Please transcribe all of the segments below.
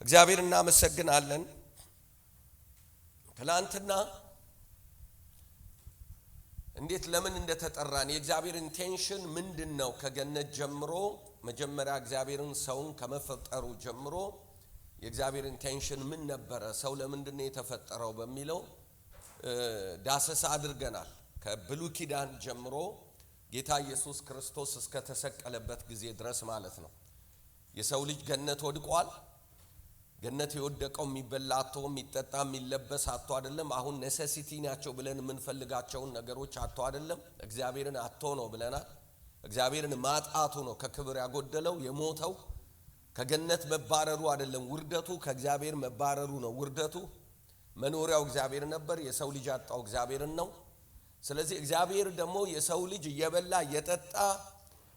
እግዚአብሔር እናመሰግናለን። ትላንትና እንዴት ለምን እንደተጠራን የእግዚአብሔር ኢንቴንሽን ምንድነው ከገነት ጀምሮ መጀመሪያ እግዚአብሔርን ሰውን ከመፈጠሩ ጀምሮ የእግዚአብሔር ኢንቴንሽን ምን ነበረ፣ ሰው ለምንድን ነው የተፈጠረው በሚለው ዳሰሳ አድርገናል። ከብሉይ ኪዳን ጀምሮ ጌታ ኢየሱስ ክርስቶስ እስከ ተሰቀለበት ጊዜ ድረስ ማለት ነው። የሰው ልጅ ገነት ወድቋል። ገነት የወደቀው የሚበላቶ የሚጠጣ የሚለበስ አጥቶ አይደለም። አሁን ኔሴሲቲ ናቸው ብለን የምንፈልጋቸውን ነገሮች አጥቶ አይደለም። እግዚአብሔርን አጥቶ ነው ብለናል። እግዚአብሔርን ማጣቱ ነው ከክብር ያጎደለው የሞተው። ከገነት መባረሩ አይደለም ውርደቱ፣ ከእግዚአብሔር መባረሩ ነው ውርደቱ። መኖሪያው እግዚአብሔር ነበር፣ የሰው ልጅ አጣው እግዚአብሔርን ነው። ስለዚህ እግዚአብሔር ደግሞ የሰው ልጅ እየበላ እየጠጣ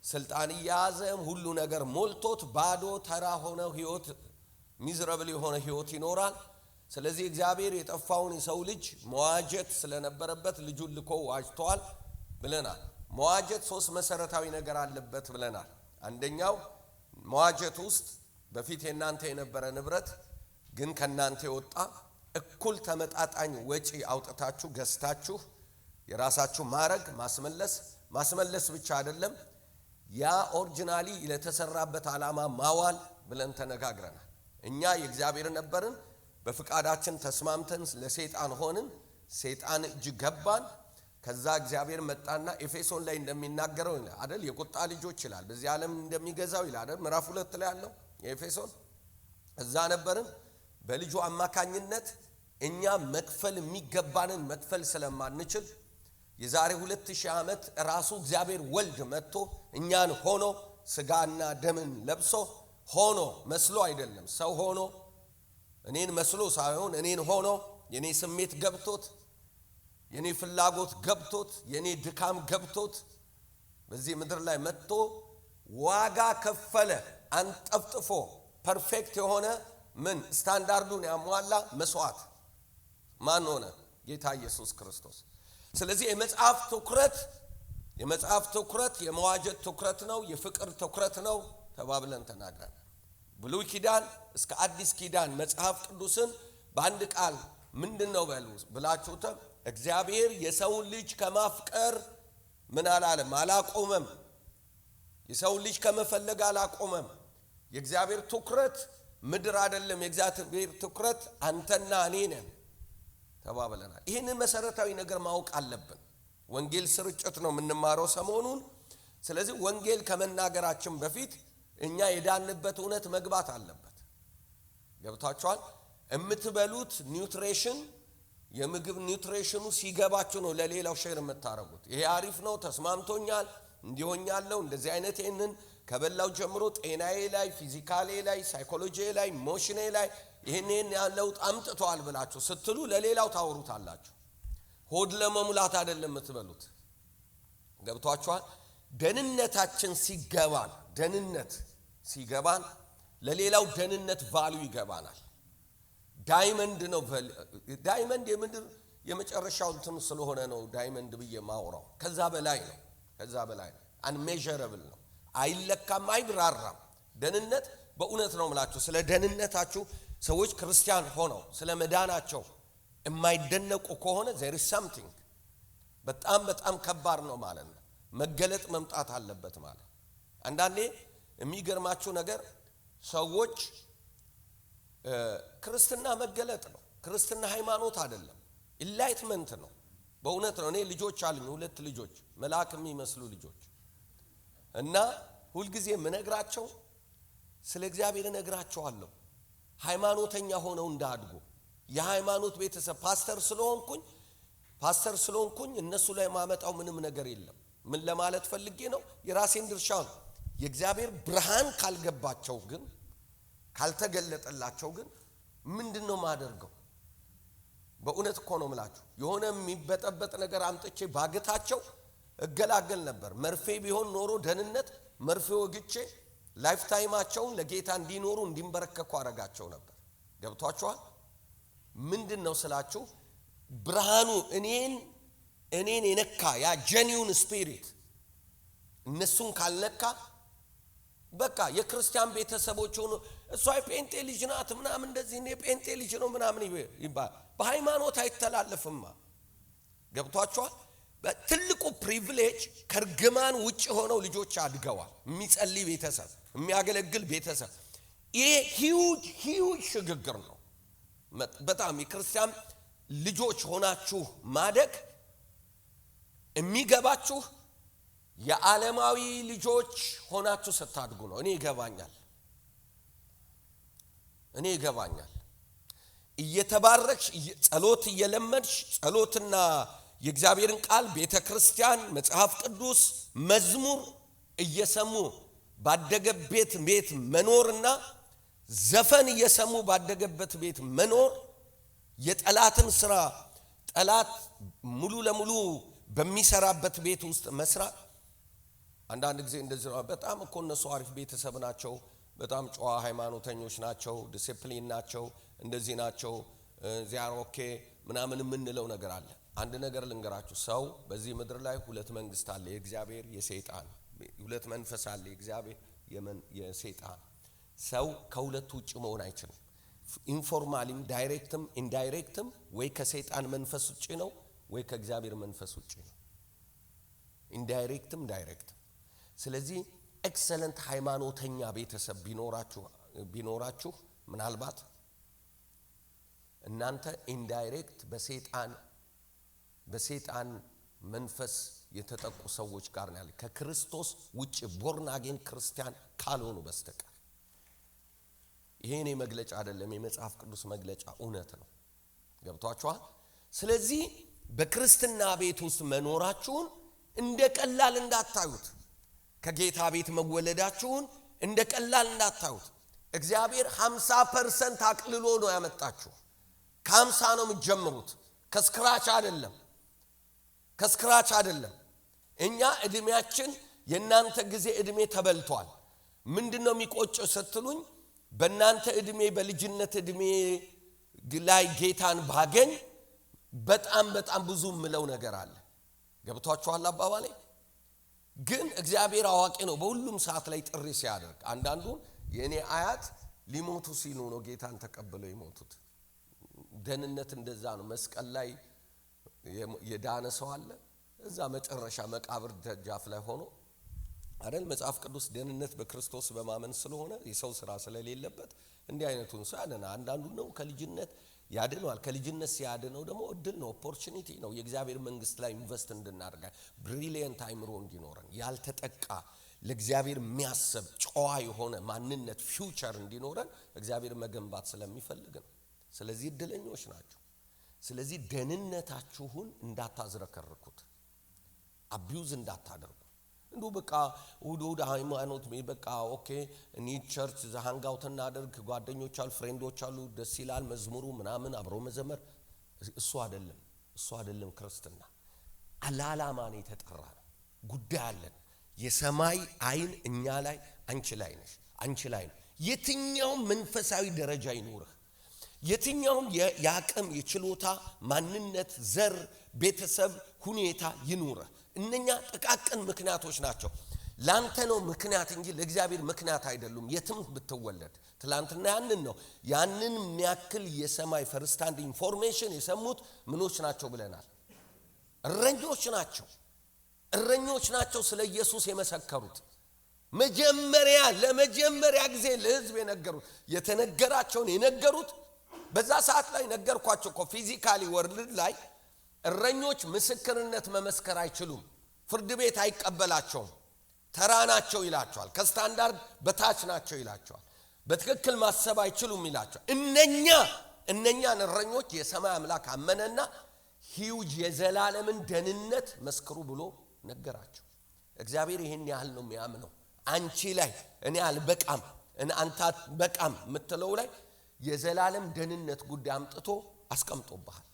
ስልጣን እያያዘ ሁሉ ነገር ሞልቶት ባዶ ተራ ሆነ ህይወት ሚዝራብል የሆነ ህይወት ይኖራል። ስለዚህ እግዚአብሔር የጠፋውን የሰው ልጅ መዋጀት ስለነበረበት ልጁን ልኮ ዋጅቷል ብለናል። መዋጀት ሶስት መሰረታዊ ነገር አለበት ብለናል። አንደኛው መዋጀት ውስጥ በፊት የናንተ የነበረ ንብረት ግን ከናንተ የወጣ እኩል ተመጣጣኝ ወጪ አውጥታችሁ ገዝታችሁ የራሳችሁ ማረግ ማስመለስ ብቻ አይደለም፣ ያ ኦሪጂናሊ ለተሰራበት ዓላማ ማዋል ብለን ተነጋግረናል። እኛ የእግዚአብሔር ነበርን፣ በፍቃዳችን ተስማምተን ለሰይጣን ሆንን፣ ሰይጣን እጅ ገባን። ከዛ እግዚአብሔር መጣና ኤፌሶን ላይ እንደሚናገረው አይደል የቁጣ ልጆች ይላል፣ በዚህ ዓለም እንደሚገዛው ይላል አይደል ምዕራፍ 2 ላይ ያለው የኤፌሶን እዛ ነበርን። በልጁ አማካኝነት እኛ መክፈል የሚገባንን መክፈል ስለማንችል የዛሬ 2000 ዓመት ራሱ እግዚአብሔር ወልድ መጥቶ እኛን ሆኖ ስጋና ደምን ለብሶ ሆኖ መስሎ አይደለም ሰው ሆኖ እኔን መስሎ ሳይሆን እኔን ሆኖ የኔ ስሜት ገብቶት የኔ ፍላጎት ገብቶት የኔ ድካም ገብቶት በዚህ ምድር ላይ መጥቶ ዋጋ ከፈለ። አንጠፍጥፎ ፐርፌክት የሆነ ምን ስታንዳርዱን ያሟላ መስዋዕት ማን ሆነ? ጌታ ኢየሱስ ክርስቶስ። ስለዚህ የመጽሐፍ ትኩረት የመዋጀት ትኩረት ነው፣ የፍቅር ትኩረት ነው ተባብለን ተናግረን ብሉይ ኪዳን እስከ አዲስ ኪዳን መጽሐፍ ቅዱስን በአንድ ቃል ምንድነው ብላችሁት እግዚአብሔር የሰውን ልጅ ከማፍቀር ምን አላለም? አላቆመም። የሰውን ልጅ ከመፈለግ አላቆመም። የእግዚአብሔር ትኩረት ምድር አይደለም፣ የእግዚአብሔር ትኩረት አንተና እኔ ነን ተባብለናል። ይህንን መሰረታዊ ነገር ማወቅ አለብን። ወንጌል ስርጭት ነው የምንማረው ሰሞኑን። ስለዚህ ወንጌል ከመናገራችን በፊት እኛ የዳንበት እውነት መግባት አለበት። ገብታችኋል? የምትበሉት ኒውትሪሽን የምግብ ኒውትሪሽኑ ሲገባችሁ ነው ለሌላው ሼር የምታረጉት። ይሄ አሪፍ ነው፣ ተስማምቶኛል፣ እንዲሆኛለሁ እንደዚህ አይነት ይሄንን ከበላው ጀምሮ ጤናዬ ላይ፣ ፊዚካሌ ላይ፣ ሳይኮሎጂ ላይ፣ ኢሞሽኔ ላይ ይሄንን ያለው አምጥቷል ብላችሁ ስትሉ ለሌላው ታወሩታላችሁ። ሆድ ለመሙላት አይደለም የምትበሉት። ገብቷችኋል? ደህንነታችን ሲገባን ለሌላው ደህንነት ቫልዩ ይገባናል። ዳይመንድ ነው። ዳይመንድ የምድር የመጨረሻው እንትን ስለሆነ ነው ዳይመንድ ብዬ ማውራው። ከዛ በላይ ነው። አንሜዠረብል ነው፣ አይለካም፣ አይብራራም። ደህንነት በእውነት ነው የምላችሁ። ስለ ደህንነታችሁ ሰዎች ክርስቲያን ሆነው ስለ መዳናቸው የማይደነቁ ከሆነ there is something በጣም ከባድ ነው ማለት ነው። መገለጥ መምጣት አለበት ማለት። አንዳንዴ የሚገርማችሁ ነገር ሰዎች ክርስትና መገለጥ ነው፣ ክርስትና ሃይማኖት አይደለም፣ ኢንላይትመንት ነው። በእውነት ነው። እኔ ልጆች አሉኝ፣ 2 ልጆች መልአክ የሚመስሉ ልጆች እና ሁልጊዜ ምነግራቸው ስለ እግዚአብሔር እነግራቸዋለሁ። ሃይማኖተኛ ሆነው እንዳድጉ የሃይማኖት ቤተሰብ ፓስተር ስለሆንኩኝ እነሱ ላይ ማመጣው ምንም ነገር የለም። ምን ለማለት ፈልጌ ነው? የራሴን ድርሻ ነው። የእግዚአብሔር ብርሃን ካልገባቸው ግን ካልተገለጠላቸው ግን ምንድነው ማደርገው? በእውነት እኮ ነው የምላችሁ። የሆነ የሚበጠበጥ ነገር አምጥቼ ባገታቸው እገላገል ነበር። መርፌ ቢሆን ኖሮ ደህንነት መርፌ ወግቼ ላይፍ ታይማቸውን ለጌታ እንዲኖሩ እንዲንበረከኩ አረጋቸው ነበር። ገብቷችኋል? ምንድነው ስላችሁ ብርሃኑ እኔን የነካ ያ ጀኒውን ስፒሪት እነሱን ካልነካ በቃ የክርስቲያን ቤተሰቦች ሆኖ እሷ የጴንጤ ልጅ ናት ምናምን እንደዚህ ነው የጴንጤ ልጅ ነው ምናምን ይባል። በሃይማኖት አይተላለፍማ። ገብቷቸዋል። በትልቁ ፕሪቪሌጅ ከርግማን ውጭ ሆነው ልጆች አድገዋል። የሚጸልይ ቤተሰብ፣ የሚያገለግል ቤተሰብ። ይሄ ሂውጅ ሽግግር ነው። በጣም የክርስቲያን ልጆች ሆናችሁ ማደግ የሚገባችሁ የዓለማዊ ልጆች ሆናችሁ ስታድጉ ነው። እኔ ይገባኛል። እየተባረክሽ ጸሎት እየለመድሽ ጸሎትና የእግዚአብሔርን ቃል ቤተክርስቲያን መጽሐፍ ቅዱስ መዝሙር እየሰሙ ባደገበት ቤት መኖርና ዘፈን እየሰሙ ባደገበት ቤት መኖር የጠላትን ስራ ጠላት ሙሉ ለሙሉ በሚሰራበት ቤት ውስጥ መስራት። አንዳንድ ጊዜ እንደዚህ ነው። በጣም እኮ እነሱ አሪፍ ቤተሰብ ናቸው፣ በጣም ጨዋ ሃይማኖተኞች ናቸው፣ ዲሲፕሊን ናቸው፣ እንደዚህ ናቸው፣ ዚያር ኦኬ ምናምን የምንለው ነገር አለ። አንድ ነገር ልንገራችሁ፣ ሰው በዚህ ምድር ላይ ሁለት መንግስት አለ፣ የእግዚአብሔር የሰይጣን። ሁለት መንፈስ አለ፣ የእግዚአብሔር የሰይጣን። ሰው ከሁለቱ ውጭ መሆን አይችልም። ኢንፎርማሊም ዳይሬክትም ኢንዳይሬክትም ወይ ከሰይጣን መንፈስ ውጭ ነው ወይ ከእግዚአብሔር መንፈስ ውጭ ነው። ኢንዳይሬክትም ዳይሬክትም። ስለዚህ ኤክሰለንት ሃይማኖተኛ ቤተሰብ ቢኖራችሁ ምናልባት እናንተ ኢንዳይሬክት በሰይጣን መንፈስ የተጠቁ ሰዎች ጋር ነው ያለ ከክርስቶስ ውጭ ቦርን አጌን ክርስቲያን ካልሆኑ በስተቀር። ይሄኔ መግለጫ አይደለም፣ የመጽሐፍ ቅዱስ መግለጫ እውነት ነው። ገብቷችኋል? ስለዚህ በክርስትና ቤት ውስጥ መኖራችሁን እንደ ቀላል እንዳታዩት፣ ከጌታ ቤት መወለዳችሁን እንደ ቀላል እንዳታዩት። እግዚአብሔር 50% አቅልሎ ነው ያመጣችሁ። ከ50 ነው የምትጀምሩት፣ ከስክራች አይደለም። እኛ እድሜያችን የናንተ ጊዜ እድሜ ተበልቷል። ምንድነው የሚቆጭ ስትሉኝ፣ በእናንተ እድሜ በልጅነት እድሜ ላይ ጌታን ባገኝ በጣም ብዙ ምለው ነገር አለ። ገብቷችኋል አባባሌ? ግን እግዚአብሔር አዋቂ ነው። በሁሉም ሰዓት ላይ ጥሪ ሲያደርግ አንዳንዱን የኔ አያት ሊሞቱ ሲሉ ነው ጌታን ተቀብለው ይሞቱት። ደህንነት እንደዛ ነው። መስቀል ላይ የዳነ ሰው አለ፣ እዛ መጨረሻ መቃብር ደጃፍ ላይ ሆኖ አይደል? መጽሐፍ ቅዱስ ደህንነት በክርስቶስ በማመን ስለሆነ የሰው ስራ ስለሌለበት እንዲህ አይነቱን ሰው ያደና። አንዳንዱ ነው ከልጅነት ያድነዋል። ከልጅነት ሲያድነው ደግሞ እድል ነው፣ ኦፖርቹኒቲ ነው። የእግዚአብሔር መንግስት ላይ ኢንቨስት እንድናደርጋ ብሪሊየንት አይምሮ እንዲኖረን ያልተጠቃ ለእግዚአብሔር የሚያስብ ጨዋ የሆነ ማንነት ፊውቸር እንዲኖረን እግዚአብሔር መገንባት ስለሚፈልግ ነው። ስለዚህ እድለኞች ናቸው። ስለዚህ ደህንነታችሁን እንዳታዝረከርኩት፣ አቢዩዝ እንዳታደርጉ። እንዱ በቃ ውድ ሃይማኖት በቃ ኦኬ እኔ ቸርች ዘሃንጋውት እናደርግ፣ ጓደኞች አሉ፣ ፍሬንዶች አሉ፣ ደስ ይላል መዝሙሩ ምናምን አብሮ መዘመር። እሱ አይደለም ክርስትና። አላላማ ነው የተጠራ ነው። ጉዳይ አለን። የሰማይ አይን እኛ ላይ አንቺ ላይ ነው። የትኛውም መንፈሳዊ ደረጃ ይኖርህ፣ የትኛውም የአቅም የችሎታ ማንነት ዘር ቤተሰብ ሁኔታ ይኖርህ፣ እነኛ ጥቃቅን ምክንያቶች ናቸው። ላንተ ነው ምክንያት እንጂ ለእግዚአብሔር ምክንያት አይደሉም። የትም ብትወለድ ትላንትና ያንን የሚያክል የሰማይ ፈርስት ሃንድ ኢንፎርሜሽን የሰሙት ምኖች ናቸው ብለናል? እረኞች ናቸው ስለ ኢየሱስ የመሰከሩት። ለመጀመሪያ ጊዜ ለሕዝብ የተነገራቸውን የነገሩት በዛ ሰዓት ላይ ነገርኳቸው እኮ። ፊዚካሊ ወርልድ ላይ እረኞች ምስክርነት መመስከር አይችሉም። ፍርድ ቤት አይቀበላቸውም። ተራ ናቸው ይላቸዋል። ከስታንዳርድ በታች ናቸው ይላቸዋል። በትክክል ማሰብ አይችሉም ይላቸዋል። እነኛን እረኞች የሰማይ አምላክ አመነና ሂውጅ የዘላለምን ደህንነት መስክሩ ብሎ ነገራቸው። እግዚአብሔር ይሄን ያህል ነው የሚያምነው አንቺ ላይ። እኔ አልበቃም አንተ በቃም የምትለው ላይ የዘላለም ደህንነት ጉዳይ አምጥቶ አስቀምጦብሃል።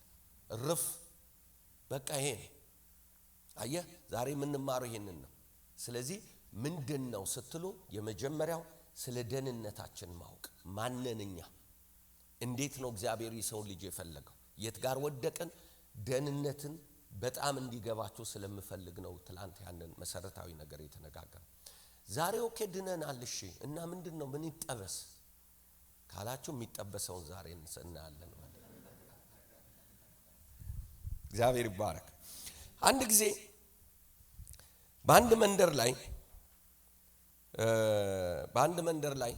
ርፍ በቃ ይሄ አየህ፣ ዛሬ የምንማረው ይሄንን ነው። ስለዚህ ምንድነው ስትሉ የመጀመሪያው ስለ ደህንነታችን ማወቅ። ማንነኛ እንዴት ነው እግዚአብሔር የሰውን ልጅ የፈለገው? የት ጋር ወደቀን? ደህንነትን በጣም እንዲገባችሁ ስለምፈልግ ነው ትላንት ያንን መሰረታዊ ነገር የተነጋገረው። ዛሬ ኦኬ ድነናል እሺ እና ምንድነው ምን ይጠበስ ካላችሁ የሚጠበሰውን ዛሬ እናያለን ማለት እግዚአብሔር ይባረክ። አንድ ጊዜ በአንድ መንደር ላይ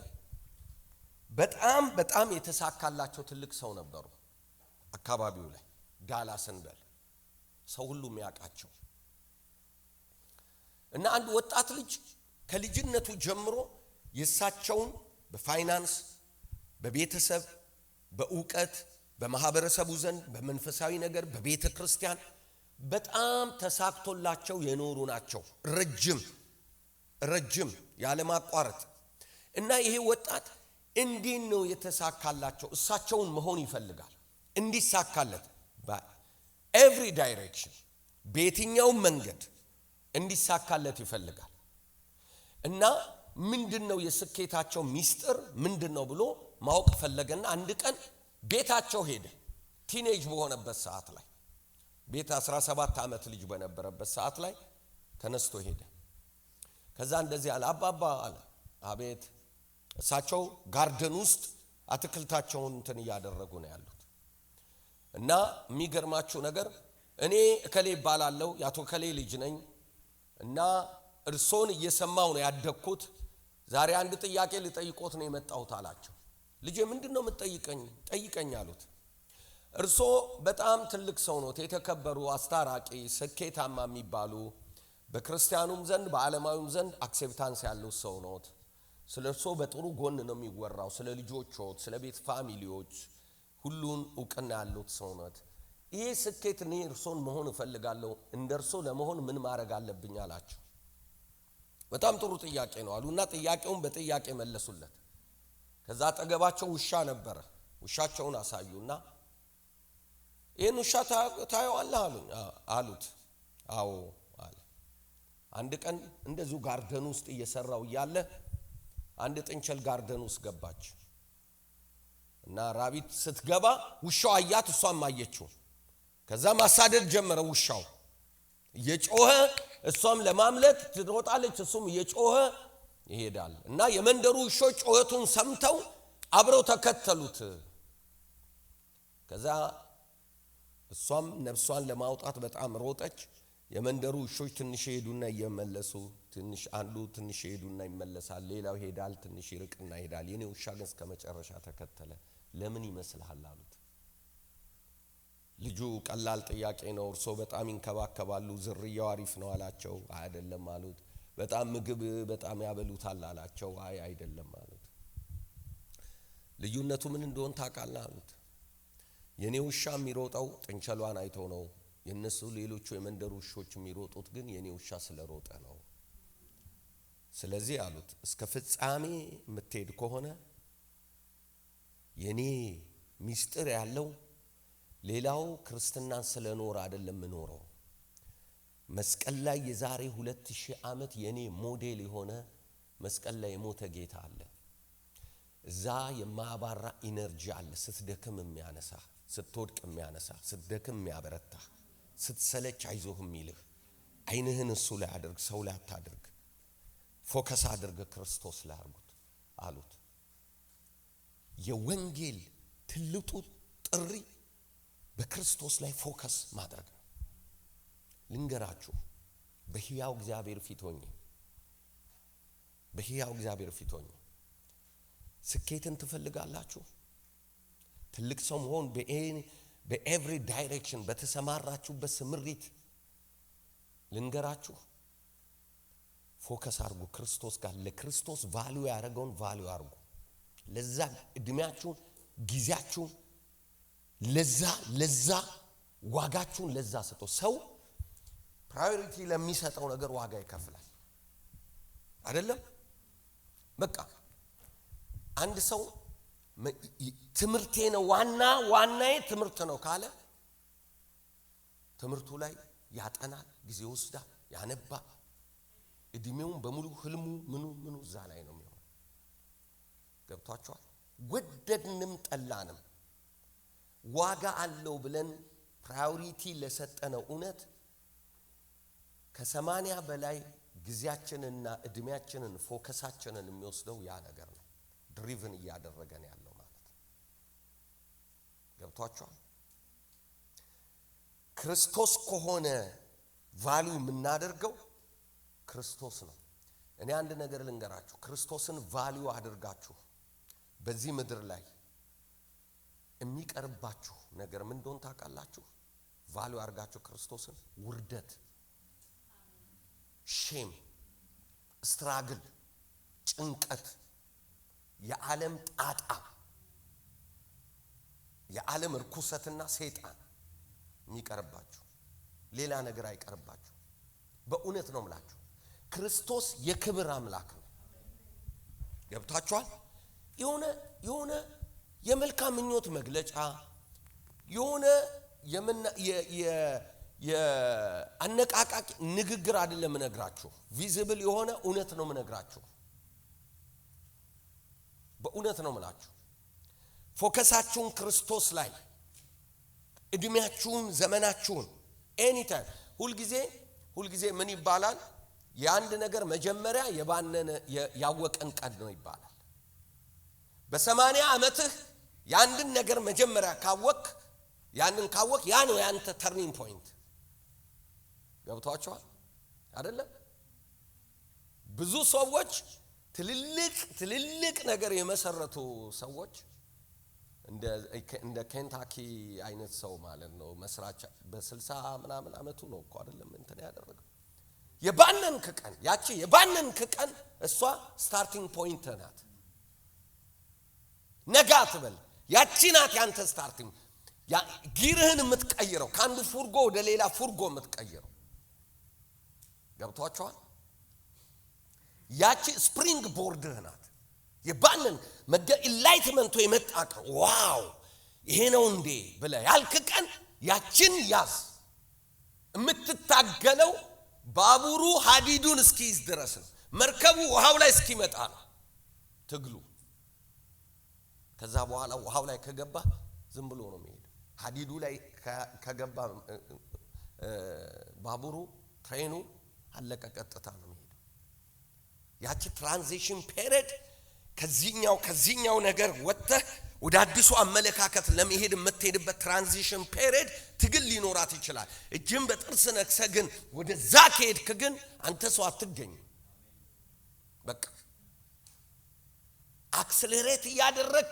በጣም የተሳካላቸው ትልቅ ሰው ነበሩ። አካባቢው ላይ ዳላስን በል ሰው ሁሉ የሚያውቃቸው እና አንድ ወጣት ልጅ ከልጅነቱ ጀምሮ የሳቸውን በፋይናንስ በቤተሰብ በእውቀት በማህበረሰቡ ዘንድ በመንፈሳዊ ነገር በቤተ ክርስቲያን በጣም ተሳክቶላቸው የኖሩ ናቸው። ረጅም ያለ ማቋረጥ እና ይሄ ወጣት እንዲህ ነው የተሳካላቸው። እሳቸውን መሆን ይፈልጋል እንዲሳካለት በኤቭሪ ዳይሬክሽን በየትኛው መንገድ እንዲሳካለት ይፈልጋል። እና ምንድነው የስኬታቸው ሚስጥር ምንድነው ብሎ ማወቅ ፈለገና አንድ ቀን ቤታቸው ሄደ። ቲኔጅ በሆነበት ሰዓት ላይ ቤት 17 ዓመት ልጅ በነበረበት ሰዓት ላይ ተነስቶ ሄደ። ከዛ እንደዚህ አለ፣ አባባ አለ። አቤት። እሳቸው ጋርደን ውስጥ አትክልታቸውን እንትን ያደረጉ ነው ያሉት። እና የሚገርማችሁ ነገር እኔ እከሌ ይባላለሁ ያቶ ከሌ ልጅ ነኝ እና እርሶን እየሰማው ነው ያደግኩት። ዛሬ አንድ ጥያቄ ልጠይቆት ነው የመጣሁት አላቸው። ልጄ ምንድነው የምትጠይቀኝ? ጠይቀኝ አሉት። እርሶ በጣም ትልቅ ሰው ነው፣ የተከበሩ አስታራቂ ስኬታማ የሚባሉ በክርስቲያኑም ዘንድ በዓለማዊም ዘንድ አክሴፕታንስ ያለው ሰው ነው። ስለርሶ በጥሩ ጎን ነው የሚወራው፣ ስለ ልጆችዎት ስለ ቤት ፋሚሊዎች ሁሉን ዕውቅና ያለው ሰው ነው። ይሄ ስኬት እኔ እርሶን መሆን እፈልጋለሁ፣ እንደርሶ ለመሆን ምን ማድረግ አለብኝ አላቸው። በጣም ጥሩ ጥያቄ ነው አሉና ጥያቄውን በጥያቄ መለሱለት። ከዛ አጠገባቸው ውሻ ነበረ። ውሻቸውን አሳዩና ይሄን ውሻ ታየዋለህ አሉት። አዎ አለ። አንድ ቀን እንደዚሁ ጋርደን ውስጥ እየሰራው እያለ አንድ ጥንቸል ጋርደን ውስጥ ገባች እና ራቢት ስትገባ ውሻው አያት፣ እሷም አየችው። ከዛ ማሳደድ ጀመረ። ውሻው እየጮኸ እሷም ለማምለጥ ትሮጣለች፣ እሱም እየጮኸ ይሄዳል። እና የመንደሩ ውሾች ጮኸቱን ሰምተው አብረው ተከተሉት። ከዛ እሷም ነፍሷን ለማውጣት በጣም ሮጠች። የመንደሩ ውሾች ትንሽ ሄዱና እየመለሱ አንዱ ትንሽ ሄዱና ይመለሳል፣ ሌላው ሄዳል፣ ትንሽ ይርቅና ይሄዳል። የኔ ውሻ ግን እስከመጨረሻ ተከተለ። ለምን ይመስልሃል አሉት። ልጁ ቀላል ጥያቄ ነው። እርሶ በጣም ይንከባከባሉ፣ ዝርያው አሪፍ ነው አላቸው። አይደለም አሉት። በጣም ምግብ በጣም ያበሉታል አላቸው። አይደለም አሉት። ልዩነቱ ምን እንደሆነ ታውቃለህ አሉት። የኔ ውሻ የሚሮጠው ጥንቸሏን አይቶ ነው። የነሱ ሌሎቹ የመንደሩ ውሾች የሚሮጡት ግን የኔ ውሻ ስለሮጠ ነው። ስለዚህ አሉት እስከ ፍጻሜ የምትሄድ ከሆነ የኔ ሚስጥር ያለው ሌላው ክርስትናን ስለኖር አይደለም ምኖረው። መስቀል ላይ የዛሬ 2000 ዓመት የኔ ሞዴል የሆነ መስቀል ላይ የሞተ ጌታ አለ። እዛ የማባራ ኢነርጂ አለ። ስትደክም የሚያነሳ፣ ስትወድቅ የሚያነሳ፣ ስትደክም የሚያበረታ፣ ስትሰለች አይዞህ የሚልህ። አይንህን እሱ ላይ አድርግ፣ ሰው ላይ አታድርግ። ፎከስ አድርግ ክርስቶስ ላይ አሉት። የወንጌል ትልቁ ጥሪ በክርስቶስ ላይ ፎከስ ማድረግ ነው። ልንገራችሁ በሕያው እግዚአብሔር ፊት ሆኜ ስኬትን ትፈልጋላችሁ? ትልቅ ሰው መሆን በኤቭሪ ዳይሬክሽን በተሰማራችሁበት ስምሪት ልንገራችሁ ፎከስ አድርጉ ክርስቶስ ጋር። ለክርስቶስ ቫልዩ ያደረገውን ቫልዩ አድርጉ። ለዛ እድሜያችሁን ጊዜያችሁን ለዛ ዋጋችሁን ለዛ ስጡ። ሰው ፕራዮሪቲ ለሚሰጠው ነገር ዋጋ ይከፍላል አይደለም? በቃ አንድ ሰው ትምህርቴ ነው ዋናዬ ትምህርት ነው ካለ ትምህርቱ ላይ ያጠናል፣ ጊዜ ወስዳል፣ ያነባል። እድሜውን በሙሉ ህልሙ ምኑ እዛ ላይ ነው የሚሆነው። ገብቷችኋል? ወደድንም ጠላንም ዋጋ አለው ብለን ፕራዮሪቲ ለሰጠነው እውነት ከ80 በላይ ጊዜያችንንና እድሜያችንን ፎከሳችንን የሚወስደው ያ ነገር ነው። ድሪቭን እያደረገን ያለው ማለት ነው። ገብቷችኋል? ክርስቶስ ከሆነ ቫልዩ የምናደርገው ክርስቶስ ነው። እኔ አንድ ነገር ልንገራችሁ። ክርስቶስን ቫልዩ አድርጋችሁ በዚህ ምድር ላይ የሚቀርባችሁ ነገር ምን እንደሆነ ታውቃላችሁ? ቫልዩ አድርጋችሁ ክርስቶስን ውርደት፣ ሼም፣ ስትራግል፣ ጭንቀት፣ የዓለም ጣጣ፣ የዓለም ርኩሰትና ሰይጣን የሚቀርባችሁ፣ ሌላ ነገር አይቀርባችሁ። በእውነት ነው የምላችሁ። ክርስቶስ የክብር አምላክ ነው። ገብታችኋል? የሆነ የመልካም ምኞት መግለጫ የሆነ የአነቃቃቂ ንግግር አይደለም እነግራችሁ። ቪዚብል የሆነ እውነት ነው እነግራችሁ። በእውነት ነው የምላችሁ። ፎከሳችሁን ክርስቶስ ላይ እድሜያችሁን፣ ዘመናችሁን ኤኒታይም ሁልጊዜ ምን ይባላል? የአንድ ነገር መጀመሪያ የባነነ ያወቀን ቀን ነው ይባላል። በ80 ዓመትህ የአንድን ነገር መጀመሪያ ካወቅ ያ ነው ያንተ ተርኒንግ ፖይንት። ገብቷችኋል አይደለም? ብዙ ሰዎች ትልልቅ ነገር የመሰረቱ ሰዎች እንደ ኬንታኪ አይነት ሰው ማለት ነው መስራች በ60 ምናምን አመቱ ነው እኮ አይደለም እንትን ያደረገው። የባነንክ ቀን ያቺ የባነንክ ቀን እሷ ስታርቲንግ ፖይንት ናት። ነጋት በል ያቺ ናት ያንተ ስታርቲንግ። ጊርህን የምትቀይረው ከአንዱ ፉርጎ ወደ ሌላ ፉርጎ የምትቀይረው። ገብቷችኋል? ያቺ ስፕሪንግ ቦርድህ ናት። የባነን ኢንላይትመንቱ የመጣቀ ዋው ይሄ ነው እንዴ ብለህ ያልክ ቀን ያችን ያዝ። የምትታገለው ባቡሩ ሀዲዱን እስኪይዝ ድረስ ነው። መርከቡ ውሃው ላይ እስኪመጣ ነው ትግሉ። ከዛ በኋላ ውሃው ላይ ከገባ ዝም ብሎ ነው የሚሄድ። ሀዲዱ ላይ ከገባ ባቡሩ ትሬኑ አለቀ፣ ቀጥታ ነው የሚሄድ። ያቺ ትራንዚሽን ፔሪድ ከዚህኛው ነገር ወጥተህ ወደ አዲሱ አመለካከት ለመሄድ የምትሄድበት ትራንዚሽን ፔሪድ ትግል ሊኖራት ይችላል። እጅም በጥርስ ነክሰህ ግን ወደዛ ከሄድክ ግን አንተ ሰው አትገኝም። በቃ አክሰለሬት እያደረግ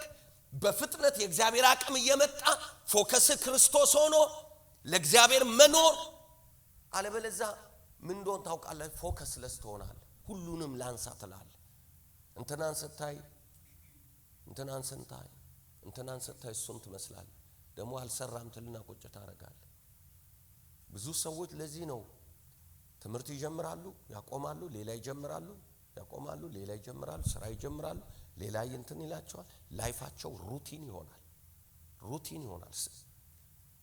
በፍጥነት የእግዚአብሔር አቅም እየመጣ ፎከስ ክርስቶስ ሆኖ ለእግዚአብሔር መኖር። አለበለዚያ ምን እንደሆነ ታውቃለህ? ፎከስ ለስ ትሆናለህ። ሁሉንም ላንሳ ትላለህ። እንትናን ስታይ እሱን ትመስላለህ። ደግሞ አልሰራም ትልና ቁጭ ታደርጋለህ። ብዙ ሰዎች ለዚህ ነው ትምህርት ይጀምራሉ፣ ያቆማሉ፣ ሌላ ይጀምራሉ፣ ያቆማሉ፣ ሌላ ይጀምራሉ፣ ስራ ይጀምራሉ፣ ሌላ እንትን ይላቸዋል። ላይፋቸው ሩቲን ይሆናል።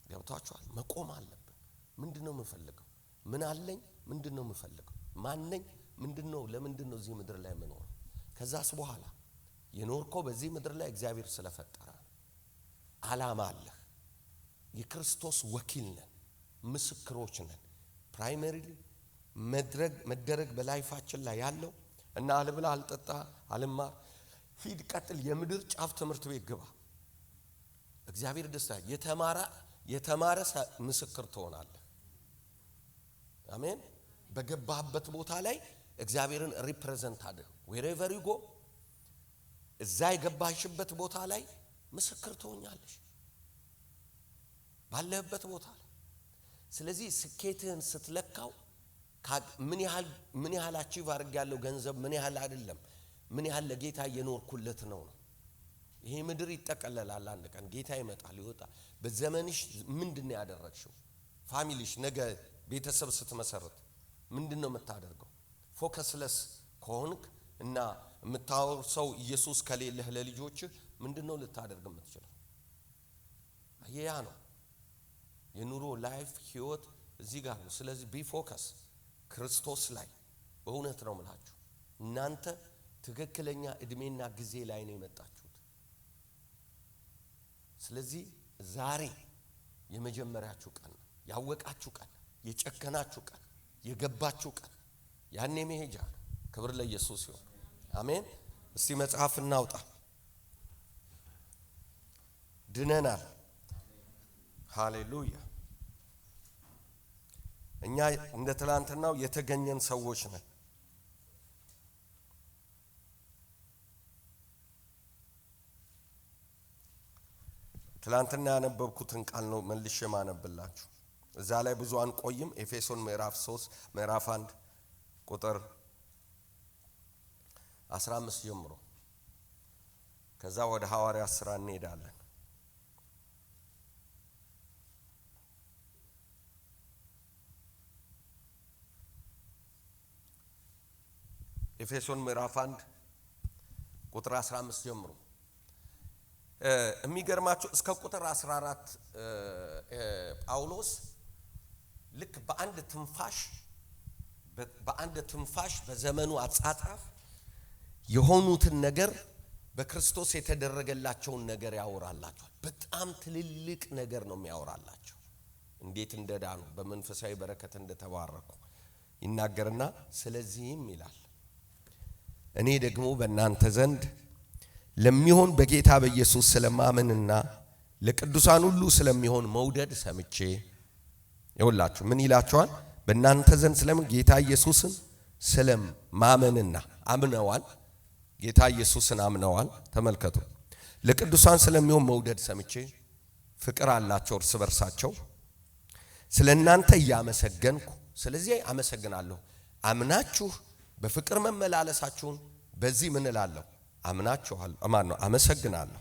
ገብቷችኋል? መቆም አለብን። ምንድነው የምፈልገው? ምን አለኝ? ምንድነው የምፈልገው? ማነኝ? ምንድነው? ለምንድነው እዚህ ምድር ላይ የምኖረው? ከዛስ በኋላ የኖርከው በዚህ ምድር ላይ እግዚአብሔር ስለፈጠረ ዓላማ አለ። የክርስቶስ ወኪል ነን፣ ምስክሮች ነን። ፕራይመሪ መደረግ በላይፋችን ላይ ያለው እና አልብላ፣ አልጠጣ፣ አልማር፣ ሂድ፣ ቀጥል፣ የምድር ጫፍ ትምህርት ቤት ግባ። እግዚአብሔር ደስታ የተማረ ምስክር ትሆናለህ። አሜን። በገባህበት ቦታ ላይ እግዚአብሔርን ሪፕሬዘንት አድርግ። wherever you go እዛ የገባሽበት ቦታ ላይ ምስክር ትሆኛለሽ፣ ባለህበት ቦታ ላይ። ስለዚህ ስኬትህን ስትለካው ምን ያህል አቺቭ አድርጌያለሁ፣ ገንዘብ ምን ያህል አይደለም፣ ምን ያህል ለጌታ እየኖርኩለት ነው። ይሄ ምድር ይጠቀለላል። አንድ ቀን ጌታ ይመጣል፣ ይወጣል። በዘመንሽ ምንድነው ያደረግሽው? ፋሚሊሽ ነገ ቤተሰብ ስትመሰርት ምንድነው የምታደርገው? ፎከስለስ ከሆንክ እና የምታወርሰው ኢየሱስ ከሌለህ ለልጆችህ ምንድነው ልታደርግ የምትችለው? ያ ነው የኑሮ ላይፍ ህይወት እዚህ ጋር ነው። ስለዚህ ቢፎከስ ክርስቶስ ላይ። በእውነት ነው የምላችሁ፣ እናንተ ትክክለኛ እድሜና ጊዜ ላይ ነው የመጣችሁት። ስለዚህ ዛሬ የመጀመሪያችሁ ቀን ነው፣ ያወቃችሁ ቀን፣ የጨከናችሁ ቀን፣ የገባችሁ ቀን። ያኔ መሄጃ ነው። ክብር ለኢየሱስ ይሁን። አሜን። እስቲ መጽሐፍ እናውጣ። ድነናል። ሃሌሉያ። እኛ እንደ ትላንትናው የተገኘን ሰዎች ነን። ትላንትና ያነበብኩትን ቃል ነው መልሼ ማነብላችሁ። እዛ ላይ ብዙ አንቆይም። ኤፌሶን ምዕራፍ 3 ምዕራፍ 1 ቁጥር 15 ጀምሮ ከዛ ወደ ሐዋርያት ሥራ እንሄዳለን። ኤፌሶን ምዕራፍ 1 ቁጥር 15 ጀምሮ የሚገርማችሁ እስከ ቁጥር 14 ጳውሎስ ልክ በአንድ ትንፋሽ በዘመኑ አጻጻፍ የሆኑትን ነገር በክርስቶስ የተደረገላቸውን ነገር ያወራላቸዋል። በጣም ትልልቅ ነገር ነው የሚያወራላቸው። እንዴት እንደዳኑ በመንፈሳዊ በረከት እንደተባረኩ ይናገርና ስለዚህም ይላል እኔ ደግሞ በእናንተ ዘንድ ለሚሆን በጌታ በኢየሱስ ስለማመንና ለቅዱሳን ሁሉ ስለሚሆን መውደድ ሰምቼ ይውላችሁ ምን ይላቸዋል? በእናንተ ዘንድ ስለምን ጌታ ኢየሱስን ስለማመንና አምነዋል። ጌታ ኢየሱስን አምነዋል። ተመልከቱ። ለቅዱሳን ስለሚሆን መውደድ ሰምቼ ፍቅር አላቸው እርስ በርሳቸው ስለናንተ ያመሰገንኩ ስለዚህ አመሰግናለሁ። አምናችሁ በፍቅር መመላለሳችሁን በዚህ ምን እላለሁ? አምናችኋል። አመሰግናለሁ።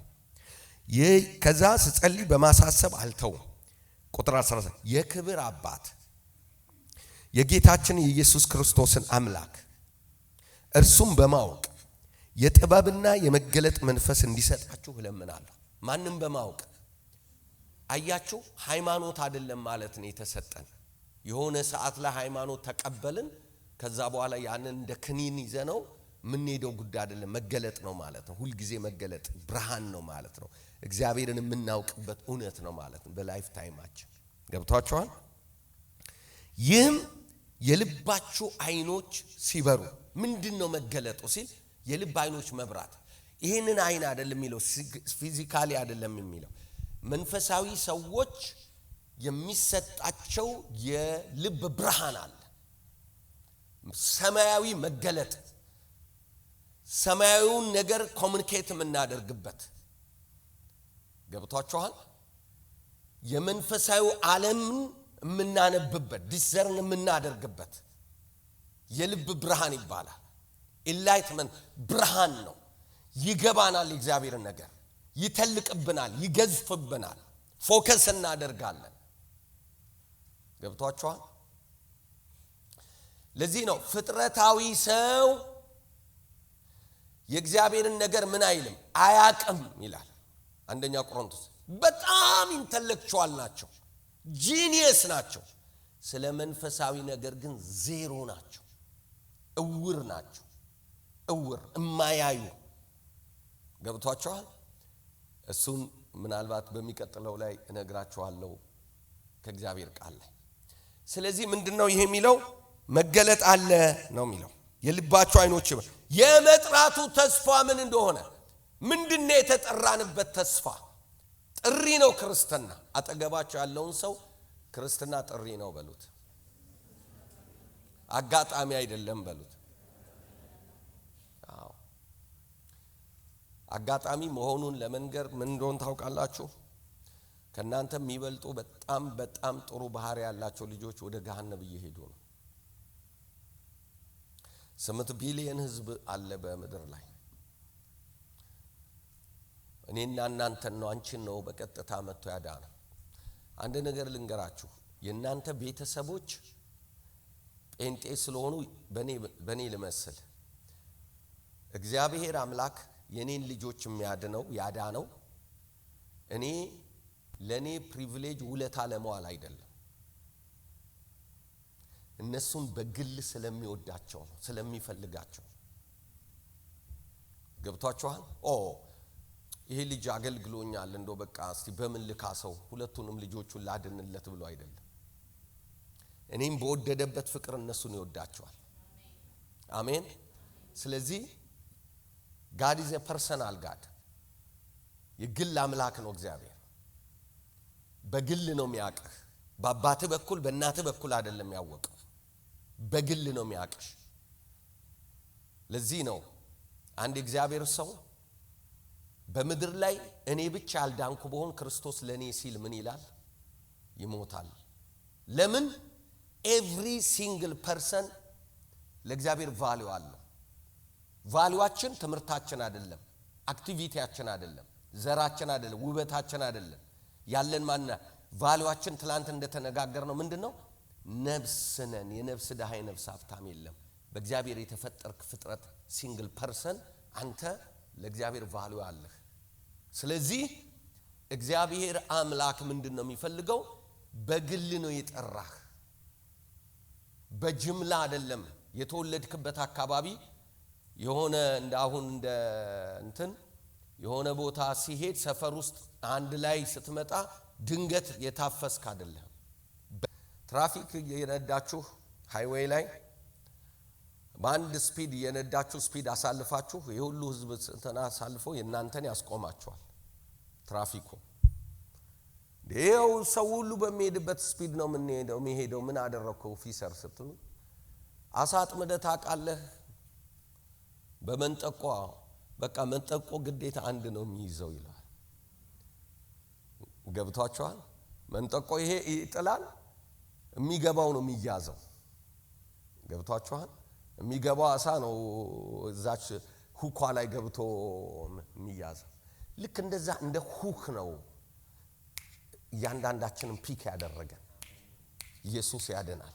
ከዛ ስጸልይ በማሳሰብ አልተውም። ቁጥር 17 የክብር አባት የጌታችን የኢየሱስ ክርስቶስን አምላክ እርሱም በማወቅ የጥበብና የመገለጥ መንፈስ እንዲሰጣችሁ እለምናለሁ። ማንም በማወቅ አያችሁ፣ ሃይማኖት አይደለም ማለት ነው የተሰጠን። የሆነ ሰዓት ላይ ሃይማኖት ተቀበልን፣ ከዛ በኋላ ያንን እንደ ክኒን ይዘነው ምን ሄደው ጉዳይ አይደለም። መገለጥ ነው ማለት ነው። ሁሉ ጊዜ መገለጥ ብርሃን ነው ማለት ነው። እግዚአብሔርን የምናውቅበት እውነት ነው ማለት ነው በላይፍ ታይማችን። ገብቷችኋል? ይህም የልባችሁ አይኖች ሲበሩ ምንድነው መገለጡ ሲል የልብ አይኖች መብራት። ይሄንን አይን አይደለም የሚለው ፊዚካሊ አይደለም የሚለው መንፈሳዊ ሰዎች የሚሰጣቸው የልብ ብርሃን አለ። ሰማያዊ መገለጥ፣ ሰማያዊውን ነገር ኮሙኒኬት የምናደርግበት። ገብቷችኋል? የመንፈሳዊ ዓለምን የምናነብበት ዲዘርን የምናደርግበት የልብ ብርሃን ይባላል። ኢንላይትመንት ብርሃን ነው። ይገባናል፣ የእግዚአብሔር ነገር ይተልቅብናል፣ ይገዝፍብናል፣ ፎከስ እናደርጋለን። ገብቷችኋል? ለዚህ ነው ፍጥረታዊ ሰው የእግዚአብሔርን ነገር ምን አይልም አያቅም ይላል አንደኛ ቆሮንቶስ። በጣም ኢንተሌክቹዋል ናቸው፣ ጂኒየስ ናቸው። ስለ መንፈሳዊ ነገር ግን ዜሮ ናቸው፣ እውር ናቸው፣ እውር እማያዩ። ገብቷችኋል? እሱን ምናልባት በሚቀጥለው ላይ እነግራችኋለሁ ከእግዚአብሔር ቃል ላይ። ስለዚህ ምንድነው ይሄ የሚለው? መገለጥ አለ ነው የሚለው። የልባችሁ አይኖች የመጥራቱ ተስፋ ምን እንደሆነ ምንድነው የተጠራንበት ተስፋ? ጥሪ ነው ክርስትና። አጠገባችሁ ያለውን ሰው ክርስትና ጥሪ ነው በሉት። አጋጣሚ አይደለም በሉት። አዎ አጋጣሚ መሆኑን ለመንገር ምን እንደሆነ ታውቃላችሁ? ከናንተ የሚበልጡ በጣም በጣም ጥሩ ባህሪ ያላቸው ልጆች ወደ ገሃነም እየሄዱ ነው። 8 ቢሊዮን ህዝብ አለ በምድር ላይ። እኔና እናንተን ነው አንቺን ነው በቀጥታ መጥቶ ያዳነው። አንድ ነገር ልንገራችሁ፣ የእናንተ ቤተሰቦች ጴንጤ ስለሆኑ በኔ ልመስል እግዚአብሔር አምላክ የኔን ልጆች የሚያድነው ያዳነው እኔ ለኔ ፕሪቪሌጅ ውለታ ለመዋል አይደለም። እነሱን በግል ስለሚወዳቸው ነው፣ ስለሚፈልጋቸው። ገብቷችኋል? ይሄ ልጅ አገልግሎኛል እንደው በቃ እስቲ በምን ልካሰው ሁለቱንም ልጆቹን ላድንለት ብሎ አይደለም። እኔም በወደደበት ፍቅር እነሱን ይወዳቸዋል። አሜን። ስለዚህ God is a personal God። የግል አምላክ ነው እግዚአብሔር። በግል ነው የሚያውቅህ። በአባትህ በኩል በእናትህ በኩል አይደለም ያወቀው፣ በግል ነው የሚያውቅሽ። ለዚህ ነው አንድ እግዚአብሔር ሰው በምድር ላይ እኔ ብቻ አልዳንኩ በሆን ክርስቶስ ለኔ ሲል ምን ይላል? ይሞታል። ለምን? every single person ለእግዚአብሔር ቫልዩ አለው። ቫልዩአችን ትምርታችን አይደለም፣ አክቲቪቲያችን አይደለም፣ ዘራችን አይደለም፣ ውበታችን አይደለም። ያለን ማንና ቫልዩአችን ትላንት እንደተነጋገርነው ምንድነው? ነፍስነን። የነፍስ ደሃ የነፍስ ሀብታም የለም። በእግዚአብሔር የተፈጠርክ ፍጥረት ሲንግል ፐርሰን አንተ ለእግዚአብሔር ቫልዩ አለህ። ስለዚህ እግዚአብሔር አምላክ ምንድነው የሚፈልገው? በግል ነው የጠራህ፣ በጅምላ አይደለም። የተወለድክበት አካባቢ የሆነ እንዳሁን እንደ እንትን የሆነ ቦታ ሲሄድ ሰፈር ውስጥ አንድ ላይ ስትመጣ ድንገት የታፈስክ አይደለም። ትራፊክ የነዳችሁ ሃይዌይ ላይ በአንድ ስፒድ የነዳችሁ ስፒድ አሳልፋችሁ የሁሉ ህዝብ እንተና አሳልፎ የናንተን ያስቆማችኋል ትራፊኩ። ይሄው ሰው ሁሉ በሚሄድበት ስፒድ ነው የሚሄደው። ምን አደረከው ኦፊሰር ስትሉ አሳጥመደህ ታውቃለህ? በመንጠቆ በቃ መንጠቆ ግዴታ አንድ ነው የሚይዘው ይላል። ገብቷችኋል? መንጠቆ ይሄ ይጥላል፣ የሚገባው ነው የሚያዘው። ገብቷችኋል? የሚገባው አሳ ነው እዛች ሁኳ ላይ ገብቶ የሚያዘው። ልክ እንደዛ እንደ ሁክ ነው እያንዳንዳችንን ፒክ ያደረገን። ኢየሱስ ያደናል።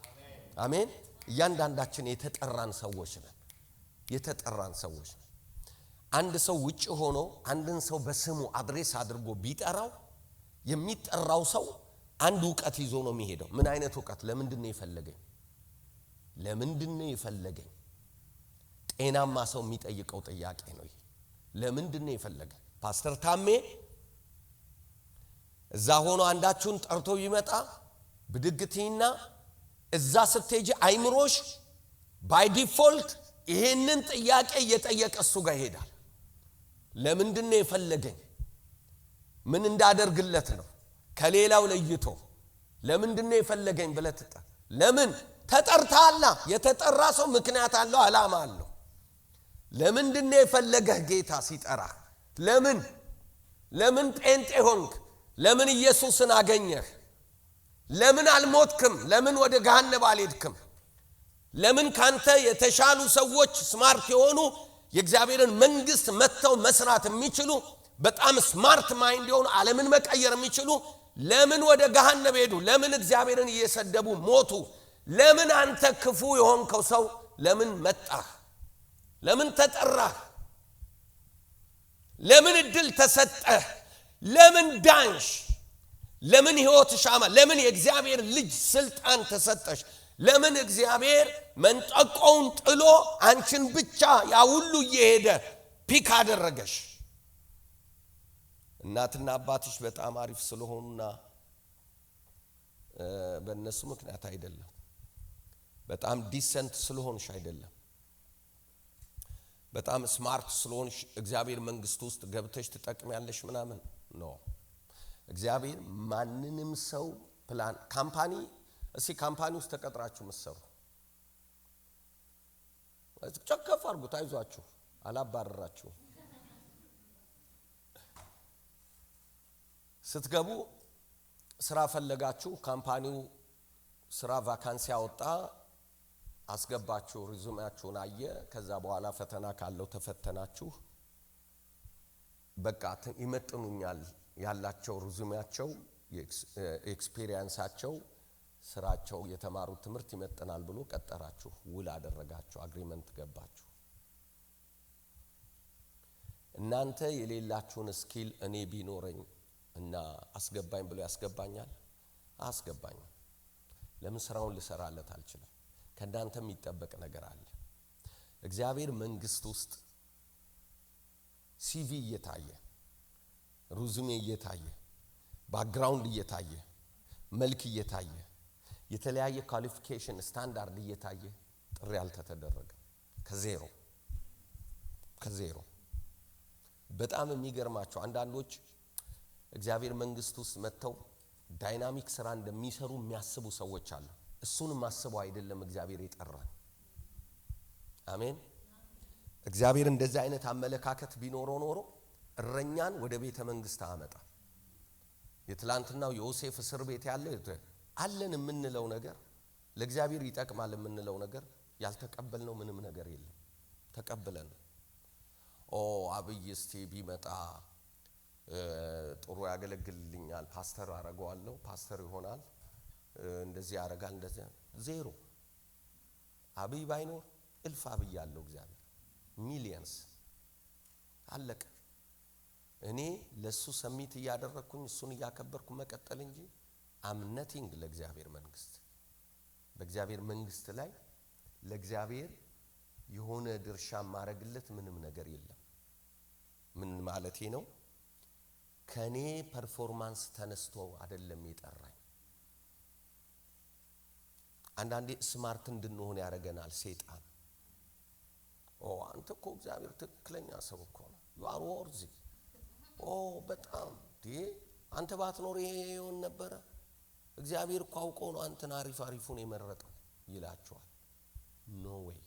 አሜን። እያንዳንዳችን የተጠራን ሰዎች ነን። የተጠራን ሰዎች ነን። አንድ ሰው ውጭ ሆኖ አንድን ሰው በስሙ አድሬስ አድርጎ ቢጠራው የሚጠራው ሰው አንድ ዕውቀት ይዞ ነው የሚሄደው። ምን አይነት ዕውቀት? ለምንድነው የፈለገኝ? ለምንድነው የፈለገኝ? ጤናማ ሰው የሚጠይቀው ጥያቄ ነው ይሄ። ለምንድነው የፈለገኝ? ፓስተር ታሜ እዛ ሆኖ አንዳችሁን ጠርቶ ይመጣ ብድግቲና እዛ ስትሄጂ አይምሮሽ ባይ ዲፎልት ይሄንን ጥያቄ እየጠየቀ እሱ ጋር ይሄዳል። ለምንድነው የፈለገኝ? ምን እንዳደርግለት ነው? ከሌላው ለይቶ ለምንድነው የፈለገኝ ብለህ ለምን ተጠርታላ? የተጠራ ሰው ምክንያት አለው፣ ዓላማ አለው። ለምንድነው የፈለገህ ጌታ ሲጠራህ? ለምን ጴንጤ ሆንክ? ለምን ኢየሱስን አገኘህ? ለምን አልሞትክም? ለምን ወደ ገሃነም አልሄድክም? ለምን ካንተ የተሻሉ ሰዎች ስማርት የሆኑ የእግዚአብሔርን መንግስት መተው መስራት የሚችሉ በጣም ስማርት ማይንድ የሆኑ ዓለምን መቀየር የሚችሉ ለምን ወደ ገሃነም ሄዱ? ለምን እግዚአብሔርን እየሰደቡ ሞቱ? ለምን አንተ ክፉ የሆንከው ሰው ለምን መጣህ? ለምን ተጠራህ? ለምን እድል ተሰጠህ? ለምን ዳንሽ? ለምን ሕይወት ሻማ? ለምን የእግዚአብሔር ልጅ ስልጣን ተሰጠሽ? ለምን እግዚአብሔር መንጠቆውን ጥሎ አንቺን ብቻ ያ ሁሉ እየሄደ ፒክ አደረገሽ? እናትና አባትሽ በጣም አሪፍ ስለሆኑና በእነሱ ምክንያት አይደለም። በጣም ዲሰንት ስለሆንሽ አይደለም። በጣም ስማርት ስለሆንሽ እግዚአብሔር መንግስት ውስጥ ገብተሽ ትጠቅሚያለሽ ምናምን ነው። እግዚአብሔር ማንንም ሰው ፕላን ካምፓኒ ውስጥ ተቀጥራችሁ መስሩ ጨከፍ አርጉት፣ አይዟችሁ፣ አላባረራችሁ። ስትገቡ ስራ ፈለጋችሁ፣ ካምፓኒው ስራ ቫካንሲ አወጣ፣ አስገባችሁ፣ ሪዙሜያችሁን አየ። ከዛ በኋላ ፈተና ካለው ተፈተናችሁ። በቃ ይመጥኑኛል ያላቸው ሪዙሜያቸው፣ ኤክስፒሪየንሳቸው፣ ስራቸው፣ የተማሩት ትምህርት ይመጥናል ብሎ ቀጠራችሁ፣ ውል አደረጋችሁ፣ አግሪመንት ገባችሁ። እናንተ የሌላችሁን ስኪል እኔ ቢኖረኝ እና አስገባኝ ብሎ ያስገባኛል? አስገባኝ። ለምን ስራውን ልሰራለት አልችልም? ከእናንተ የሚጠበቅ ነገር አለ። እግዚአብሔር መንግስት ውስጥ ሲቪ እየታየ፣ ሪዙሜ እየታየ፣ ባክግራውንድ እየታየ፣ መልክ እየታየ፣ የተለያየ ኳሊፊኬሽን ስታንዳርድ እየታየ ጥሪ አልተደረገ። ከዜሮ። በጣም የሚገርማቸው አንዳንዶች እግዚአብሔር መንግስት ውስጥ መጥተው ዳይናሚክ ስራ እንደሚሰሩ የሚያስቡ ሰዎች አሉ። እሱንም ማስበው አይደለም እግዚአብሔር የጠራን። አሜን። እግዚአብሔር እንደዚህ አይነት አመለካከት ቢኖረው ኖሮ እረኛን ወደ ቤተ መንግስት አመጣ። የትላንትናው ዮሴፍ እስር ቤት ያለ አለን የምንለው ነገር ለእግዚአብሔር ይጠቅማል የምንለው ነገር ያልተቀበልነው ምንም ነገር የለም። ተቀበለን አብይ እስቲ ቢመጣ ጥሩ ያገለግልልኛል፣ ፓስተር አረጋዋለሁ፣ ፓስተር ይሆናል፣ እንደዚህ ያረጋል፣ እንደዚህ ዜሮ። አብይ ባይኖር እልፍ አብይ ያለው እግዚአብሔር ሚሊየንስ አለቀ። እኔ ለሱ ሰሚት እያደረኩኝ እሱን እያከበርኩ መቀጠል እንጂ አምነቲንግ ለእግዚአብሔር መንግስት። በእግዚአብሔር መንግስት ላይ ለእግዚአብሔር የሆነ ድርሻ ማረግለት ምንም ነገር የለም። ምን ማለቴ ነው? ከኔ ፐርፎርማንስ ተነስቶ አይደለም የጠራኝ። አንዳንዴ ስማርት እንድንሆን ያረጋናል ሰይጣን። አንተ እኮ እግዚአብሔር ትክክለኛ ሰው እኮ ነው፣ you are worthy። በጣም አንተ ባትኖር ይሄ ይሆን ነበር፣ እግዚአብሔር እኮ አውቆ ነው አንተን አሪፉን የመረጠው ይላችኋል። ኖ ዌይ።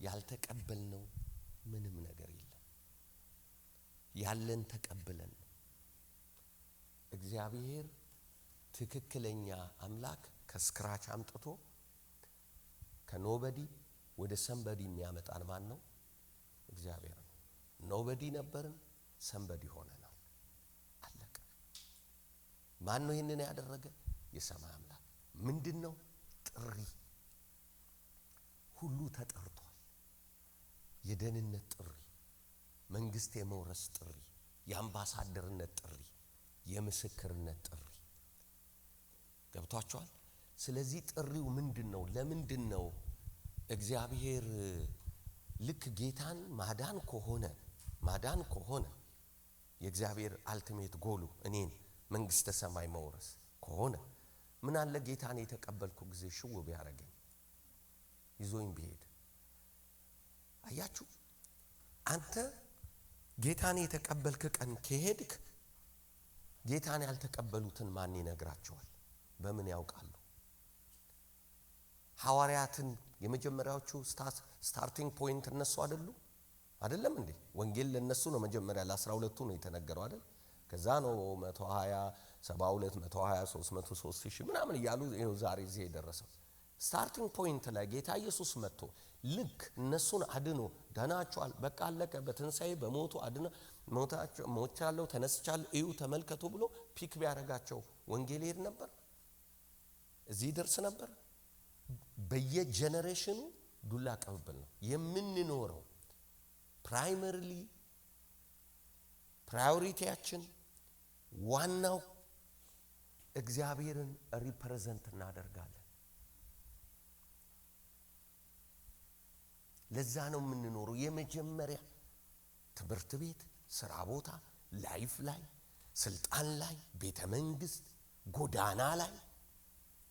ያልተቀበልነው ምንም ነገር የለም። ያለን ተቀበለን። እግዚአብሔር ትክክለኛ አምላክ ከስክራች አምጥቶ ከኖበዲ ወደ ሰምበዲ የሚያመጣን ማን ነው? እግዚአብሔር ነው። ኖበዲ ነበርን፣ ሰምበዲ ሆነናል። አለቀ። ማን ነው ይሄንን ያደረገ? የሰማይ አምላክ። ምንድነው? ጥሪ። ሁሉ ተጠርቷል። የደህንነት ጥሪ፣ መንግስት የመውረስ ጥሪ፣ የአምባሳደርነት ጥሪ፣ የምስክርነት ጥሪ። ገብቷችኋል? ስለዚህ ጥሪው ምንድነው? ለምንድነው እግዚአብሔር ልክ ጌታን ማዳን ከሆነ የእግዚአብሔር አልቲሜት ጎሉ እኔን መንግስተ ሰማይ መውረስ ከሆነ ምን አለ ጌታን የተቀበልኩ ጊዜ ሽው ቢያረገኝ ይዞኝ ቢሄድ። አያችሁ፣ አንተ ጌታን የተቀበልክ ቀን ከሄድክ ጌታን ያልተቀበሉትን ማን ይነግራቸዋል? በምን ያውቃሉ? ሐዋርያትን የመጀመሪያዎቹ ስታርቲንግ ፖይንት እነሱ አይደለም እንዴ? ወንጌል ለነሱ ነው መጀመሪያ ለ12ቱ ነው የተነገረው አይደል? ከዛ ነው 120 72 120 303 ሺህ ምናምን እያሉ ይሄው ዛሬ እዚህ የደረሰው። ስታርቲንግ ፖይንት ላይ ጌታ ኢየሱስ መጥቶ ልክ እነሱን አድኖ ዳናቸዋል፣ በቃ አለቀ፣ በትንሳኤ በሞቱ አድኖ ሞቻለሁ ተነስቻለሁ እዩ ተመልከቱ ብሎ ፒክ ቢያረጋቸው ወንጌል ይሄድ ነበር? እዚህ ደርስ ነበር? በየጀነሬሽኑ ዱላ ቀብብል ነው የምንኖረው። ፕራዮሪቲያችን ዋናው እግዚአብሔርን ሪፕሬዘንት እናደርጋለን። ለዛ ነው የምንኖረው። የመጀመሪያ ትምህርት ቤት፣ ስራ ቦታ፣ ላይፍ ላይ፣ ስልጣን ላይ፣ ቤተ መንግስት፣ ጎዳና ላይ፣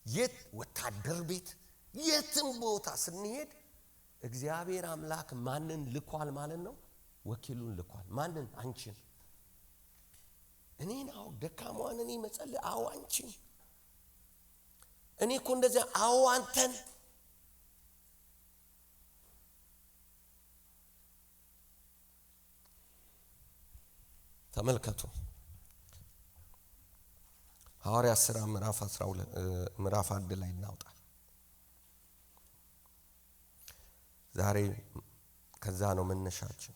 የት ወታደር ቤት፣ የትም ቦታ ስንሄድ እግዚአብሔር አምላክ ማንን ልኳል ማለት ነው? ወኪሉን ልኳል። ማንን? አንቺን፣ እኔን። አዎ ደካማዋን እኔ መጸለይ፣ አዎ አንቺን። እኔ እኮ እንደዚያ፣ አዎ አንተን። ተመልከቱ ሐዋርያት ሥራ ምዕራፍ 1 ላይ እናውጣ ዛሬ። ከዛ ነው መነሻችን።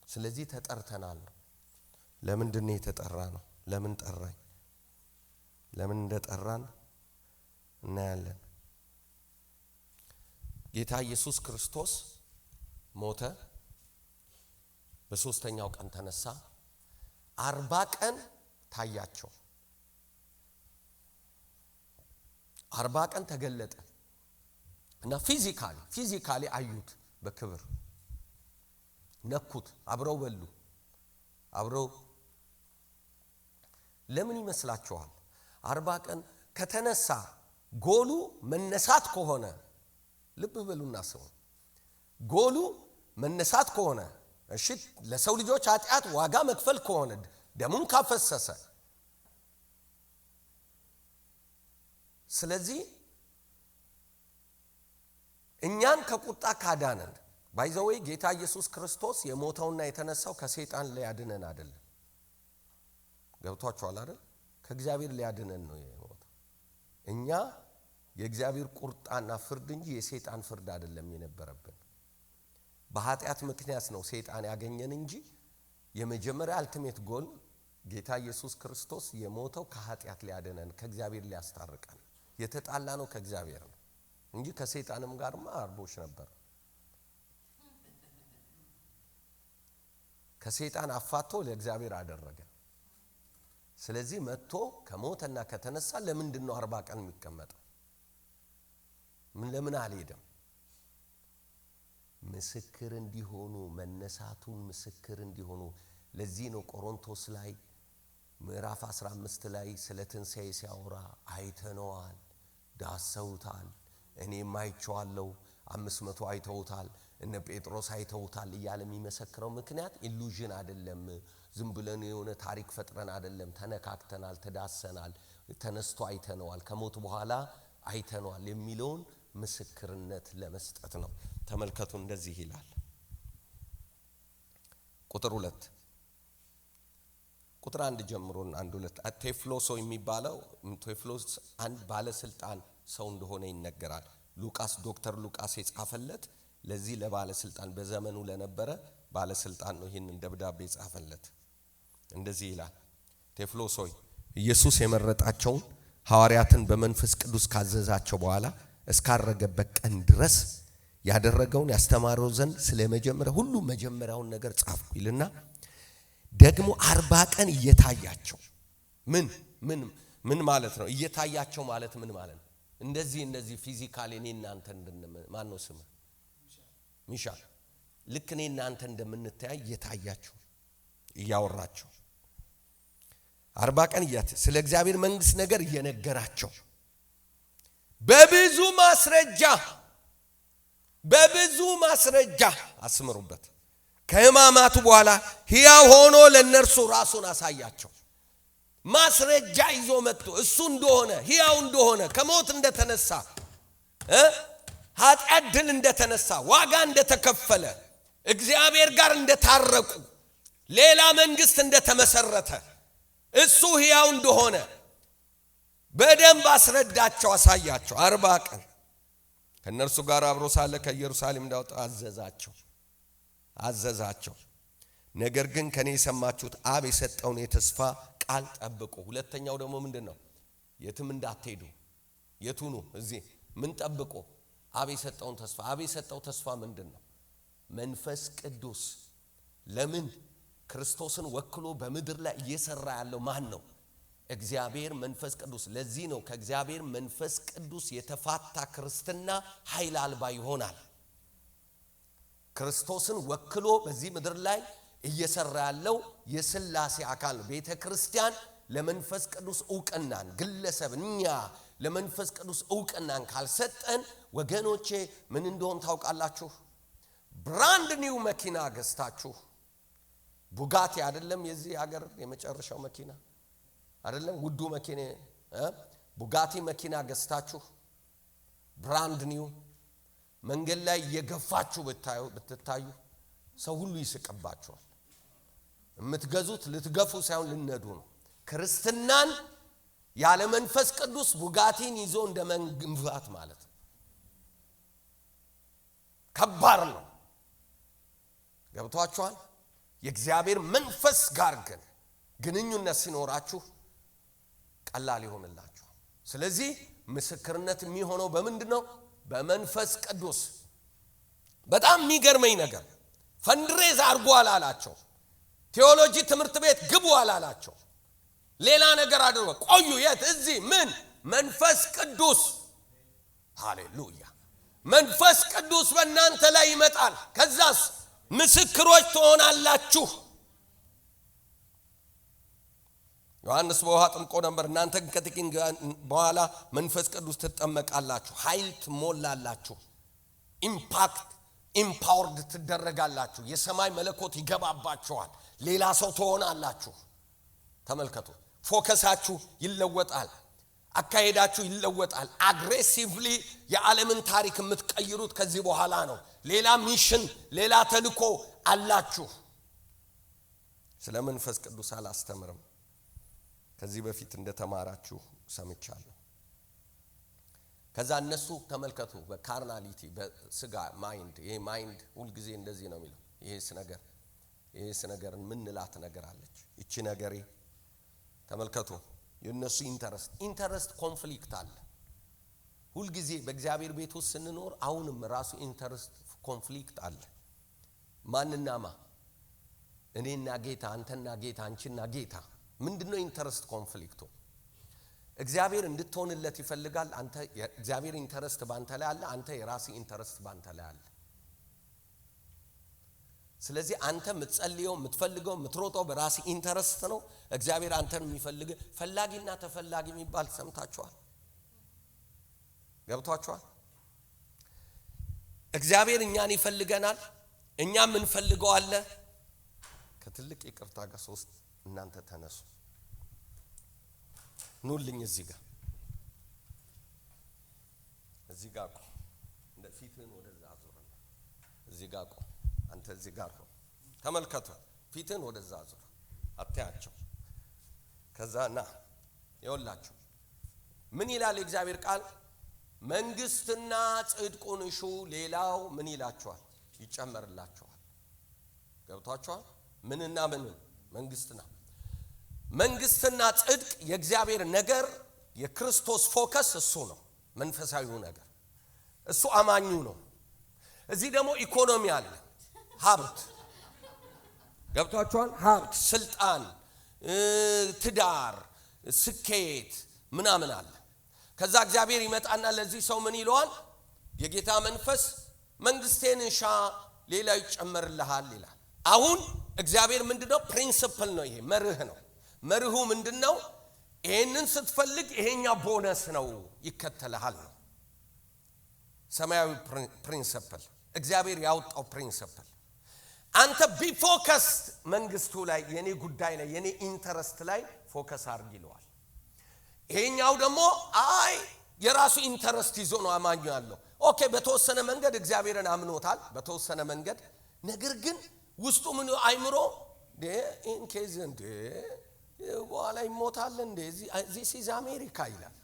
ስለዚህ ተጠርተናል። ለምንድን ነው የተጠራ ነው? ለምን ጠራኝ? ለምን እንደጠራን እናያለን። ጌታ ኢየሱስ ክርስቶስ ሞተ፣ በሶስተኛው ቀን ተነሳ። 40 ቀን ታያቸው። 40 ቀን ተገለጠ እና ፊዚካሊ አዩት፣ በክብር ነኩት፣ አብረው በሉ፣ አብረው። ለምን ይመስላችኋል? 40 ቀን ከተነሳ ጎሉ መነሳት ከሆነ ልብ በሉና ስሙ። ጎሉ መነሳት ከሆነ እሺ ለሰው ልጆች ኃጢአት ዋጋ መክፈል ከሆነ ደሙን ካፈሰሰ ስለዚህ እኛን ከቁጣ ካዳነን ባይዘዌ ጌታ ኢየሱስ ክርስቶስ የሞተውና የተነሳው ከሰይጣን ሊያድነን አይደለም ገብቷችኋል አይደል ከእግዚአብሔር ሊያድነን ነው የሞተው እኛ የእግዚአብሔር ቁጣና ፍርድ እንጂ የሰይጣን ፍርድ አይደለም የነበረብን በኃጢአት ምክንያት ነው ሰይጣን ያገኘን እንጂ የመጀመሪያ አልቲሜት ጎል ጌታ ኢየሱስ ክርስቶስ የሞተው ከኃጢአት ሊያድነን ከእግዚአብሔር ሊያስታርቀን የተጣላ ነው ከእግዚአብሔር ነው እንጂ ከሰይጣንም ጋርማ አርቦሽ ነበር ከሰይጣን አፋቶ ለእግዚአብሔር አደረገ ስለዚህ መጥቶ ከሞተና ከተነሳ ለምንድን ነው 40 ቀን የሚቀመጠው ምን ለምን አልሄደም ምስክር እንዲሆኑ መነሳቱን ምስክር እንዲሆኑ ለዚህ ነው ቆሮንቶስ ላይ ምዕራፍ 15 ላይ ስለ ትንሣኤ ሲያወራ አይተነዋል ዳሰውታል እኔም አይቼዋለሁ 500 አይተውታል እነ ጴጥሮስ አይተውታል እያለ የሚመሰክረው ምክንያት ኢሉዥን አይደለም ዝም ብለን የሆነ ታሪክ ፈጥረን አይደለም ተነካክተናል ተዳሰናል ተነስቶ አይተነዋል ከሞት በኋላ አይተነዋል የሚለውን ምስክርነት ለመስጠት ነው ተመልከቱ እንደዚህ ይላል ቁጥር 2 ቁጥር 1 ጀምሮን 1-2 ቴፍሎሶ የሚባለው ቴፍሎስ አንድ ባለስልጣን ሰው እንደሆነ ይነገራል ሉቃስ ዶክተር ሉቃስ የጻፈለት ለዚህ ለባለስልጣን በዘመኑ ለነበረ ባለስልጣን ነው ይሄን ደብዳቤ የጻፈለት እንደዚህ ይላል ቴፍሎስ ሆይ ኢየሱስ የመረጣቸው ሐዋርያትን በመንፈስ ቅዱስ ካዘዛቸው በኋላ እስካረገበት ቀን ድረስ ያደረገውን ያስተማረው ዘንድ ስለመጀመሪያ ሁሉ መጀመሪያውን ነገር ጻፉ ይልና ደግሞ 40 ቀን እየታያቸው ምን ማለት ነው እየታያቸው ማለት ምን ማለት ነው እንደዚህ ፊዚካሊ እኔና አንተ ማን ነው ስም ሚሻ ልክ እኔና አንተ እንደምንተያይ እየታያቸው እያወራቸው 40 ቀን ስለ እግዚአብሔር መንግስት ነገር እየነገራቸው በብዙ ማስረጃ አስመሩበት ከሕማማቱ በኋላ ሕያው ሆኖ ለነርሱ ራሱን አሳያቸው ማስረጃ ይዞ መጥቶ እሱ እንደሆነ ሕያው እንደሆነ ከሞት እንደተነሳ ኃጢአት ድል እንደተነሳ ዋጋ እንደተከፈለ እግዚአብሔር ጋር እንደታረቁ ሌላ መንግስት እንደተመሰረተ እሱ ሕያው እንደሆነ በደንብ አስረዳቸው አሳያቸው 40 ቀን ከነርሱ ጋር አብሮ ሳለ ከኢየሩሳሌም እንዳወጣ አዘዛቸው ነገር ግን ከኔ የሰማችሁት አብ የሰጠውን የተስፋ ቃል ጠብቁ ሁለተኛው ደግሞ ምንድነው የትም እንዳትሄዱ የቱኑ እዚህ ምን ጠብቁ አብ የሰጠው ተስፋ ምንድነው መንፈስ ቅዱስ ለምን ክርስቶስን ወክሎ በምድር ላይ እየሰራ ያለው ማን ነው እግዚአብሔር መንፈስ ቅዱስ ለዚህ ነው ከእግዚአብሔር መንፈስ ቅዱስ የተፋታ ክርስትና ኃይል አልባ ይሆናል ክርስቶስን ወክሎ በዚህ ምድር ላይ እየሰራ ያለው የሥላሴ አካል ነው ቤተክርስቲያን ለመንፈስ ቅዱስ ዕውቅናን ግለሰብኛ ለመንፈስ ቅዱስ ዕውቅናን ካልሰጠን ወገኖቼ ምን እንደሆነ ታውቃላችሁ ብራንድ ኒው መኪና ገዝታችሁ ቡጋቲ አይደለም የዚህ ሀገር የመጨረሻው መኪና አይደለም ውዱ መኪና ቡጋቲ መኪና ገዝታችሁ ብራንድ ኒው መንገድ ላይ የገፋችሁ ብትታዩ ሰው ሁሉ ይስቅባችኋል የምትገዙት ልትገፉ ሳይሆን ልነዱ ነው ክርስትናን ያለ መንፈስ ቅዱስ ቡጋቲን ይዞ እንደመንግፋት ማለት ነው ከባድ ነው ገብቷችኋል የእግዚአብሔር መንፈስ ጋር ግን ግንኙነት ሲኖራችሁ ቀላል ይሆንላችሁ ስለዚህ ምስክርነት የሚሆነው በምንድነው በመንፈስ ቅዱስ በጣም የሚገርመኝ ነገር ፈንድሬዝ አርጉ አላላቸው ቴዎሎጂ ትምህርት ቤት ግቡ አላላቸው ሌላ ነገር አድርጎ ቆዩ የት እዚህ ምን መንፈስ ቅዱስ ሃሌሉያ መንፈስ ቅዱስ በእናንተ ላይ ይመጣል ከዛስ ምስክሮች ትሆናላችሁ ዮሐንስ በውሃ ጥምቆ ነበር እናንተ ከጥቂት በኋላ መንፈስ ቅዱስ ትጠመቃላችሁ ኃይል ትሞላላችሁ ኢምፓክት ኢምፓወርድ ትደረጋላችሁ። የሰማይ መለኮት ይገባባችኋል። ሌላ ሰው ትሆናላችሁ። ተመልከቱ፣ ፎከሳችሁ ይለወጣል። አካሄዳችሁ ይለወጣል። አግሬሲቭሊ የዓለምን ታሪክ የምትቀይሩት ከዚህ በኋላ ነው። ሌላ ሚሽን፣ ሌላ ተልእኮ አላችሁ። ስለ መንፈስ ቅዱስ አላስተምርም። ከዚህ በፊት እንደተማራችሁ ሰምቻለሁ። ከዛ እነሱ ተመልከቱ፣ በካርናሊቲ በስጋ ማይንድ፣ ይሄ ማይንድ ሁሉ ጊዜ እንደዚህ ነው የሚለው። ይሄስ ነገርን ምንላት ነገር አለች። እቺ ነገሬ ተመልከቱ፣ የነሱ ኢንተረስት ኮንፍሊክት አለ። ሁሉ ጊዜ በእግዚአብሔር ቤት ውስጥ ስንኖር አሁንም ራሱ ኢንተረስት ኮንፍሊክት አለ። ማንናማ እኔና ጌታ፣ አንተና ጌታ፣ አንቺና ጌታ። ምንድነው ኢንተረስት ኮንፍሊክቱ? እግዚአብሔር እንድትሆንለት ይፈልጋል። አንተ እግዚአብሔር ኢንተረስት ባንተ ላይ አለ፣ አንተ የራስ ኢንተረስት ባንተ ላይ አለ። ስለዚህ አንተ የምትጸልየው፣ የምትፈልገው፣ የምትሮጠው በራስ ኢንተረስት ነው። እግዚአብሔር አንተን የሚፈልግ ፈላጊና ተፈላጊ የሚባል ሰምታችኋል? ገብቷችኋል? እግዚአብሔር እኛን ይፈልገናል፣ እኛም እንፈልገው አለ። ከትልቅ ይቅርታ ጋር ሶስት እናንተ ተነሱ ኑልኝ። እዚህ ጋር ቆም። እንደ ፊትህን ወደዛ አዙርና እዚህ ጋር ቆም። አንተ እዚህ ጋር ቆም። ተመልከቱ፣ ፊትህን ወደዛ አዙር፣ አታያቸው። ከዛ ና ይኸውላችሁ ምን ይላል የእግዚአብሔር ቃል? መንግስትና ጽድቁን እሹ፣ ሌላው ምን ይላችኋል? ይጨመርላችኋል። ገብቷችኋል? ምንና ምን? መንግስትና ጽድቅ የእግዚአብሔር ነገር፣ የክርስቶስ ፎከስ እሱ ነው። መንፈሳዊው ነገር እሱ አማኙ ነው። እዚህ ደግሞ ኢኮኖሚ አለ፣ ሀብት። ገብቷችኋል? ሀብት፣ ስልጣን፣ ትዳር፣ ስኬት ምናምን አለ። ከዛ እግዚአብሔር ይመጣና ለዚህ ሰው ምን ይለዋል? የጌታ መንፈስ መንግስቴን እሻ፣ ሌላው ይጨመርልሃል ይላል። አሁን እግዚአብሔር ምንድነው? ፕሪንሲፕል ነው። ይሄ መርህ ነው። መርሁ ምንድነው? ይሄንን ስትፈልግ ይሄኛው ቦነስ ነው ይከተልሃል ነው። ሰማያዊ ፕሪንሲፕል፣ እግዚአብሔር ያወጣው ፕሪንሲፕል። አንተ ቢፎከስ መንግስቱ ላይ፣ የኔ ጉዳይ ላይ፣ የኔ ኢንተረስት ላይ ፎከስ አድርግ ይለዋል። ይሄኛው ደግሞ አይ የራሱ ኢንተረስት ይዞ ነው አማኙ ያለው። ኦኬ፣ በተወሰነ መንገድ እግዚአብሔርን አምኖታል፣ በተወሰነ መንገድ። ነገር ግን ውስጡ ምን አይምሮ ኢንኬዝ እንደ በኋላ ይሞታል እንደ ዚስ ኢዝ አሜሪካ ይላል።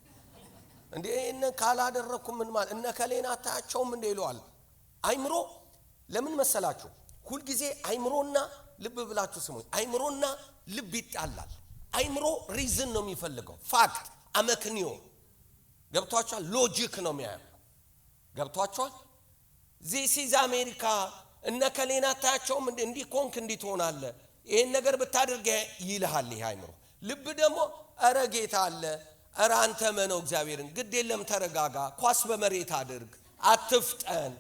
እንደ እነ ካላደረኩ ምን ማለት እነ ከሌና አታያቸውም እንደ ይለዋል። አይምሮ ለምን መሰላችሁ? ሁሉ ጊዜ አይምሮና ልብ ብላችሁ ስሙኝ፣ አይምሮና ልብ ይጣላል። አይምሮ ሪዝን ነው የሚፈልገው፣ ፋክት፣ አመክንዮ። ገብቷችኋል? ሎጂክ ነው የሚያየው። ገብቷችኋል? ዚስ ኢዝ አሜሪካ እነ ከሌና አታያቸውም እንደ እንዲህ ኮንክ እንዲህ ትሆናለህ፣ ይሄን ነገር ብታደርግ ይልሃል ይሄ አይምሮ። ልብ ደግሞ አረ ጌታ አለ፣ አረ አንተ መነው እግዚአብሔርን፣ ግድ የለም ተረጋጋ፣ ኳስ በመሬት አድርግ፣ አትፍጠን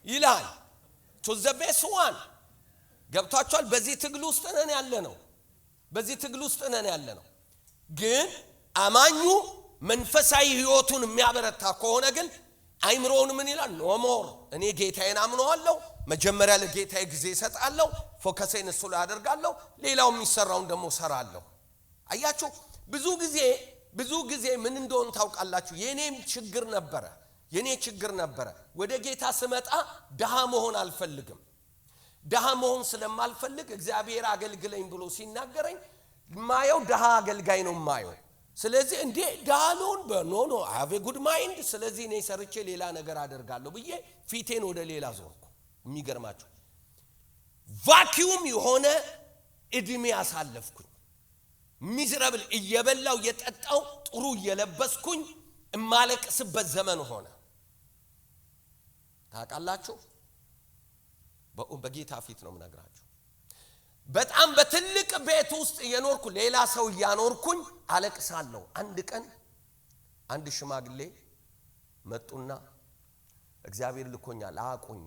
ይላል። ቱ ዘ ቤስ ዋን። ገብቷችኋል? በዚህ ትግል ውስጥ ነን ያለ ነው። ግን አማኙ መንፈሳዊ ህይወቱን የሚያበረታ ከሆነ ግን አይምሮውን ምን ይላል? ኖ ሞር፣ እኔ ጌታዬን አምነዋለሁ፣ መጀመሪያ ለጌታዬ ጊዜ እሰጣለሁ፣ ፎከሴን እሱ ላይ አደርጋለሁ፣ ሌላው የሚሰራውን ደግሞ እሰራለሁ። አያችሁ፣ ብዙ ጊዜ ምን እንደሆነ ታውቃላችሁ? የኔ ችግር ነበረ። ወደ ጌታ ስመጣ ደሃ መሆን አልፈልግም። ደሃ መሆን ስለማልፈልግ እግዚአብሔር አገልግለኝ ብሎ ሲናገረኝ ማየው ደሃ አገልጋይ ነው ማየው። ስለዚህ እንዴ ዳሎን በኖ አቬ ጉድ ማይንድ፣ ስለዚህ እኔ ሰርቼ ሌላ ነገር አደርጋለሁ ብዬ ፊቴን ወደ ሌላ ዞርኩ። የሚገርማችሁ ቫኪዩም የሆነ እድሜ አሳለፍኩኝ። ሚዝራብል እየበላው የጠጣው ጥሩ እየለበስኩኝ እማለቅስበት ዘመን ሆነ። ታውቃላችሁ? በጌታ ፊት ነው የምነግራችሁ። በጣም በትልቅ ቤት ውስጥ የኖርኩ ሌላ ሰው ያኖርኩኝ አለቅሳለሁ። አንድ ቀን አንድ ሽማግሌ መጡና እግዚአብሔር ልኮኛል አቆኙ።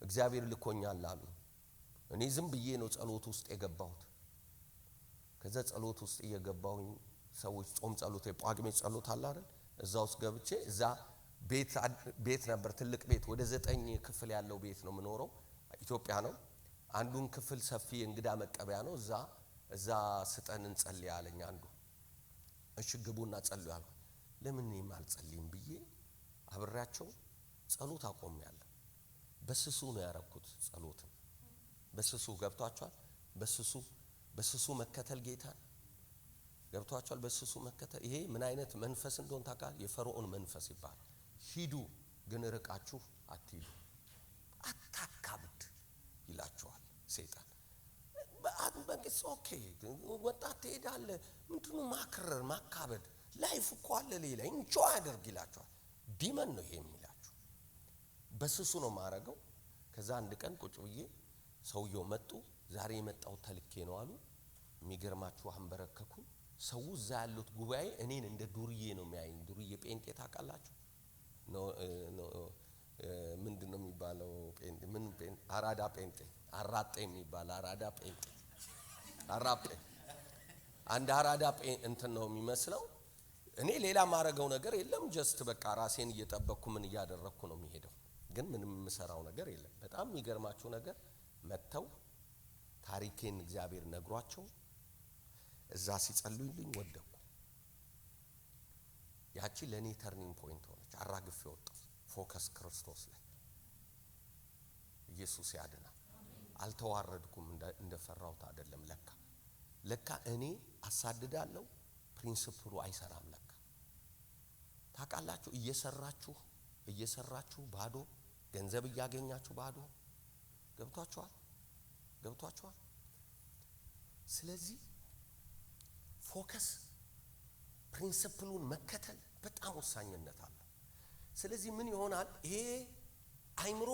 እግዚአብሔር ልኮኛል አሉ። እኔ ዝም ብዬ ነው ጸሎት ውስጥ የገባሁት። ከዛ ጸሎት ውስጥ እየገባሁኝ ሰዎች ጾም ጸሎት፣ የጳጉሜ ጸሎት አለ አይደል? እዛ ውስጥ ገብቼ እዛ ቤት ነበር ትልቅ ቤት ወደ 9 ክፍል ያለው ቤት ነው ምኖረው ኢትዮጵያ ነው አንዱን ክፍል ሰፊ እንግዳ መቀበያ ነው እዛ ስጠን እንጸልይ አለኝ አንዱ እሺ ግቡና ጸልዩ አልኩ ለምን የማልጸልይም ብዬ አብራቸው ጸሎት አቆምያለሁ በስሱ ነው ያረኩት ጸሎትን በስሱ ገብቷቸዋል በስሱ መከተል ጌታ ገብቷቸዋል በስሱ መከተል ይሄ ምን አይነት መንፈስ እንደሆነ ታውቃል የፈርዖን መንፈስ ይባላል ሂዱ ግን ርቃችሁ አትሂዱ አታካብድ ይላችኋል ሰይጣን በእንግዲህ ኦኬ ወጣት ትሄዳለ ምንድነው ማክረር ማካበድ ላይፍ እኮ አለ ሌላ ኢንጆይ አድርግ ይላችኋል ዲመን ነው ይሄ የሚላችሁ በስሱ ነው ማረገው ከዛ አንድ ቀን ቁጭ ብዬ ሰውየው መጡ ዛሬ የመጣው ተልኬ ነው አሉ የሚገርማችሁ አንበረከኩ ሰው እዛ ያሉት ጉባኤ እኔን እንደ ዱርዬ ነው የሚያዩኝ ዱርዬ ጴንጤ ታውቃላችሁ ነው ምንድነው የሚባለው ጴንጤ ምን ጴንጤ አራዳ ጴንጤ አራጤ የሚባል አራዳ ጴንጤ አራጴ አንድ አራዳ እንትን ነው የሚመስለው እኔ ሌላ ማረገው ነገር የለም ጀስት በቃ ራሴን እየጠበቅኩ ምን እያደረኩ ነው የሚሄደው ግን ምንም የምሰራው ነገር የለም በጣም የሚገርማችሁ ነገር መተው ታሪኬን እግዚአብሔር ነግሯቸው እዛ ሲጸልዩልኝ ወደኩ ያቺ ለኔ ተርኒንግ ፖይንት ሆነች አራግፌ ወጣሁ ፎከስ ክርስቶስ ላይ ኢየሱስ ያድናል አልተዋረድኩም እንደፈራሁት አይደለም ለካ እኔ አሳድዳለሁ ፕሪንሲፕሉ አይሰራም ለካ ታውቃላችሁ እየሰራችሁ ባዶ ገንዘብ እያገኛችሁ ባዶ ገብቷችኋል ስለዚህ ፎከስ ፕሪንሲፕሉን መከተል በጣም ወሳኝነት አለው ስለዚህ ምን ይሆናል ይሄ አይምሮ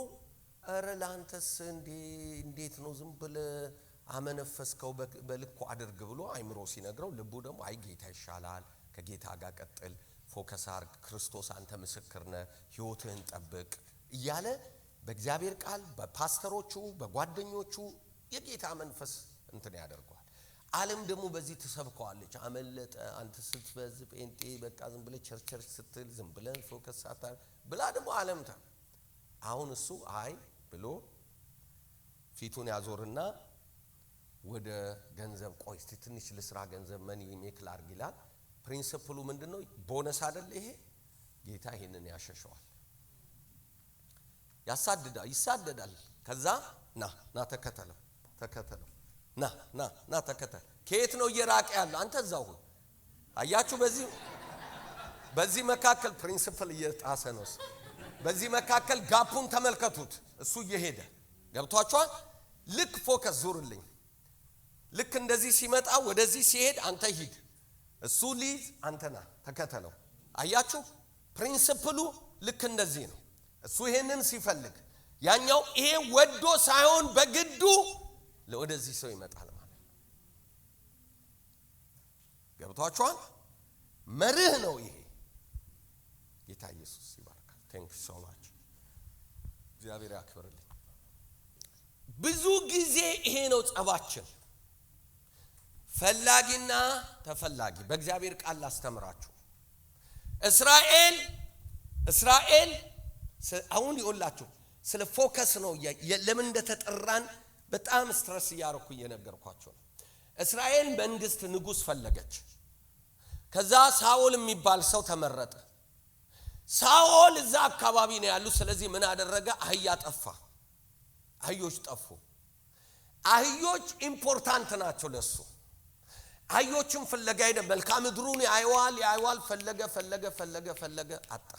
አረላንተስ እንዴት ነው ዝም ብለ አመነፈስከው በልኩ አድርግ ብሎ አይምሮ ሲነግረው ልቡ ደግሞ አይ ጌታ ይሻላል ከጌታ ጋር ቀጥል ፎከስ አርግ ክርስቶስ አንተ ምስክር ነህ ህይወትህን ጠብቅ እያለ በእግዚአብሔር ቃል በፓስተሮቹ በጓደኞቹ የጌታ መንፈስ እንትን ያደርጋል ዓለም ደግሞ በዚህ ተሰብከዋለች አመለጠ አንተ ስትበዝ ጴንጤ በቃ ዝም ብለ ቸርች ስትል ዝም ብለ ፎከስ አታር ብላ ደግሞ ዓለምታ አሁን እሱ አይ ብሎ ፊቱን ያዞርና ወደ ገንዘብ ቆይ እስቲ ትንሽ ለስራ ገንዘብ መኒ ሜክ ላርግ ይላል ፕሪንሲፕሉ ምንድነው ቦነስ አይደል ይሄ ጌታ ይሄንን ያሸሸዋል ይሳደዳል ከዛ ና ተከተለው ና ተከተል ከየት ነው እየራቀ ያለው አንተ እዛው አያችሁ በዚህ መካከል ፕሪንሲፕል እየጣሰ ነው በዚህ መካከል ጋፑን ተመልከቱት እሱ እየሄደ ገብቷችኋል ልክ ፎከስ ዙርልኝ ልክ እንደዚህ ሲመጣ ወደዚህ ሲሄድ አንተ ሂድ እሱ ሊዝ አንተና ተከተለው አያችሁ ፕሪንሲፕሉ ልክ እንደዚህ ነው እሱ ይሄንን ሲፈልግ ያኛው ይሄ ወዶ ሳይሆን በግዱ ለወደዚህ ሰው ይመጣል ማለት ገብቷችኋል መርህ ነው ይሄ ጌታ ኢየሱስ ይባርካል ቴንክ ዩ ሶ ማች እግዚአብሔር ያክብርልኝ ብዙ ጊዜ ይሄ ነው ጸባችን ፈላጊና ተፈላጊ በእግዚአብሔር ቃል አስተምራችሁ እስራኤል አሁን ይወላችሁ ስለ ፎከስ ነው ለምን እንደተጠራን በጣም ስትረስ ያርኩ እየነገርኳችሁ ነው እስራኤል መንግስት ንጉስ ፈለገች ከዛ ሳኦል የሚባል ሰው ተመረጠ ሳኦል እዛ አካባቢ ነው ያሉ ስለዚህ ምን አደረገ አህያ ጠፋ አህዮች ጠፉ አህዮች ኢምፖርታንት ናቸው ለሱ አህዮችን ፍለጋ ሄደ መልካም ምድሩን ያይዋል ፈለገ አጣ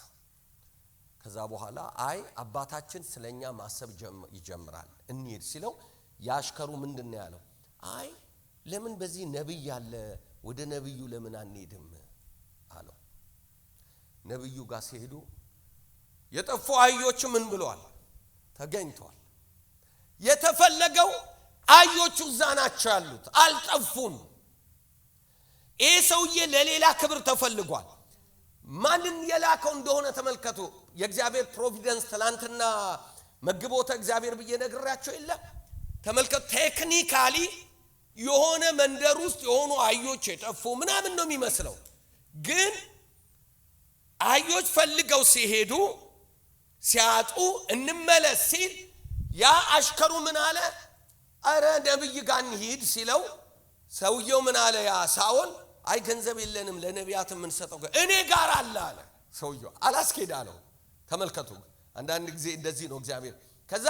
ከዛ በኋላ አይ አባታችን ስለኛ ማሰብ ይጀምራል እንሂድ ሲለው ያሽከሩ ምንድነው ያለው አይ ለምን በዚህ ነብይ ያለ ወደ ነብዩ ለምን አንሄድም አለው ነብዩ ጋር ሲሄዱ የጠፉ አህዮች ምን ብለዋል ተገኝተዋል የተፈለገው አህዮቹ እዛ ናቸው ያሉት አልጠፉም ይሄ ሰውዬ ለሌላ ክብር ተፈልጓል ማንን የላከው እንደሆነ ተመልከቱ የእግዚአብሔር ፕሮቪደንስ ትላንትና መግቦተ እግዚአብሔር በየነግራቸው የለ ተመልከቱ ቴክኒካሊ የሆነ መንደር ውስጥ የሆኑ አህዮች የጠፉ ምናምን ነው የሚመስለው ግን አህዮች ፈልገው ሲሄዱ ሲያጡ እንመለስ ሲል ያ አሽከሩ ምን አለ? አረ ነብይ ጋር እንሂድ ሲለው ሰውየው ምን አለ? ያ ሳኦል አይ ገንዘብ የለንም ለነቢያት ምን ሰጠው እኔ ጋር አለ አለ። ሰውየው አላስኬዳ ነው። ተመልከቱ አንዳንድ ጊዜ እንደዚህ ነው እግዚአብሔር። ከዛ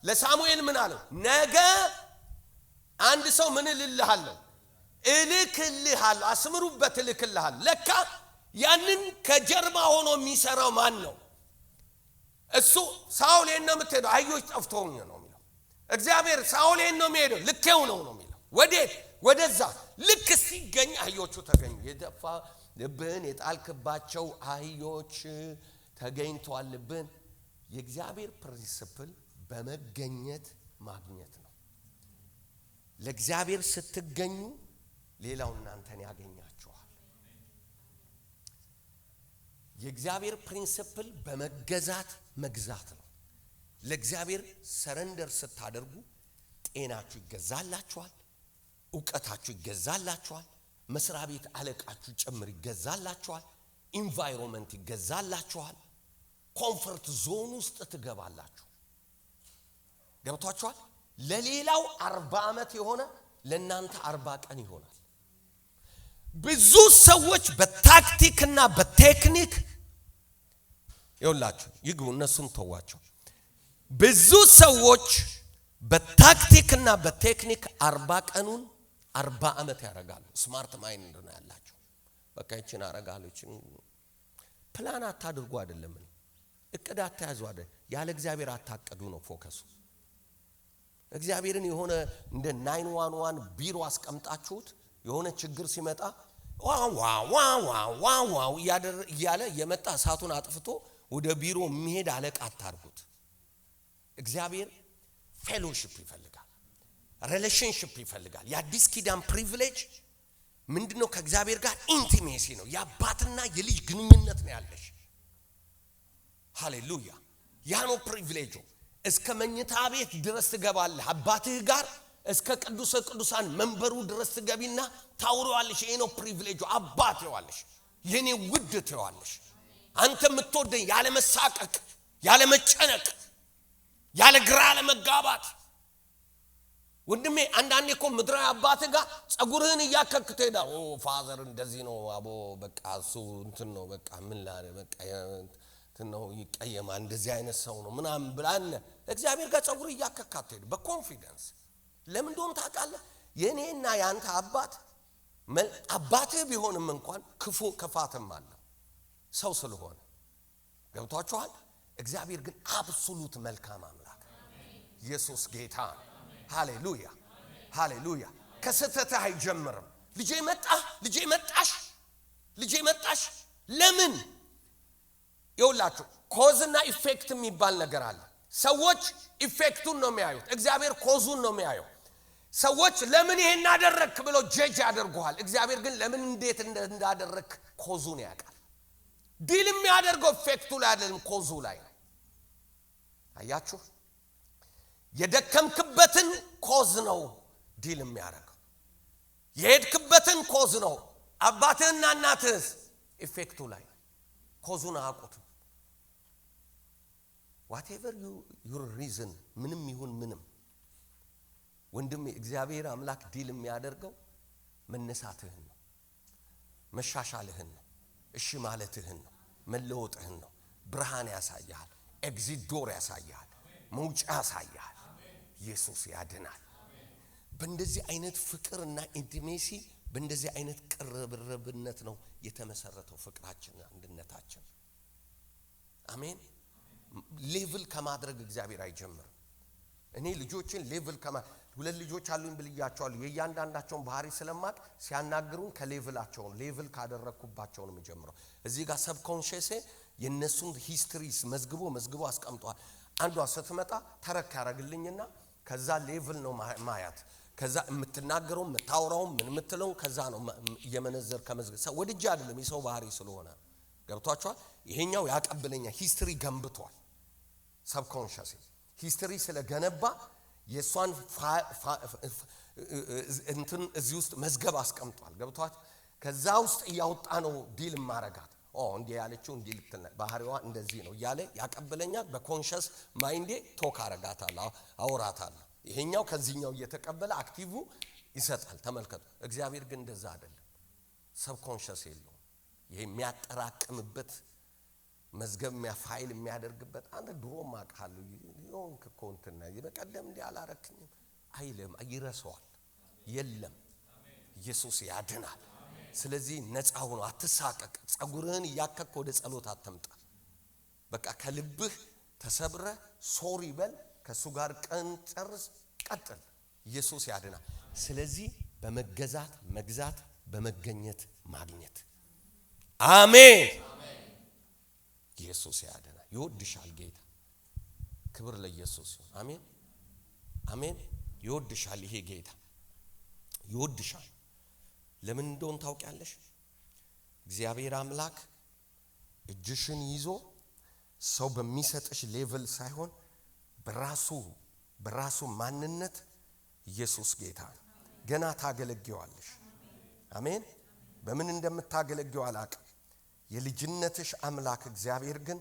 ለሳሙኤል ምን አለው? ነገ አንድ ሰው ምን እልልሃለሁ እልክልሃለሁ፣ አስምሩበት እልክልሃለሁ። ለካ ያንን ከጀርባ ሆኖ የሚሰራው ማን ነው? እሱ ሳኦል ነው የምትሄደው አህዮች ጠፍተውኝ ነው የሚለው እግዚአብሔር። ሳኦል ነው የሚሄደው ልኬው ነው የሚለው። ወዴት? ወደዛ። ልክ ሲገኝ አህዮቹ ተገኙ። የደፋ ልብን የጣልክባቸው አህዮች ተገኝተዋል። ልብን የእግዚአብሔር ፕሪንሲፕል በመገኘት ማግኘት ነው። ለእግዚአብሔር ስትገኙ ሌላው እናንተን ያገኛችኋል። የእግዚአብሔር ፕሪንሲፕል በመገዛት መግዛት ነው። ለእግዚአብሔር ሰረንደር ስታደርጉ ጤናችሁ ይገዛላችኋል፣ ዕውቀታችሁ ይገዛላችኋል፣ መስሪያ ቤት አለቃችሁ ጭምር ይገዛላችኋል፣ ኢንቫይሮንመንት ይገዛላችኋል፣ ኮምፎርት ዞን ውስጥ ትገባላችሁ። ገብቷችኋል? ለሌላው 40 ዓመት የሆነ ለእናንተ 40 ቀን ይሆናል። ብዙ ሰዎች በታክቲክና በቴክኒክ ይውላችሁ ይግቡ፣ እነሱን ተዋቸው። ብዙ ሰዎች በታክቲክና በቴክኒክ 40 ቀኑን 40 ዓመት ያረጋሉ። ስማርት ማይንድ ነው ያላቸው። በቃ ይችን አረጋሉ። ይችን ፕላን አታድርጉ አይደለም፣ እቅድ አታያዙ አይደለም። ያለ እግዚአብሔር አታቀዱ ነው ፎከሱ። እግዚአብሔርን የሆነ እንደ 911 ቢሮ አስቀምጣችሁት የሆነ ችግር ሲመጣ ዋው ያለ የመጣ እሳቱን አጥፍቶ ወደ ቢሮ የሚሄድ አለቃ አታርጉት። እግዚአብሔር ፌሎሺፕ ይፈልጋል፣ ሪሌሽንሺፕ ይፈልጋል። የአዲስ ኪዳን ፕሪቪሌጅ ምንድነው? ከእግዚአብሔር ጋር ኢንቲሜሲ ነው። የአባትና የልጅ ግንኙነት ነው ያለሽ። ሃሌሉያ! ያ ነው ፕሪቪሌጁ። እስከ መኝታ ቤት ድረስ ትገባለህ አባትህ ጋር፣ እስከ ቅዱስ ቅዱሳን መንበሩ ድረስ ትገቢና ታውሪዋለሽ። ይሄ ነው ፕሪቪሌጁ። አባት ይዋለሽ፣ የኔ ውድ ትዋለሽ። አንተ የምትወደኝ ያለ መሳቀቅ፣ ያለ መጨነቅ፣ ያለ ግራ ለመጋባት። ወንድሜ አንዳንዴ እኮ ምድራዊ አባትህ ጋር ጸጉርህን እያከክተ ሄዳ ፋዘር እንደዚህ ነው አቦ በቃ እሱ እንትን ነው በቃ ምን ላለ በቃ ነው ይቀየማ እንደዚህ አይነት ሰው ነው ምናምን ብላን እግዚአብሔር ጋር ጸጉር እያከካተ ሄደ በኮንፊደንስ። ለምን እንደሆነ ታውቃለህ? የኔና ያንተ አባትህ ቢሆንም እንኳን ክፉ ከፋተም አለ ሰው ስለሆነ። ገብቷችኋል? እግዚአብሔር ግን አብሶሉት መልካም አምላክ ኢየሱስ ጌታ። ሃሌሉያ ሃሌሉያ። ከስተት አይጀምርም። ልጄ መጣ፣ ልጄ መጣሽ፣ ልጄ መጣሽ። ለምን ይውላችሁ ኮዝና ኢፌክት የሚባል ነገር አለ። ሰዎች ኢፌክቱን ነው የሚያዩት፣ እግዚአብሔር ኮዙን ነው የሚያየው። ሰዎች ለምን ይሄን አደረክ ብሎ ጀጅ ያደርጉሃል። እግዚአብሔር ግን ለምን እንዴት እንዳደረክ ኮዙን ያውቃል። ዲል የሚያደርገው ኢፌክቱ ላይ አይደለም ኮዙ ላይ ነው። አያችሁ? የደከምክበትን ኮዝ ነው ዲል የሚያደርገው። የሄድክበትን ኮዝ ነው። አባትህና እናትህ ኢፌክቱ ላይ ኮዙን አያውቁትም። whatever your reason ምንም ይሁን ምንም ወንድም እግዚአብሔር አምላክ ዲል የሚያደርገው መነሳትህን ነው፣ መሻሻልህን ነው፣ እሺ ማለትህን ነው፣ መለወጥህን ነው። ብርሃን ያሳያል፣ ኤግዚት ዶር ያሳያል፣ መውጫ ያሳያል። ኢየሱስ ያድናል። በእንደዚህ አይነት ፍቅርና ኢንቲሜሲ በእንደዚህ አይነት ቅርብርብነት ነው የተመሰረተው ፍቅራችን፣ አንድነታችን። አሜን። ሌቭል ከማድረግ እግዚአብሔር አይጀምርም። እኔ ልጆችን ሌቭል ሁለት ልጆች አሉኝ ብልያቸዋለሁ። የእያንዳንዳቸውን ባህሪ ስለማቅ ሲያናግሩን ከሌቭላቸው ሌቭል ካደረኩባቸው ነው የምጀምረው። እዚህ ጋር ሰብኮንሺየስ የነሱን ሂስትሪስ መዝግቦ አስቀምጧል። አንዷ ስትመጣ ተረክ ያረግልኝና ከዛ ሌቭል ነው ማያት። ከዛ የምትናገረው የምታወራው ምን የምትለው ከዛ ነው የመነዘር ከመዝገብ ሰው ወድጄ አይደለም የሰው ባህሪ ስለሆነ ገብቷቸዋል። ይሄኛው ያቀብለኛ ሂስትሪ ገንብቷል። ሰብኮንሺየስ ሂስትሪ ስለገነባ የሷን እንትን እዚህ ውስጥ መዝገብ አስቀምጧል። ገብቷት ከዛ ውስጥ ያወጣ ነው ዲል ማረጋት። እንዴ ያለችው እንዴ ልትል ባህሪዋ እንደዚህ ነው እያለ ያቀበለኛል። በኮንሸስ ማይንዴ ቶክ አረጋታለሁ አውራታለሁ። ይሄኛው ከዚህኛው እየተቀበለ አክቲቭ ይሰጣል። ተመልከቱ። እግዚአብሔር ግን እንደዛ አይደለም። ሰብኮንሸስ የለውም። ይሄ የሚያጠራቅምበት መዝገብ ፋይል የሚያደርግበት አንተ ድሮ ማቃለሁ ይሆንክ ኮንተና በቀደም እንዲህ አላረክኝም አይልም። ይረሳዋል። የለም ኢየሱስ ያድናል። ስለዚህ ነፃ ሆኖ አትሳቀቅ። ጸጉርህን ያከክ ወደ ጸሎት አትምጣ። በቃ ከልብህ ተሰብረ ሶሪ በል። ከሱ ጋር ቀን ጨርስ፣ ቀጥል። ኢየሱስ ያድናል። ስለዚህ በመገዛት መግዛት፣ በመገኘት ማግኘት። አሜን። ኢየሱስ ያድናል። ይወድሻል ጌታ። ክብር ለኢየሱስ ይሁን። አሜን አሜን። ይወድሻል። ይሄ ጌታ ይወድሻል። ለምን እንደሆነ ታውቂያለሽ? እግዚአብሔር አምላክ እጅሽን ይዞ ሰው በሚሰጥሽ ሌቭል ሳይሆን በራሱ ማንነት ኢየሱስ ጌታ ነው። ገና ታገለግዪዋለሽ። አሜን። በምን እንደምታገለግዪው አላውቅም። የልጅነትሽ አምላክ እግዚአብሔር ግን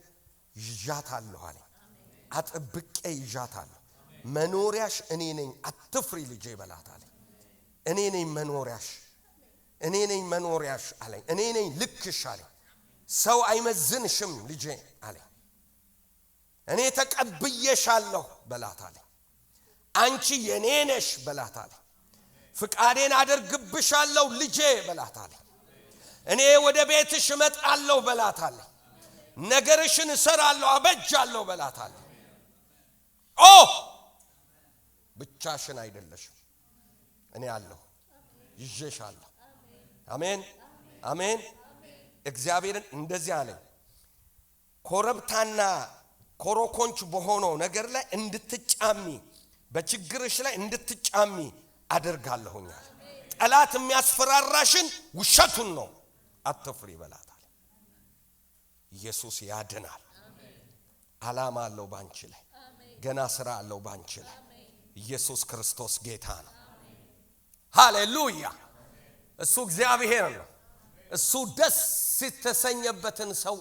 ይዣታለሁ አለ። አጥብቄ ይዣታለሁ። መኖሪያሽ እኔ ነኝ፣ አትፍሪ ልጄ በላት አለ። እኔ ነኝ መኖሪያሽ፣ እኔ ነኝ መኖሪያሽ አለ። እኔ ነኝ ልክሽ አለ። ሰው አይመዝንሽም ልጄ አለ። እኔ ተቀብዬሻለሁ በላት አለ። አንቺ የኔ ነሽ በላት አለ። ፍቃዴን አደርግብሻለሁ ልጄ በላት አለ። እኔ ወደ ቤትሽ እመጣለሁ በላት አለ። ነገርሽን እሰራለሁ አበጃለሁ በላት አለ። ብቻሽን አይደለሽም፣ እኔ አለሁ፣ ይዤሻለሁ። አሜን አሜን። እግዚአብሔርን እንደዚህ አለ። ኮረብታና ኮረኮንች በሆነው ነገር ላይ እንድትጫሚ፣ በችግርሽ ላይ እንድትጫሚ አደርጋለሁኛል። ጠላት የሚያስፈራራሽን ውሸቱን ነው፣ አትፍሪ በላት አለ። ኢየሱስ ያድናል። ዓላማ አለው ባንቺ ላይ፣ ገና ስራ አለው ባንቺ ላይ። ኢየሱስ ክርስቶስ ጌታ ነው። ሃሌሉያ። እሱ እግዚአብሔር ነው። እሱ ደስ የተሰኘበትን ሰው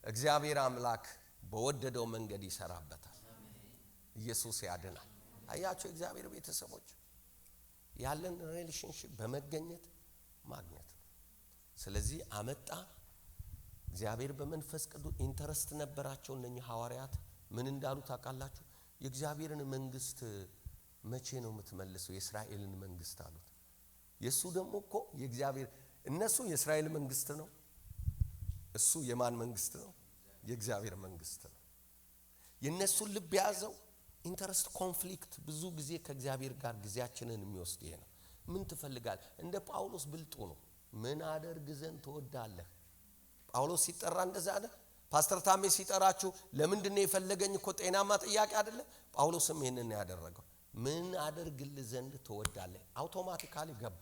እግዚአብሔር አምላክ በወደደው መንገድ ይሰራበታል። ኢየሱስ ያድናል። አያችሁ እግዚአብሔር ቤተሰቦች ያለን ሪሌሽንሺፕ በመገኘት ማግኘት ነው። ስለዚህ አመጣ እግዚአብሔር በመንፈስ ቅዱስ ኢንተረስት ነበራቸው። እነኚህ ሐዋርያት ምን እንዳሉ ታውቃላችሁ? የእግዚአብሔርን መንግስት መቼ ነው የምትመልሰው? የእስራኤልን መንግስት አሉት። የሱ ደግሞ እኮ የእግዚአብሔር እነሱ የእስራኤል መንግስት ነው። እሱ የማን መንግስት ነው? የእግዚአብሔር መንግስት ነው። የነሱን ልብ ያዘው ኢንተረስት ኮንፍሊክት። ብዙ ጊዜ ከእግዚአብሔር ጋር ጊዜያችንን የሚወስድ ይሄ ነው። ምን ትፈልጋለህ? እንደ ጳውሎስ ብልጡ ነው። ምን አደርግ ዘንድ ትወዳለህ? ጳውሎስ ሲጠራ እንደዛ አለ። ፓስተር ታሜ ሲጠራችሁ ለምንድን ነው የፈለገኝ? እኮ ጤናማ ጥያቄ አይደለም። ጳውሎስም ይሄንን ነው ያደረገው። ምን አደርግልህ ዘንድ ትወዳለህ? አውቶማቲካሊ ገባ።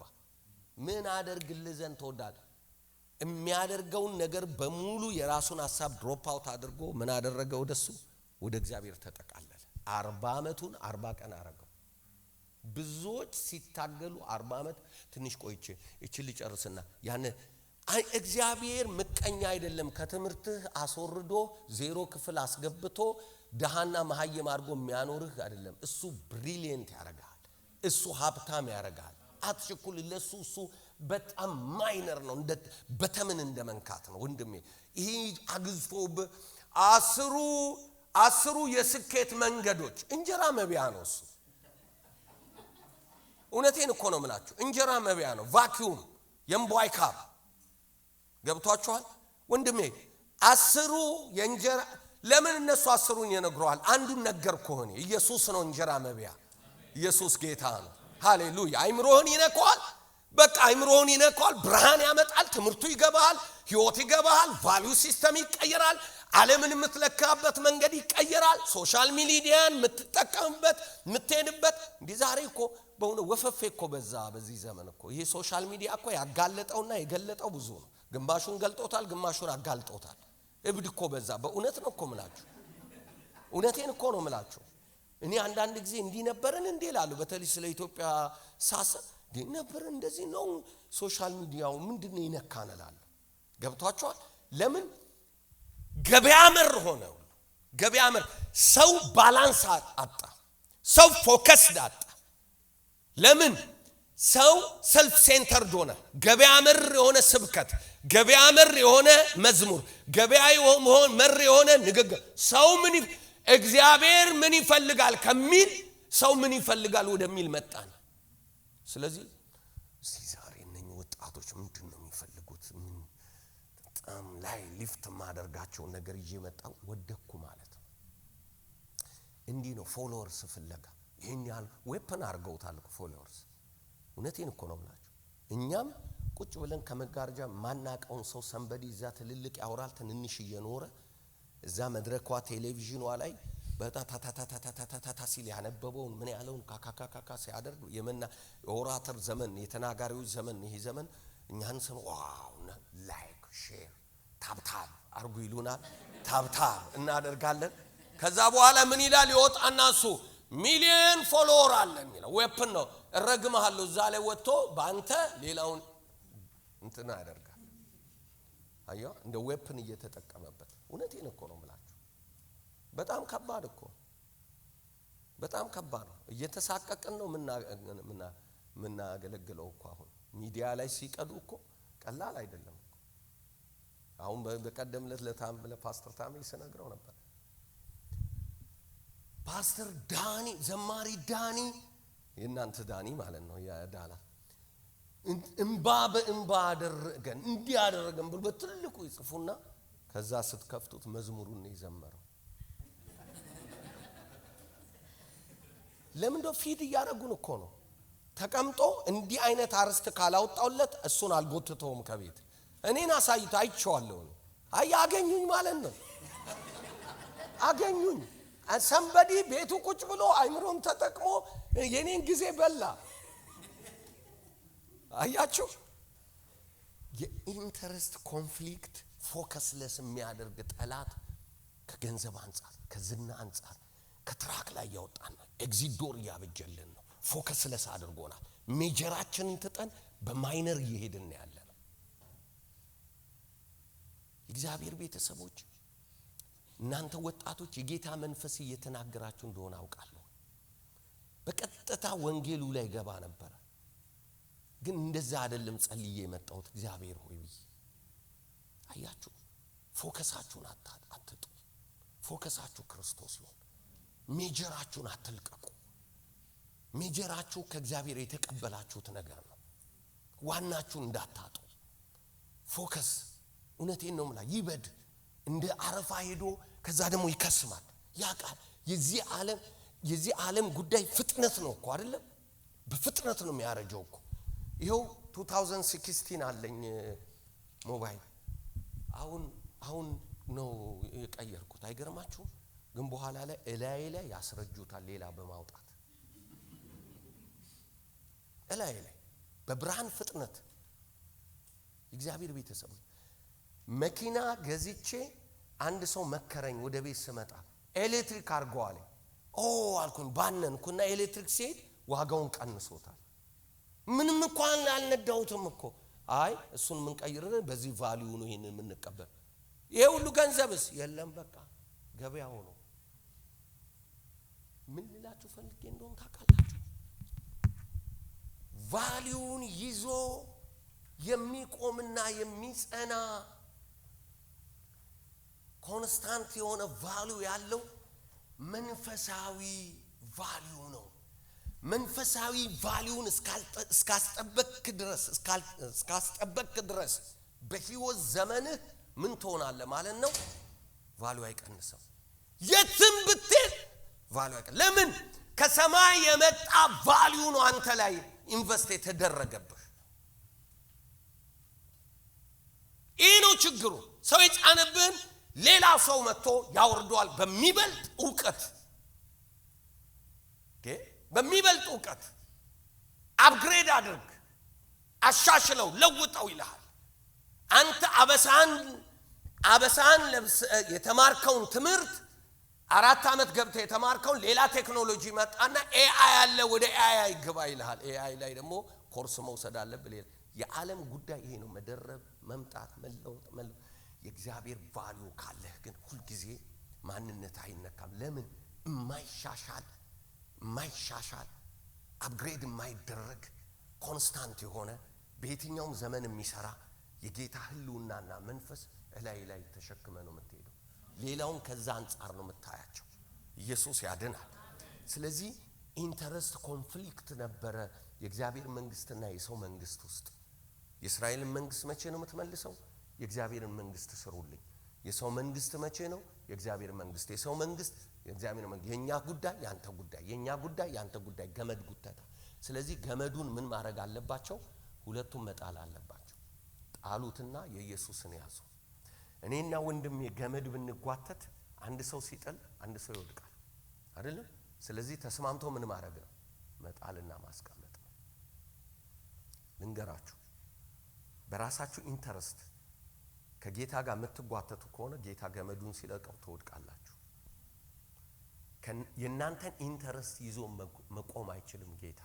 ምን አደርግልህ ዘንድ ትወዳለህ? የሚያደርገውን ነገር በሙሉ የራሱን ሐሳብ ድሮፕ አውት አድርጎ ምን አደረገ? ወደሱ ወደ እግዚአብሔር ተጠቃለለ። 40 ዓመቱን 40 ቀን አረገው። ብዙዎች ሲታገሉ 40 ዓመት ትንሽ ቆይቼ እቺ ልጨርስና ያን እግዚአብሔር ምቀኛ አይደለም። ከትምህርትህ አስወርዶ 0 ክፍል አስገብቶ ደሃና መሐየም አድርጎ የሚያኖርህ አይደለም። እሱ ብሪሊየንት ያረጋል። እሱ ሀብታም ያረጋል። አትሽኩል ለሱ። እሱ በጣም ማይነር ነው። እንደ በተምን እንደመንካት ነው ወንድሜ። ይሄ አግዝፎ አስሩ የስኬት መንገዶች እንጀራ መብያ ነው እሱ። እውነቴን እኮ ነው የምላችሁ። እንጀራ መብያ ነው። ቫኪዩም የምቧይ ካብ ገብቷችኋል ወንድሜ? 10 የእንጀራ ለምን እነሱ 10ን ይነግሯል? አንዱን ነገርኩህ እኔ። ኢየሱስ ነው እንጀራ መብያ። ኢየሱስ ጌታ ነው። ሃሌሉያ። አይምሮህን ይነካዋል። በቃ አይምሮህን ይነካዋል። ብርሃን ያመጣል። ትምህርቱ ይገባል። ህይወት ይገባል። ቫልዩ ሲስተም ይቀየራል። ዓለምን የምትለካበት መንገድ ይቀየራል። ሶሻል ሚዲያን የምትጠቀምበት የምትሄድበት እንዲህ ዛሬ እኮ በእውነት ወፈፌ እኮ በዛ። በዚህ ዘመን እኮ ይሄ ሶሻል ሚዲያ እኮ ያጋለጠውና የገለጠው ብዙ ነው። ግማሹን ገልጦታል፣ ግማሹን አጋልጦታል። እብድ እኮ በዛ። በእውነት ነው እኮ ምላችሁ። እውነቴን እኮ ነው ምላችሁ። እኔ አንዳንድ ጊዜ እንዲህ ነበርን እንዴ ላሉ በተለይ ስለ ኢትዮጵያ ሳስብ እንዲህ ነበርን እንደዚህ ነው ሶሻል ሚዲያው ምንድነው ይነካናል። ገብቷችኋል? ለምን ገበያ መር ሆነ ገበያ መር ሰው ባላንስ አጣ ሰው ፎከስ አጣ ለምን ሰው ሰልፍ ሴንተርድ ሆነ ገበያ መር የሆነ ስብከት ገበያ መር የሆነ መዝሙር ገበያ መር የሆነ ንግግር ሰው ምን እግዚአብሔር ምን ይፈልጋል ከሚል ሰው ምን ይፈልጋል ወደሚል መጣና ስለዚህ ዛሬ እነኚህ ወጣቶች ምንድነው የሚፈልጉት ምን በጣም ላይ ሊፍት ማደርጋቸው ነገር ይዤ መጣው ወደኩ ማለት ነው እንዲህ ነው ፎሎወርስ ፍለጋ ይሄን ያህል ዌፐን አርገውታል ፎሎወርስ እውነቴን እኮ ነው ብላችሁ እኛም ቁጭ ብለን ከመጋረጃ ማናቀውን ሰው ሰንበዲ እዛ ትልልቅ ያወራል ትንንሽ እየኖረ እዛ መድረኳ ቴሌቪዥኗ ላይ በታታታታታታታ ሲል ያነበበውን ምን ያለውን ካካካካ ሲያደርግ የመና ኦራተር ዘመን የተናጋሪው ዘመን ይሄ ዘመን እኛን ሰው ዋው ላይክ ሼር ታብታብ አርጉ ይሉናል ታብታብ እናደርጋለን ከዛ በኋላ ምን ይላል ይወጣና እሱ ሚሊየን ፎሎወር አለን ይላል ዌፐን ነው እረግመሃለሁ እዛ ላይ ወጥቶ ባንተ ሌላውን እንትና ያደርጋል አያ እንደ ዌፐን እየተጠቀመበት እውነቴን እኮ ነው ማለት በጣም ከባድ እኮ በጣም ከባድ ነው እየተሳቀቀን ነው ምና አገለግለው እኮ አሁን ሚዲያ ላይ ሲቀዱ እኮ ቀላል አይደለም እኮ አሁን በቀደምለት ለፓስተር ታሜ ሲነግረው ነበር ፓስተር ዳኒ ዘማሪ ዳኒ የናንተ ዳኒ ማለት ነው ያዳላ እንባ በእንባ አደረገን እንዲህ አደረገን ብሎ በትልቁ ይጽፉና ከዛ ስትከፍቱት መዝሙሩን ይዘመረው ለምን ነው ፊድ ያረጉን እኮ ነው ተቀምጦ እንዲህ አይነት አርስት ካላውጣውለት እሱን አልጎትተውም ከቤት እኔን አሳይቶ አይቻለሁ አያገኙኝ ማለት ነው አገኙኝ ሰንበዲ ቤቱ ቁጭ ብሎ አይምሮም ተጠቅሞ የኔን ጊዜ በላ አያችሁ የኢንተረስት ኮንፍሊክት ፎከስለስ የሚያደርግ ጠላት ከገንዘብ አንፃር ከዝና አንፃር ከትራክ ላይ ያወጣና ኤግዚት ዶር ያበጀልን ነው ፎከስለስ አድርጎናል ሜጀራችንን ተጠን በማይነር እየሄድን ያለነው እግዚአብሔር ቤተሰቦች እናንተ ወጣቶች የጌታ መንፈስ እየተናገራችሁ እንደሆነ አውቃለሁ በቀጥታ ወንጌሉ ላይ ገባ ነበር ግን እንደዛ አይደለም ጸልዬ የመጣሁት እግዚአብሔር ሆይ አያችሁ ፎከሳችሁን አትጡ ፎከሳችሁ ክርስቶስ ይሁን ሜጀራችሁን አትልቀቁ ሜጀራችሁ ከእግዚአብሔር የተቀበላችሁት ነገር ነው ዋናችሁን እንዳታጡ ፎከስ እውነቴን ነው ማለት ይበድ እንደ አረፋ ሄዶ ከዛ ደግሞ ይከስማል ያቃል የዚህ ዓለም ጉዳይ ፍጥነት ነው እኮ አይደለም በፍጥነት ነው የሚያረጀው እኮ ይሄው 2016 አለኝ ሞባይል አሁን ነው የቀየርኩት አይገርማችሁ ግን በኋላ ላይ እላይ ላይ ያስረጁታል ሌላ በማውጣት እላይ ላይ በብርሃን ፍጥነት እግዚአብሔር ቤተሰብ መኪና ገዝቼ አንድ ሰው መከረኝ ወደ ቤት ስመጣ ኤሌክትሪክ አርጓል አልኩኝ ባነንኩና ኤሌክትሪክ ሲሄድ ዋጋውን ቀንሶታል ምንም እንኳን አልነዳውትም እኮ አይ እሱን ምን ቀይረን በዚህ ቫልዩ ነው ይሄንን ምን እንቀበል ይሄ ሁሉ ገንዘብስ የለም በቃ ገበያው ነው ምን ልላችሁ ፈልጌ እንደሆነ ታውቃላችሁ ቫልዩን ይዞ የሚቆምና የሚጸና ኮንስታንት የሆነ ቫልዩ ያለው መንፈሳዊ ቫልዩ ነው መንፈሳዊ ቫልዩን እስካስጠበቅ ድረስ በህይወት ዘመንህ ምን ትሆናለህ ማለት ነው ቫልዩ አይቀንስም የትም ብትል ቫልዩ አይቀንስም ለምን ከሰማይ የመጣ ቫልዩ ነው አንተ ላይ ኢንቨስት የተደረገብህ ይሄ ነው ችግሩ ሰው የጫነብን ሌላ ሰው መጥቶ ያወርዷል በሚበልጥ ዕውቀት በሚበልጥ ዕውቀት አፕግሬድ አድርግ አሻሽለው ለውጠው ይልሃል አንተ አበሳን የተማርከውን ትምህርት 4 አመት ገብተህ የተማርከውን ሌላ ቴክኖሎጂ መጣና ኤአይ አለ ወደ ኤአይ ግባ ይልሃል ኤአይ ላይ ደግሞ ኮርስ መውሰድ አለብህ የዓለም ጉዳይ ይሄ ነው መደረብ መምጣት መለወጥ የእግዚአብሔር ቫልዩ ካለህ ግን ሁሉ ጊዜ ማንነት አይነካም። ለምን? የማይሻሻል አፕግሬድ የማይደረግ ኮንስታንት የሆነ በየትኛውም ዘመን የሚሰራ የጌታ ህልውናና መንፈስ ላይ ተሸክመ ነው የምትሄደው። ሌላውን ከዛ አንፃር ነው የምታያቸው። ኢየሱስ ያድናል። ስለዚህ ኢንተረስት ኮንፍሊክት ነበረ የእግዚአብሔር መንግስትና የሰው መንግስት ውስጥ። የእስራኤልን መንግስት መቼ ነው የምትመልሰው? የእግዚአብሔርን መንግስት ስሩልኝ። የሰው መንግስት መቼ ነው? የእግዚአብሔር መንግስት። የሰው መንግስት የእግዚአብሔር መንግስት። የኛ ጉዳይ ያንተ ጉዳይ፣ የኛ ጉዳይ ያንተ ጉዳይ። ገመድ ጉተታ። ስለዚህ ገመዱን ምን ማድረግ አለባቸው? ሁለቱም መጣል አለባቸው። ጣሉትና የኢየሱስን ያዙ። እኔና ወንድሜ ገመድ ብንጓተት አንድ ሰው ሲጥል አንድ ሰው ይወድቃል አይደለም? ስለዚህ ተስማምቶ ምን ማድረግ ነው? መጣልና ማስቀመጥ ነው። ልንገራችሁ፣ በራሳችሁ ኢንተረስት ከጌታ ጋር የምትጓተቱ ከሆነ ጌታ ገመዱን ሲለቀው ትወድቃላችሁ። የእናንተን ኢንተረስት ይዞ መቆም አይችልም ጌታ።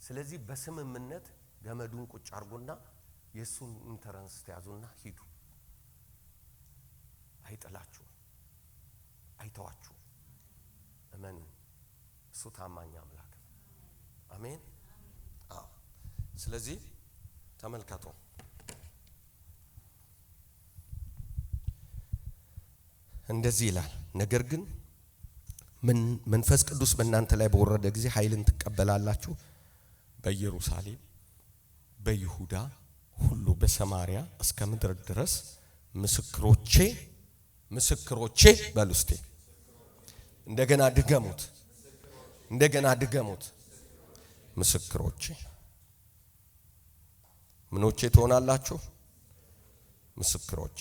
ስለዚህ በስምምነት ገመዱን ቁጭ አርጉና የሱን ኢንተረስት ያዙና ሂዱ። አይጥላችሁ፣ አይተዋችሁ። እመኑ፣ እሱ ታማኝ አምላክ ነው። አሜን። አዎ። ስለዚህ ተመልከቱ፣ እንደዚህ ይላል፣ ነገር ግን መንፈስ ቅዱስ በእናንተ ላይ በወረደ ጊዜ ኃይልን ትቀበላላችሁ፣ በኢየሩሳሌም በይሁዳ ሁሉ በሰማሪያ እስከ ምድር ድረስ ምስክሮቼ በሉስቴ። እንደገና ድገሙት። ምስክሮቼ። ምኖቼ ትሆናላችሁ? ምስክሮቼ።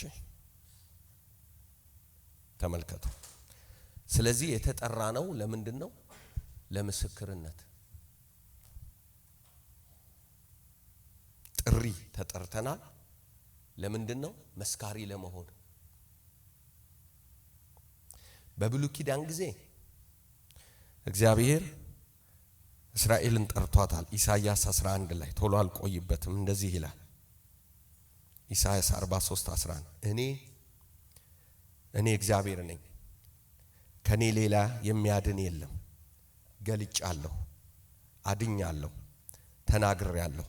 ተመልከቱ። ስለዚህ የተጠራ ነው ለምንድን ነው? ለምስክርነት ጥሪ ተጠርተናል። ለምንድን ነው? መስካሪ ለመሆን። በብሉይ ኪዳን ጊዜ እግዚአብሔር እስራኤልን ጠርቷታል። ኢሳይያስ 11 ላይ ቶሎ አልቆይበትም። እንደዚህ ይላል ኢሳይያስ 43:11 እኔ እግዚአብሔር ነኝ፣ ከኔ ሌላ የሚያድን የለም። ገልጫለሁ፣ አድኛለሁ፣ ተናግሬያለሁ።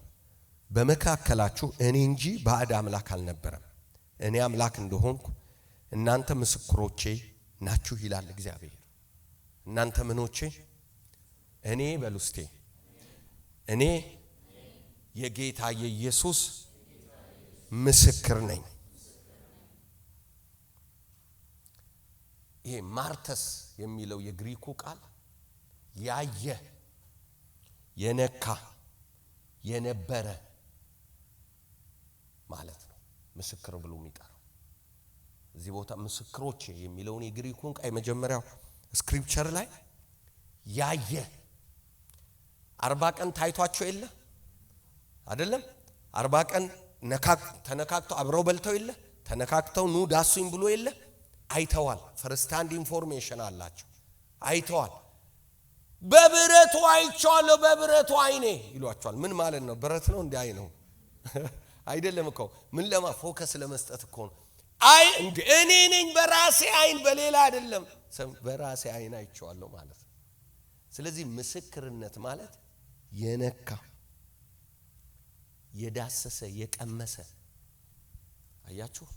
በመካከላችሁ እኔ እንጂ ባዕድ አምላክ አልነበረም። እኔ አምላክ እንደሆንኩ እናንተ ምስክሮቼ ናችሁ ይላል እግዚአብሔር። እናንተ ምኖቼ? እኔ በሉስቴ፣ እኔ የጌታ የኢየሱስ ምስክር ነኝ። ይሄ ማርተስ የሚለው የግሪኩ ቃል ያየ፣ የነካ፣ የነበረ ማለት ነው። ምስክር ብሎ የሚጠራው እዚህ ቦታ ምስክሮቼ የሚለውን የግሪኩን ቃል መጀመሪያው ስክሪፕቸር ላይ ያየ 40 ቀን ታይቷቸው የለ አይደለም? 40 ቀን ተነካክተው አብረው በልተው የለ? ተነካክተው ኑ ዳሱኝ ብሎ የለ? አይተዋል። ፈርስት ሃንድ ኢንፎርሜሽን አላቸው። አይተዋል። በብረቱ አይቻለሁ፣ በብረቱ አይኔ ይሏቸዋል። ምን ማለት ነው? ብረት ነው እንዴ? አይ ነው አይደለም እኮ። ምን ፎከስ ለመስጠት እኮ ነው። አይ እንዴ እኔ ነኝ በራሴ አይን፣ በሌላ አይደለም። በራሴ አይን አይቻለሁ ማለት ነው። ስለዚህ ምስክርነት ማለት የነካ፣ የዳሰሰ፣ የቀመሰ። አያችሁ፣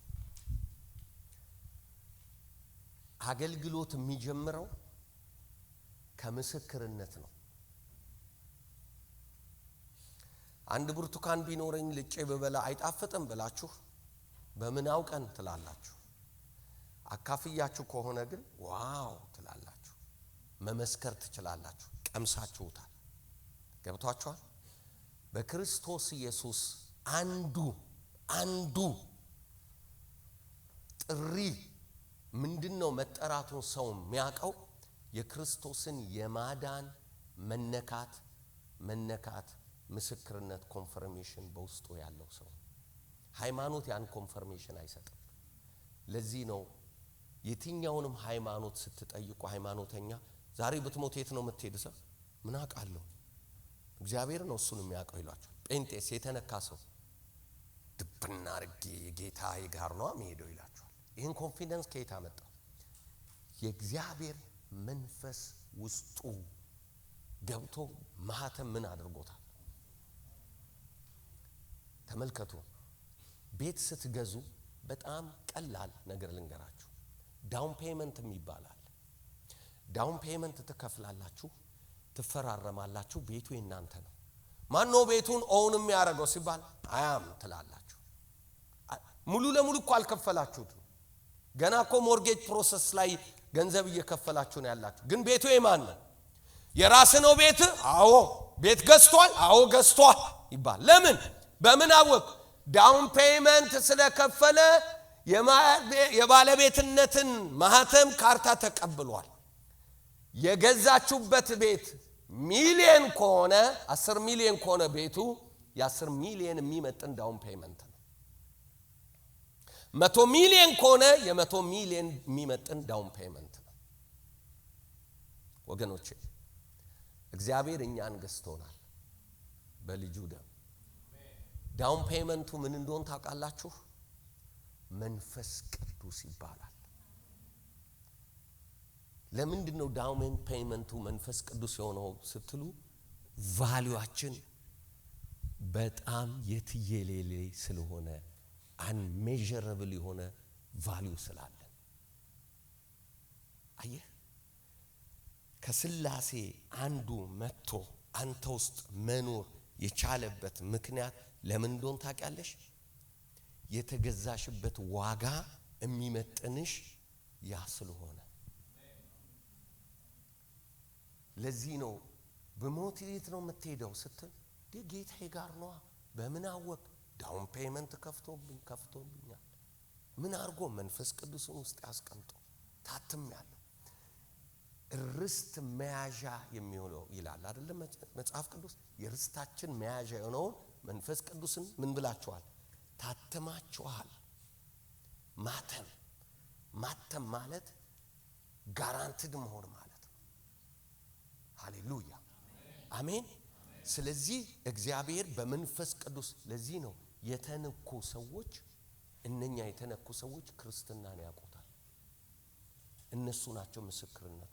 አገልግሎት የሚጀምረው ከምስክርነት ነው። አንድ ብርቱካን ቢኖረኝ ልጬ በበላ አይጣፍጥም ብላችሁ በምን አውቀን ትላላችሁ? አካፍያችሁ ከሆነ ግን ዋው ትላላችሁ፣ መመስከር ትችላላችሁ። ቀምሳችሁታል። ገብቷችኋል? በክርስቶስ ኢየሱስ አንዱ ጥሪ ምንድነው? መጠራቱን ሰው የሚያውቀው የክርስቶስን የማዳን መነካት ምስክርነት ኮንፈርሜሽን በውስጡ ያለው ሰው። ሃይማኖት ያን ኮንፈርሜሽን አይሰጥም። ለዚህ ነው የትኛውንም ሃይማኖት ስትጠይቁ ሃይማኖተኛ ዛሬ ብትሞት የት ነው የምትሄድ? ሰው ምን አውቃለሁ እግዚአብሔር ነው እሱን የሚያውቀው ይሏቸው። ጴንጤስ የተነካ ሰው ድብና አርጌ ጌታዬ ጋር ነው የሚሄደው ይላችኋል። ይህን ኮንፊደንስ ከየት አመጣው? የእግዚአብሔር መንፈስ ውስጡ ገብቶ ማህተም ምን አድርጎታል? ተመልከቱ። ቤት ስትገዙ በጣም ቀላል ነገር ልንገራችሁ። ዳውን ፔመንት ይባላል። ዳውን ፔመንት ትከፍላላችሁ፣ ትፈራረማላችሁ። ቤቱ የናንተ ነው። ማን ነው ቤቱን ኦውን የሚያደርገው ሲባል አያም ትላላችሁ። ሙሉ ለሙሉ እኮ አልከፈላችሁትም። ገና እኮ ሞርጌጅ ፕሮሰስ ላይ ገንዘብ እየከፈላችሁ ነው ያላችሁ። ግን ቤቱ የማን ነው? የራስ ነው ቤት? አዎ። ቤት ገዝቷል? አዎ ገዝቷል ይባል። ለምን? በምን አወቅ? ዳውን ፔመንት ስለከፈለ የባለቤትነትን ማህተም ካርታ ተቀብሏል። የገዛችሁበት ቤት ሚሊየን ከሆነ 10 ሚሊየን ከሆነ ቤቱ የ10 ሚሊየን የሚመጥን ዳውን ፔመንት ነው። 100 ሚሊየን ከሆነ የ100 ሚሊየን የሚመጥን ዳውን ፔመንት ነው። ወገኖቼ እግዚአብሔር እኛን ገዝቶናል በልጁ ደም። ዳውን ፔመንቱ ምን እንደሆነ ታውቃላችሁ? መንፈስ ቅዱስ ይባላል። ለምንድን ነው ዳውን ፔመንቱ መንፈስ ቅዱስ የሆነው ስትሉ፣ ቫልዩአችን በጣም የትየሌሌ ስለሆነ አንሜዠረብል የሆነ ቫልዩ ስላለ። አየህ፣ ከስላሴ አንዱ መጥቶ አንተ ውስጥ መኖር የቻለበት ምክንያት ለምን እንደሆነ ታውቂያለሽ? የተገዛሽበት ዋጋ የሚመጥንሽ ያ ስለሆነ። ለዚህ ነው በሞት የት ነው የምትሄደው ስትል ጌታዬ ጋር ነው። በምን አወቅ? ዳውን ፔመንት ከፍቶብኛል። ምን አርጎ? መንፈስ ቅዱስን ውስጥ ያስቀምጦ ታትሜያለሁ። ርስት መያዣ የሚሆነው ይላል አይደለም መጽሐፍ ቅዱስ። የርስታችን መያዣ የሆነው መንፈስ ቅዱስን ምን ብላችኋል? ታትማችኋል። ማተም ማለት ጋራንቲድ መሆን ማለት ነው። ሃሌሉያ አሜን። ስለዚህ እግዚአብሔር በመንፈስ ቅዱስ፣ ለዚህ ነው የተነኩ ሰዎች፣ እነኛ የተነኩ ሰዎች ክርስትናን ያውቁታል። እነሱ ናቸው ምስክርነቱ።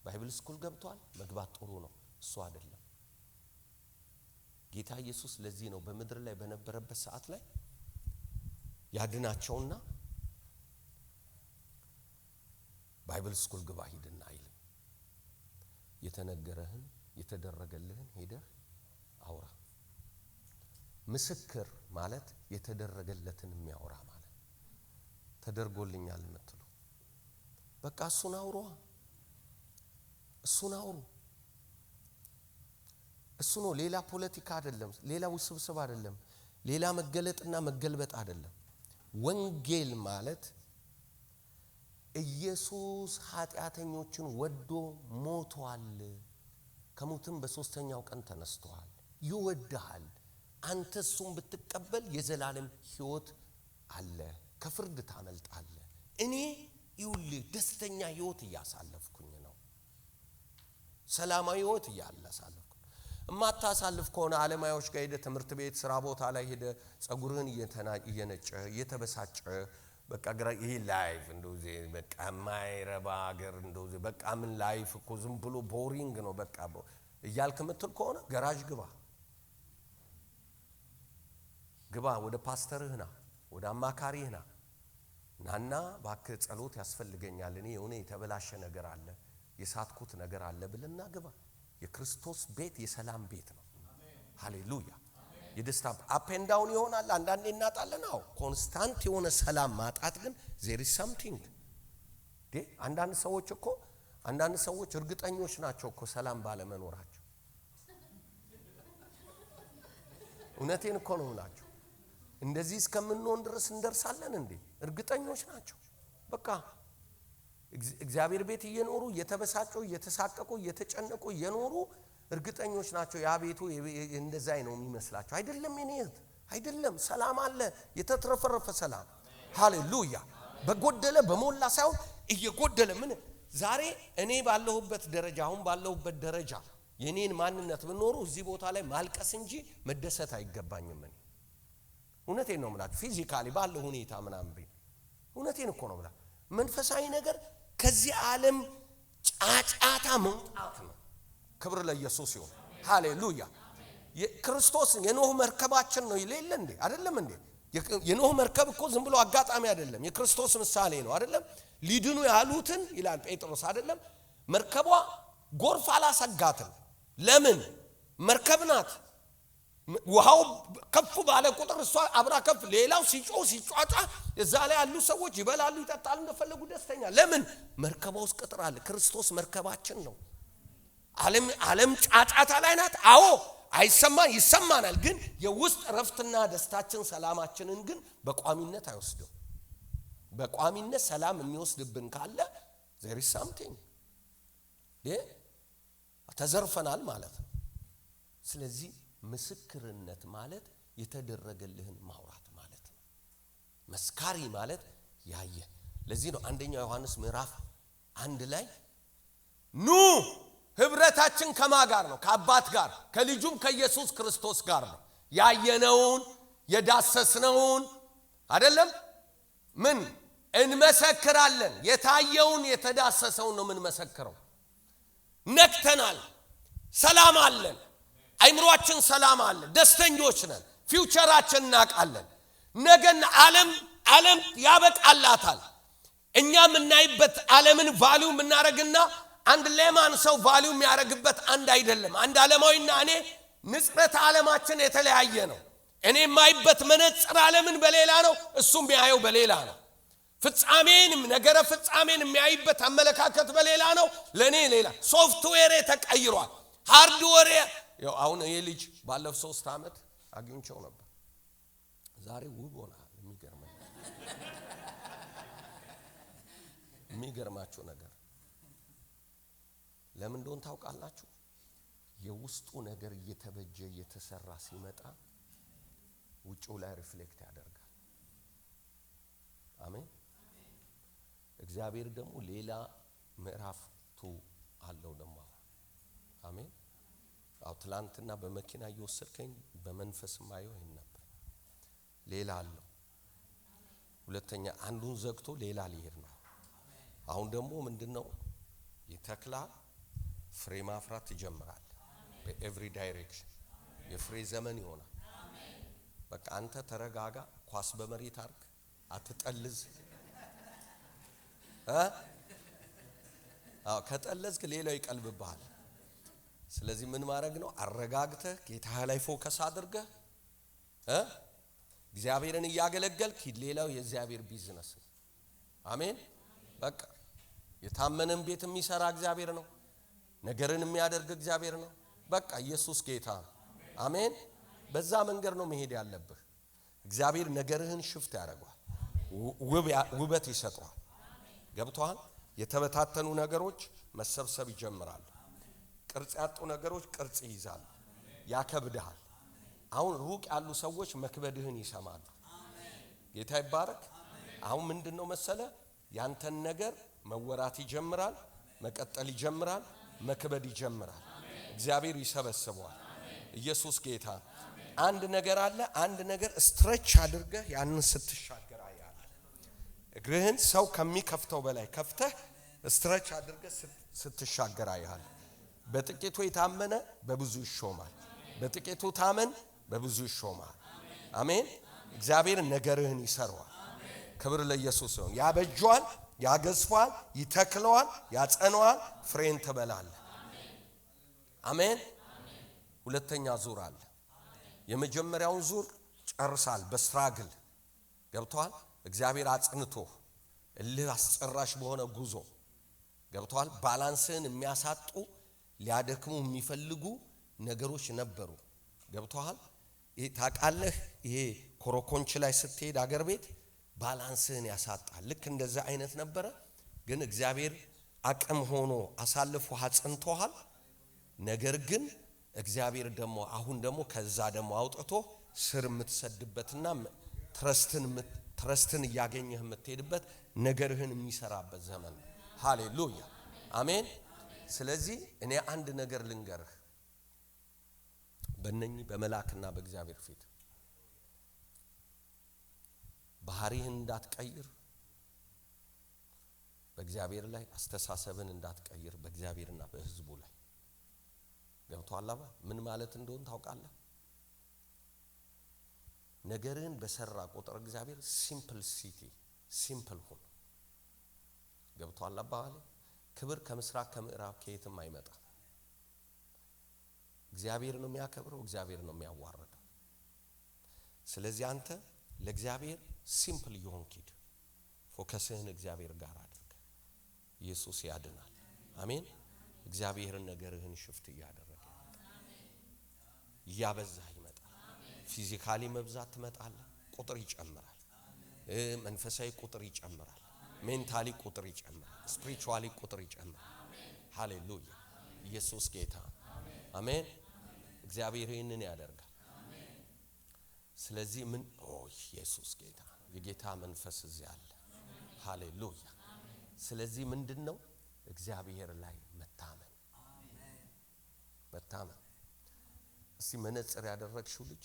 ባይብል ስኩል ገብቷል፣ መግባት ጥሩ ነው፣ እሱ አይደለም። ጌታ ኢየሱስ ለዚህ ነው በመድር ላይ በነበረበት ሰዓት ላይ ያድናቸውና ባይብል ስኩል ግባ ሂድና አይልም። የተነገረህን የተደረገልህን ሄደህ አውራ። ምስክር ማለት የተደረገለትን የሚያወራ ማለት። ተደርጎልኛል የምትሉ በቃ እሱን አውሩ። እሱ ነው። ሌላ ፖለቲካ አይደለም፣ ሌላ ውስብስብ አይደለም፣ ሌላ መገለጥና መገልበጥ አይደለም። ወንጌል ማለት ኢየሱስ ኃጢአተኞችን ወዶ ሞቷል፣ ከሞትም በሶስተኛው ቀን ተነስቷል፣ ይወድሃል። አንተ እሱን ብትቀበል የዘላለም ሕይወት አለ፣ ከፍርድ ታመልጣለህ። እኔ ይኸውልህ ደስተኛ ሕይወት እያሳለፍኩኝ ነው፣ ሰላማዊ ሕይወት እያሳለፍኩኝ። እማታሳልፍ ከሆነ ዓለማዮች ጋር ሄደ፣ ትምህርት ቤት፣ ስራ ቦታ ላይ ሄደ ጸጉርህን እየነጨ እየተበሳጨ በቃ ግራ ይሄ ላይፍ እንደዚህ በቃ ማይረባ ሀገር እንደዚህ በቃ ምን ላይፍ እኮ ዝም ብሎ ቦሪንግ ነው በቃ እያልክ ምትል ከሆነ ገራጅ ግባ፣ ወደ ፓስተርህና ወደ አማካሪህና ናና ባክህ ጸሎት ያስፈልገኛል፣ እኔ የሆነ የተበላሸ ነገር አለ፣ የሳትኩት ነገር አለ ብለና ግባ። የክርስቶስ ቤት የሰላም ቤት ነው። ሃሌሉያ። የደስታ አፕ ኤንድ ዳውን ይሆናል፣ አንዳንዴ እናጣለን። አዎ ኮንስታንት የሆነ ሰላም ማጣት ግን there is something አንዳንድ ሰዎች እርግጠኞች ናቸው እኮ ሰላም ባለመኖራቸው። እውነቴን እኮ ነው ናቸው። እንደዚህ እስከምንሆን ድረስ እንደርሳለን እንዴ? እርግጠኞች ናቸው። በቃ እግዚአብሔር ቤት እየኖሩ እየተበሳጩ እየተሳቀቁ እየተጨነቁ እየኖሩ እርግጠኞች ናቸው። ያ ቤቱ እንደዛይ ነው የሚመስላቸው። አይደለም የኔት አይደለም። ሰላም አለ፣ የተትረፈረፈ ሰላም። ሃሌሉያ። በጎደለ በሞላ ሳይሆን እየጎደለ ምን ዛሬ እኔ ባለሁበት ደረጃ አሁን ባለሁበት ደረጃ የኔን ማንነት ብኖሩ እዚህ ቦታ ላይ ማልቀስ እንጂ መደሰት አይገባኝም። እውነቴን ነው የምላችሁ ፊዚካሊ ባለው ሁኔታ ምናምን ቢል እውነቴን እኮ ነው የምላችሁ መንፈሳዊ ነገር ከዚህ ዓለም ጫጫታ መውጣት ነው ክብር ለኢየሱስ ይሁን ሃሌሉያ የክርስቶስ የኖህ መርከባችን ነው ይሌለ እንዴ አይደለም እንዴ የኖህ መርከብ እኮ ዝም ብሎ አጋጣሚ አይደለም የክርስቶስ ምሳሌ ነው አይደለም ሊድኑ ያሉትን ይላል ጴጥሮስ አይደለም መርከቧ ጎርፍ አላሰጋትም ለምን መርከብ ናት ውሃው ከፍ ባለ ቁጥር እሷ አብራ ከፍ ሌላው ሲጫጫ እዛ ላይ ያሉ ሰዎች ይበላሉ ይጠጣሉ እንደፈለጉ ደስተኛ ለምን መርከቧ ውስጥ ቅጥር አለ ክርስቶስ መርከባችን ነው ዓለም ጫጫታ ላይ ናት አዎ ይሰማናል ግን የውስጥ ረፍትና ደስታችን ሰላማችንን ግን በቋሚነት አይወስደው በቋሚነት ሰላም የሚወስድብን ካለ there is something ተዘርፈናል ማለት ነው ስለዚህ ምስክርነት ማለት የተደረገልህን ማውራት ማለት ነው መስካሪ ማለት ያየ ለዚህ ነው አንደኛው ዮሐንስ ምዕራፍ 1 ላይ ኑ ህብረታችን ከማን ጋር ነው ከአባት ጋር ከልጁም ከኢየሱስ ክርስቶስ ጋር ነው ያየነውን የዳሰስነውን አይደለም ምን እንመሰክራለን የታየውን የተዳሰሰውን ነው ምን መሰክረው ነክተናል ሰላም አለን አይምሮአችን ሰላም አለ ደስተኞች ነን ፊውቸራችን እናቃለን ነገን ዓለም ያበቃላታል እኛም እናይበት ዓለምን ቫልዩ እናረግና አንድ ለማን ሰው ቫልዩ የሚያረግበት አንድ አይደለም አንድ ዓለማዊና እኔ ንጽረት ዓለማችን የተለያየ ነው እኔ ማይበት መነጽር ዓለምን በሌላ ነው እሱም ያየው በሌላ ነው ፍጻሜን የሚያይበት አመለካከት በሌላ ነው ለኔ ሌላ ሶፍትዌር ተቀይሯል ሃርድዌር ያው አሁን የልጅ ባለፈው 3 አመት አግኝቼው ነበር ዛሬ ውብ ሆነ የሚገርማችሁ ነገር ለምን እንደሆነ ታውቃላችሁ የውስጡ ነገር እየተበጀ እየተሰራ ሲመጣ ውጪው ላይ ሪፍሌክት ያደርጋል አሜን እግዚአብሔር ደግሞ ሌላ ምዕራፍ 2 አለው ደግሞ አሜን አውትላንትና በመኪና እየወሰድከኝ በመንፈስ ማየው ይሄን ነበር ሌላ አለው ሁለተኛ አንዱን ዘግቶ ሌላ ሊሄድ ነው አሁን ደግሞ ምንድነው ይተክላ ፍሬ ማፍራት ይጀምራል በኤቭሪ ዳይሬክሽን የፍሬ ዘመን ይሆናል በቃ አንተ ተረጋጋ ኳስ በመሬት አርክ አትጠልዝ ከጠለዝክ ሌላው ይቀልብብሃል ስለዚህ ምን ማድረግ ነው አረጋግተህ ጌታ ላይ ፎከስ አድርገህ እግዚአብሔርን ያገለገልክ ሌላው የእግዚአብሔር ቢዝነስ አሜን በቃ የታመነን ቤት የሚሰራ እግዚአብሔር ነው ነገርን የሚያደርግ እግዚአብሔር ነው በቃ ኢየሱስ ጌታ አሜን በዛ መንገድ ነው መሄድ ያለብህ እግዚአብሔር ነገርህን ሽፍት ያደርጋል ውበት ይሰጣል ገብቷል የተበታተኑ ነገሮች መሰብሰብ ይጀምራሉ ቅርጽ ያጡ ነገሮች ቅርጽ ይይዛሉ ያከብዳል አሁን ሩቅ ያሉ ሰዎች መክበድህን ይሰማሉ ጌታ ይባረክ አሁን ምንድነው መሰለ ያንተን ነገር መወራት ይጀምራል መቀጠል ይጀምራል መክበድ ይጀምራል እግዚአብሔር ይሰበስበዋል ኢየሱስ ጌታ አንድ ነገር አለ አንድ ነገር ስትሬች አድርገህ ያንን ስትሻገር አያለ እግርህን ሰው ከሚከፍተው በላይ ከፍተህ ስትሬች አድርገህ ስትሻገር አያለ በጥቂቱ የታመነ በብዙ ይሾማል በጥቂቱ ታመን በብዙ ይሾማል አሜን እግዚአብሔር ነገርህን ይሰራዋል ክብር ለኢየሱስ ይሁን ያበጇል ያገዝፋል ይተክለዋል ያጸነዋል ፍሬን ትበላለህ አሜን ሁለተኛ ዙር አለ የመጀመሪያውን ዙር ጨርሳል በስትራግል ገብቷል እግዚአብሔር አጽንቶ እልህ አስጨራሽ በሆነ ጉዞ ገብቷል ባላንስን የሚያሳጡ ሊያደክሙ የሚፈልጉ ነገሮች ነበሩ ገብቷል ታቃለህ ይሄ ኮሮኮንች ላይ ስትሄድ አገር ቤት ባላንስን ያሳጣል ልክ እንደዛ አይነት ነበር ግን እግዚአብሔር አቅም ሆኖ አሳልፎ አጽንቶሃል ነገር ግን እግዚአብሔር ደግሞ አሁን ደግሞ ከዛ ደግሞ አውጥቶ ስር የምትሰድበትና ትረስትን ያገኘህ የምትሄድበት ነገርህን የሚሰራበት ዘመን ሃሌሉያ አሜን ስለዚህ እኔ አንድ ነገር ልንገርህ በእነኚህ በመላክና በእግዚአብሔር ፊት ባህሪህን እንዳትቀይር በእግዚአብሔር ላይ አስተሳሰብን እንዳትቀይር በእግዚአብሔርና በሕዝቡ ላይ ገብቶሃል አባ ምን ማለት እንደሆነ ታውቃለህ ነገርን በሰራ ቁጥር እግዚአብሔር ሲምፕል ሁን ገብቶሃል አባ ክብር ከምስራቅ ከምዕራብ ከየትም አይመጣ እግዚአብሔር ነው የሚያከብረው እግዚአብሔር ነው የሚያዋርደው ስለዚህ አንተ ለእግዚአብሔር ሲምፕል ይሆንኪድ ፎከስህን እግዚአብሔር ጋር አድርግ ኢየሱስ ያድናል አሜን እግዚአብሔርን ነገርህን ሽፍት ያደረገ ያበዛህ ይመጣል ፊዚካሊ መብዛት ትመጣለህ ቁጥር ይጨምራል መንፈሳዊ ቁጥር ይጨምራል ሜንታሊ ቁጥር ይጨምራል ስፒሪቹዋሊ ቁጥር ይጨምራል ሃሌሉያ ኢየሱስ ጌታ አሜን እግዚአብሔር ይህንን ያደርጋል ስለዚህ ምን ኢየሱስ ጌታ የጌታ መንፈስ እዚህ አለ ሃሌሉያ ስለዚህ ምንድነው እግዚአብሔር ላይ መታመን እስቲ መነጽር ያደረግሽው ልጅ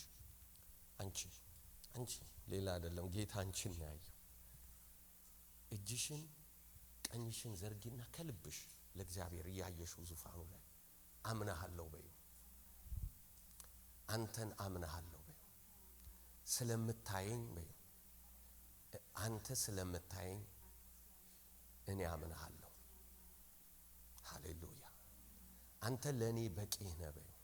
አንቺ ሌላ አይደለም ጌታ አንቺን ያየው እጅሽን ቀኝሽን ዘርጊና ከልብሽ ለእግዚአብሔር ያየሽው ዙፋኑ ላይ አምናለሁ በይው አንተን አምናለሁ በይው ስለምታየኝ በይው አንተ ስለምታየኝ እኔ አምናለሁ ሃሌሉያ አንተ ለኔ በቂ ነህ በይው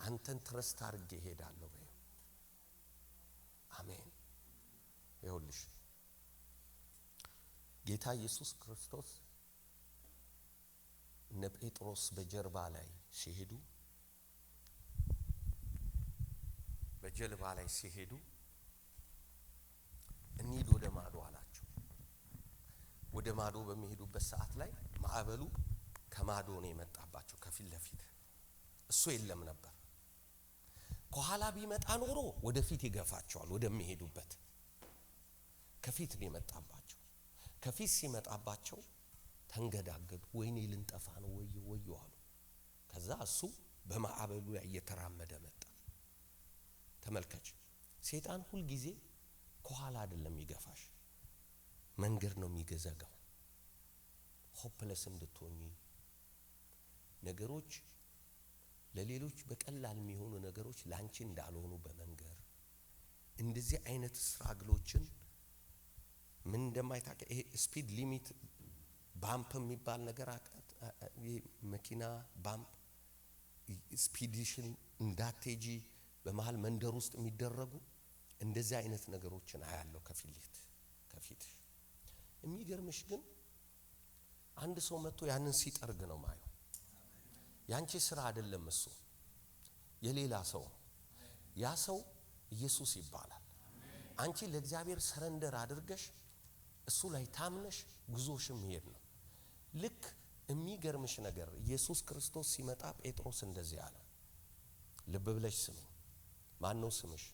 አንተን ትረስት አድርጌ ሄዳለሁ በይው አሜን ይሁንልሽ ጌታ ኢየሱስ ክርስቶስ እነ ጴጥሮስ በጀልባ ላይ ሲሄዱ እንሂድ ወደ ማዶ አላቸው ወደ ማዶ በሚሄዱበት ሰዓት ላይ ማዕበሉ ከማዶ ነው የመጣባቸው ከፊት ለፊት እሱ የለም ነበር ከኋላ ቢመጣ ኖሮ ወደፊት ይገፋቸዋል ወደሚሄዱበት ከፊት ነው የመጣባቸው ከፊት ሲመጣባቸው ተንገዳገዱ ወይኔ ልንጠፋ ነው ወዮ አሉ ከዛ እሱ በማዕበሉ ላይ እየተራመደ መጣ ተመልከች ሰይጣን ሁሉ ጊዜ ከኋላ አይደለም ይገፋሽ መንገድ ነው የሚገዘጋው ሆፕለስ እንድትሆኚ ነገሮች ለሌሎች በቀላል የሚሆኑ ነገሮች ላንቺ እንዳልሆኑ በመንገር እንደዚህ አይነት ስትራግሎችን ምን እንደማይታቀ ይሄ ስፒድ ሊሚት ባምፕ የሚባል ነገር መኪና ባምፕ ስፒዲሽን እንዳትጂ በመሃል መንደር ውስጥ የሚደረጉ እንደዚህ አይነት ነገሮችን አያለው ከፊት የሚገርምሽ ግን አንድ ሰው መጥቶ ያንን ሲጠርግ ነው ማየው ያንቺ ስራ አይደለም እሱ የሌላ ሰው ያ ሰው ኢየሱስ ይባላል አንቺ ለእግዚአብሔር ሰረንደር አድርገሽ እሱ ላይ ታምነሽ ጉዞሽም ይሄድ ነው ልክ የሚገርምሽ ነገር ኢየሱስ ክርስቶስ ሲመጣ ጴጥሮስ እንደዚህ አለ ልብ ብለሽ ስሚ ማን ነው ስምሽ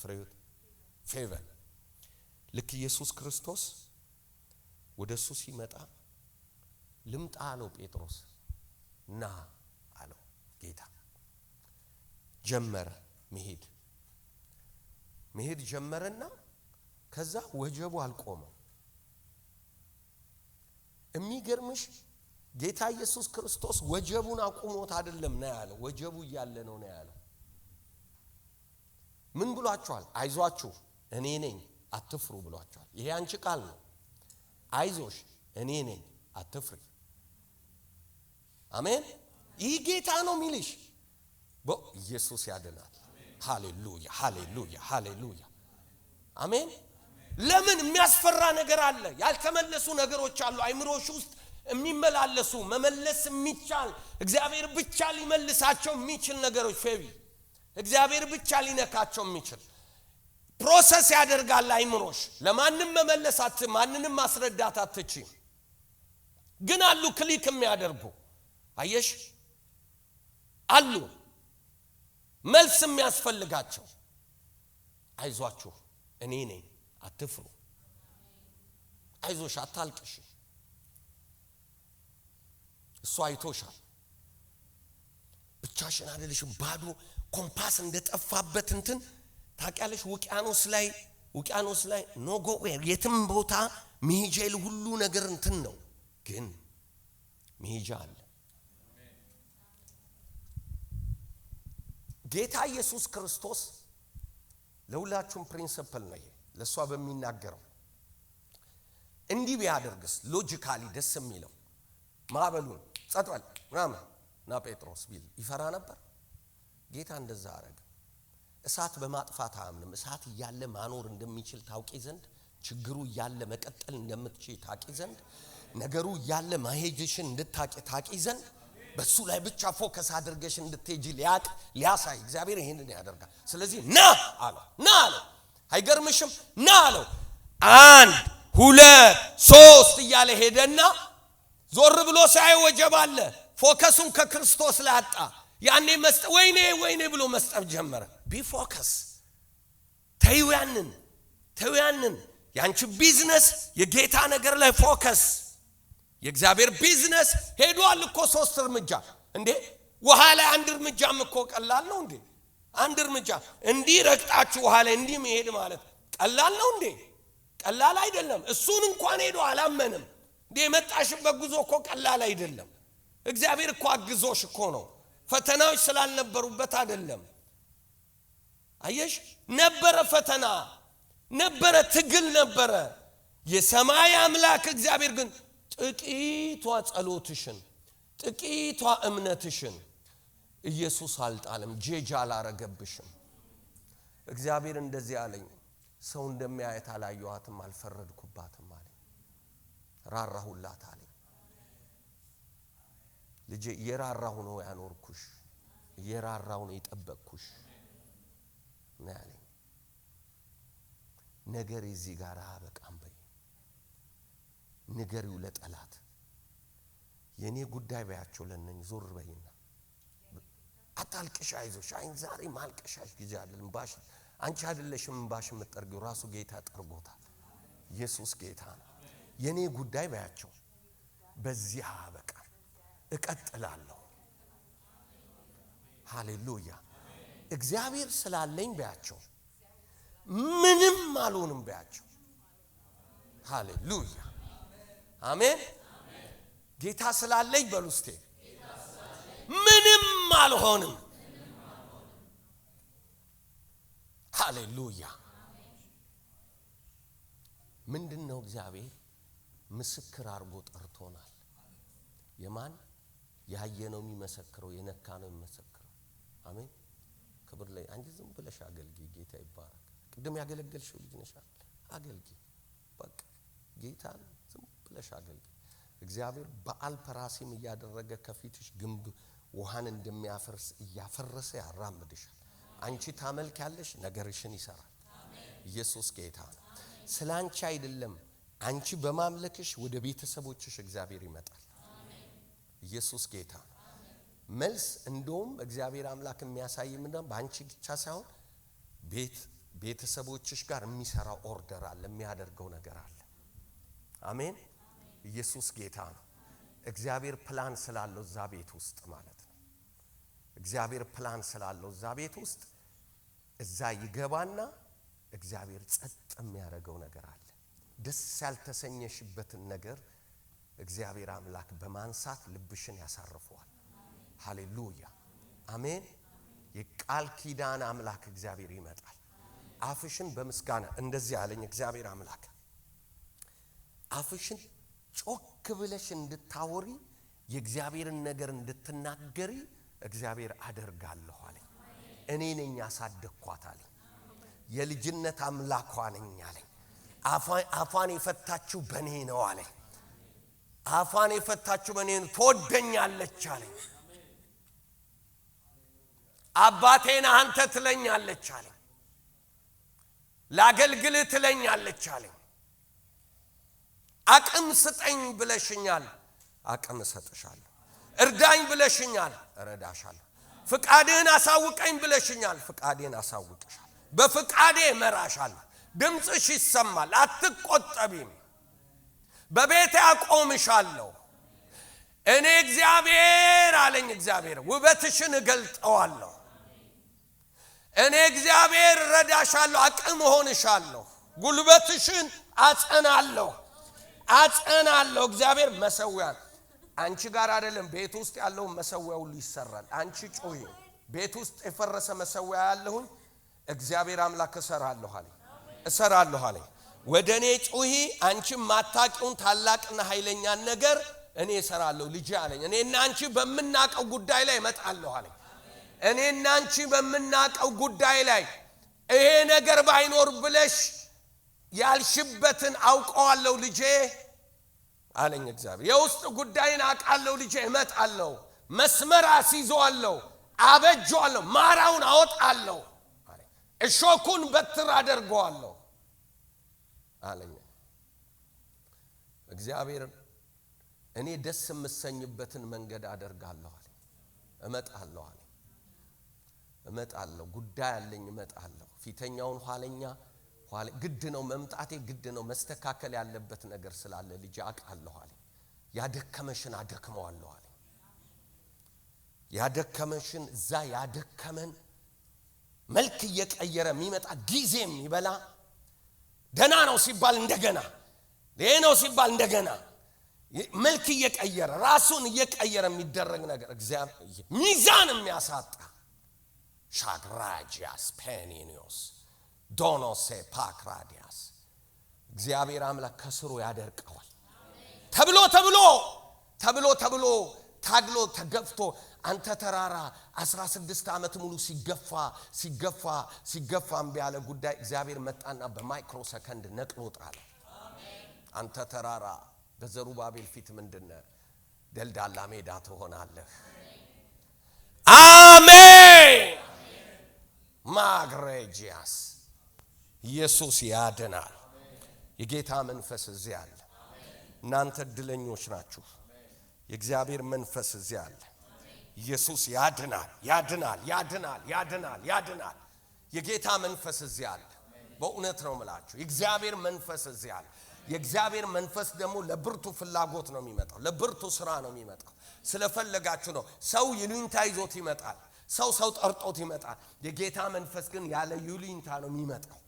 ፍሬውት ፌቨን ልክ ኢየሱስ ክርስቶስ ወደሱ ሲመጣ ልምጣ አለው ጴጥሮስ ና አለው ጌታ ጀመረ መሄድ ጀመረና ከዛ ወጀቡ አልቆመም የሚገርምሽ ጌታ ኢየሱስ ክርስቶስ ወጀቡን አቁሞት አይደለም ነው ያለው ወጀቡ እያለ ነው ያለው ምን ብሏቸዋል አይዟችሁ እኔ ነኝ አትፍሩ ብሏቸዋል ይሄ አንቺ ቃል ነው አይዞሽ እኔ ነኝ አትፍሪ አሜን ይህ ጌታ ነው ሚልሽ ኢየሱስ ያድናል ሃሌሉያ አሜን ለምን የሚያስፈራ ነገር አለ ያልተመለሱ ነገሮች አሉ አይምሮሽ ውስጥ የሚመላለሱ መመለስ የሚቻል እግዚአብሔር ብቻ ሊመልሳቸው የሚችል ነገሮች ፌቢ እግዚአብሔር ብቻ ሊነካቸው የሚችል ፕሮሰስ ያደርጋል አይምሮሽ ለማንም መመለሳት ማንንም ማስረዳት አትችይ ግን አሉ ክሊክ የሚያደርጉ አየሽ አሉ መልስ የሚያስፈልጋቸው አይዟችሁ እኔ ነኝ አትፍሩ አይዞሽ አታልቅሽ እሱ አይቶሻል ብቻሽን አይደለሽ ባዶ ኮምፓስ እንደጠፋበት እንትን ታውቂያለሽ ውቅያኖስ ላይ ኖ ጎ ዌር የትም ቦታ መሄጃ ሁሉ ነገር እንትን ነው ግን መሄጃ አለ ጌታ ኢየሱስ ክርስቶስ ለሁላችሁም ፕሪንሲፕል ነው ለሷ በሚናገረው እንዲህ ቢያደርግስ ሎጂካሊ ደስ የሚለው ማዕበሉን ጸጥ በል ና ጴጥሮስ ቢል ይፈራ ነበር ጌታ እንደዛ አረገ እሳት በማጥፋት አያምንም እሳት ያለ ማኖር እንደሚችል ታውቂ ዘንድ ችግሩ ያለ መቀጠል እንደምትችይ ታውቂ ዘንድ ነገሩ ያለ ማሄጅሽን እንድታቂ ዘንድ በሱ ላይ ብቻ ፎከስ አድርገሽ እንድትሄጂ ሊያሳይ እግዚአብሔር ይሄንን ያደርጋል ስለዚህ ና አለው አይገርምሽም ና አለው 1 2 3 እያለ ሄደና ዞር ብሎ ሳይ ወጀባለ ፎከሱን ከክርስቶስ ላይ አጣ ያኔ ወይኔ ብሎ መስጠት ጀመረ ቢፎከስ ተይያንን ያንቺ ቢዝነስ የጌታ ነገር ላይ ፎከስ የእግዚአብሔር ቢዝነስ ሄዷል እኮ 3 እርምጃ እንዴ ውሃ ላይ 1 እርምጃም እኮ ቀላል ነው እንዴ 1 እርምጃ እንዲህ ረግጣችሁ ውሃ ላይ እንዲህ መሄድ ማለት ቀላል ነው እንዴ ቀላል አይደለም እሱን እንኳን ሄዶ አላመንም እንዴ መጣሽበት ጉዞ እኮ ቀላል አይደለም እግዚአብሔር እኮ አግዞሽ እኮ ነው ፈተናዎች ስላልነበሩበት አይደለም አየሽ ነበረ ፈተና ነበረ ትግል ነበረ የሰማይ አምላክ እግዚአብሔር ግን ጥቂቷ ጸሎትሽን ጥቂቷ እምነትሽን ኢየሱስ አልጣለም ጄጃ አላረገብሽም እግዚአብሔር እንደዚህ አለኝ ሰው እንደሚያየት አላየዋትም አልፈረድኩባትም አለኝ ራራሁላት አለኝ ልጄ የራራሁ ነው ያኖርኩሽ የራራሁ ነው የጠበቅኩሽ ነው ያለኝ ነገር እዚህ ጋር አበቃም በይ ንገሪው ለጠላት የኔ ጉዳይ ባያቸው ለነኝ ዞር በይና አታልቅሽ አይዞሽ አይን ዛሬ ማልቀሻሽ ጊዜ አይደለም ባሽ አንቺ አይደለሽም ባሽ መጠርጊው ራሱ ጌታ ጠርጎታል ኢየሱስ ጌታ ነው የኔ ጉዳይ ባያቸው በዚህ አበቃ እቀጥላለሁ ሃሌሉያ እግዚአብሔር ስላለኝ ባያቸው ምንም አልሆንም ባያቸው ሃሌሉያ አሜን ጌታ ስላለኝ በሉስቴ ምንም አልሆንም ሃሌሉያ ምንድነው እግዚአብሔር ምስክር አርጎ ጠርቶናል የማን ያየነው የሚመሰክረው የነካነው የሚመሰክረው አሜን ክብር ላይ አንቺ ዝም ብለሽ አገልግይ ጌታ ይባረክ ቅድም ያገለገልሽው ልጅ ነሽ አገልግይ በቃ ጌታ ዝም ብለሽ አገልግይ እግዚአብሔር በአል ፐራሲም ያደረገ ከፊትሽ ግንብ ውሃን እንደሚያፈርስ ያፈረሰ ያራምድሻል አንቺ ታመልካለሽ ነገርሽን ይሰራል ኢየሱስ ጌታ ነው ስላንቺ አይደለም አንቺ በማምለክሽ ወደ ቤተሰቦችሽ እግዚአብሔር ይመጣል ኢየሱስ ጌታ መልስ እንደውም እግዚአብሔር አምላክ የሚያሳይ ምንድነው ባንቺ ብቻ ሳይሆን ቤተሰቦችሽ ጋር የሚሰራው ኦርደር አለ የሚያደርገው ነገር አለ አሜን ኢየሱስ ጌታ ነው እግዚአብሔር ፕላን ስላለው ዛ ቤት ውስጥ ማለት ነው እግዚአብሔር ፕላን ስላለው ዛ ቤት ውስጥ እዛ ይገባና እግዚአብሔር ጸጥ የሚያደርገው ነገር አለ ደስ ያልተሰኘሽበትን ነገር እግዚአብሔር አምላክ በማንሳት ልብሽን ያሳርፈዋል ሃሌሉያ አሜን የቃል ኪዳን አምላክ እግዚአብሔር ይመጣል አፍሽን በመስጋና እንደዚህ ያለኝ እግዚአብሔር አምላክ አፍሽን ጮክ ብለሽ እንድታወሪ የእግዚአብሔርን ነገር እንድትናገሪ እግዚአብሔር አደርጋለሁ አለኝ እኔ ነኝ ያሳደኳት አለኝ የልጅነት አምላኳ ነኝ አለኝ አፋን የፈታችሁ በኔ ነው አለኝ አፋን የፈታችሁ በኔ ነው ትወደኛለች አለኝ አባቴና አንተ ትለኛለች አለኝ ላገልግል ትለኛለች አለኝ አቅም ስጠኝ ብለሽኛል አቅም ሰጥሻለሁ እርዳኝ ብለሽኛል እረዳሻለሁ ፍቃድህን አሳውቀኝ ብለሽኛል ፍቃዴን አሳውቅሻለሁ በፍቃዴ መራሻለሁ ድምጽሽ ይሰማል አትቆጠቢም በቤቴ አቆምሻለሁ እኔ እግዚአብሔር አለኝ እግዚአብሔር ውበትሽን እገልጠዋለሁ እኔ እግዚአብሔር ረዳሻለሁ፣ አቅም ሆንሻለሁ፣ ጉልበትሽን አጸናለሁ። እግዚአብሔር መሰዊያን አንቺ ጋር አይደለም ቤት ውስጥ ያለው መሰዊያ ሁሉ ይሰራል። አንቺ ጮሂ። ቤት ውስጥ የፈረሰ መሰዊያ ያለሁኝ እግዚአብሔር አምላክ እሰራለሁ አለ። ወደኔ ጮሂ፣ አንቺ ማታቂውን ታላቅና ኃይለኛ ነገር እኔ እሰራለሁ ልጄ አለኝ። እኔና አንቺ በመናቀው ጉዳይ ላይ እመጣለሁ አለኝ። እኔና አንቺ በመናቀው ጉዳይ ላይ ይሄ ነገር ባይኖር ብለሽ ያልሽበትን አውቀዋለሁ ልጄ አለኝ እግዚአብሔር። የውስጥ ጉዳይን አውቃለሁ ልጄ፣ እመጣለሁ፣ መስመር አስይዘዋለሁ፣ አበጀዋለሁ፣ ማራውን አወጣለሁ፣ እሾኩን በትር አደርገዋለሁ አለኝ እግዚአብሔር። እኔ ደስ የምሰኝበትን መንገድ አደርጋለሁ አለኝ። እመጣለሁ፣ ጉዳይ አለኝ፣ እመጣለሁ። ፊተኛውን ኋለኛ ግድ ነው መምጣቴ፣ ግድ ነው መስተካከል ያለበት ነገር ስላለ ልጅ አውቃለሁ አለኝ። ያደከመሽን አደክመዋለሁ አለኝ። ያደከመሽን እዛ ያደከመን መልክ እየቀየረ የሚመጣ ጊዜም ይበላ ደና ነው ሲባል እንደገና ይሄ ነው ሲባል እንደገና መልክ እየቀየረ ራሱን እየቀየረ የሚደረግ ነገር እግዚአብሔር ሚዛን የሚያሳጣ ሻግራጂያስ ፔኒኒዮስ ዶኖሴ ፓክራዲያስ እግዚአብሔር አምላክ ከስሩ ያደርቀዋል። ተብሎ ታግሎ ተገፍቶ አንተ ተራራ 16 ዓመት ሙሉ ሲገፋ እምቢ ያለ ጉዳይ እግዚአብሔር መጣና በማይክሮ ሰከንድ ነቅሎ ጣለው። አንተ ተራራ በዘሩባቤል ፊት ምንድነው? ደልዳላ ሜዳ ትሆናለህ። አሜን። ማግሬጂያስ ኢየሱስ ያድናል። የጌታ መንፈስ እዚህ አለ። እናንተ እድለኞች ናችሁ። የእግዚአብሔር መንፈስ እዚህ አለ። ኢየሱስ ያድናል። የጌታ መንፈስ እዚህ አለ። በእውነት ነው የምላችሁ። የእግዚአብሔር መንፈስ እዚህ አለ። የእግዚአብሔር መንፈስ ደግሞ ለብርቱ ፍላጎት ነው የሚመጣው፣ ለብርቱ ስራ ነው የሚመጣው። ስለፈለጋችሁ ነው። ሰው ይሉኝታ ይዞት ይመጣል። ሰው ጠርጦት ይመጣል። የጌታ መንፈስ ግን ያለ ይሉኝታ ነው የሚመጣው።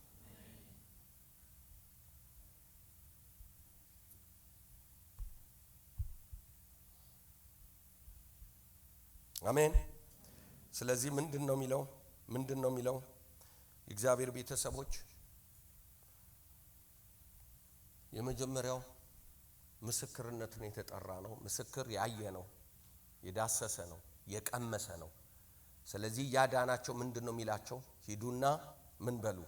አሜን። ስለዚህ ምንድነው የሚለው የእግዚአብሔር ቤተሰቦች የመጀመሪያው ምስክርነትን የተጠራ ነው። ምስክር ያየ ነው፣ የዳሰሰ ነው፣ የቀመሰ ነው። ስለዚህ ያዳናቸው ምንድነው የሚላቸው? ሂዱና ምን በሉ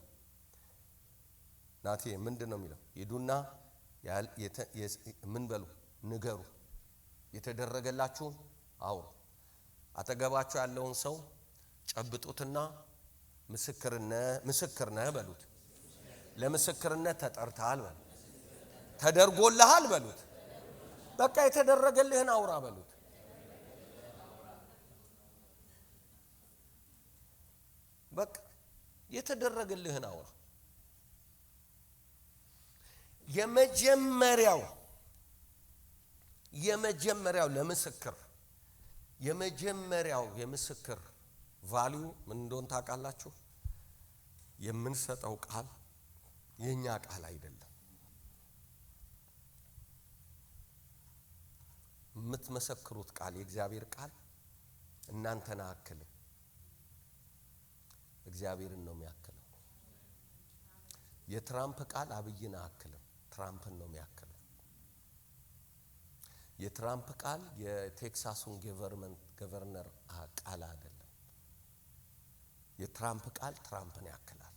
ናቴ ምንድነው የሚለው? ሂዱና ምን በሉ ንገሩ፣ የተደረገላችሁ አውሩ። አጠገባችሁ ያለውን ሰው ጨብጡትና ምስክር ነህ በሉት። ለምስክርነት ተጠርተሃል በሉት። ተደርጎልሃል በሉት። በቃ የተደረገልህን አውራ በሉት። በቃ የተደረገልህን አውራ። የመጀመሪያው ለምስክር የምስክር ቫልዩ ምን እንደሆነ ታውቃላችሁ? የምንሰጠው ቃል የኛ ቃል አይደለም። የምትመሰክሩት ቃል የእግዚአብሔር ቃል እናንተን አያክልም፣ እግዚአብሔርን ነው የሚያክለው። የትራምፕ ቃል አብይን አያክልም፣ ትራምፕን ነው የሚያክለው። የትራምፕ ቃል የቴክሳሱን ገቨርነር ቃል አይደለም። የትራምፕ ቃል ትራምፕን ያክላል።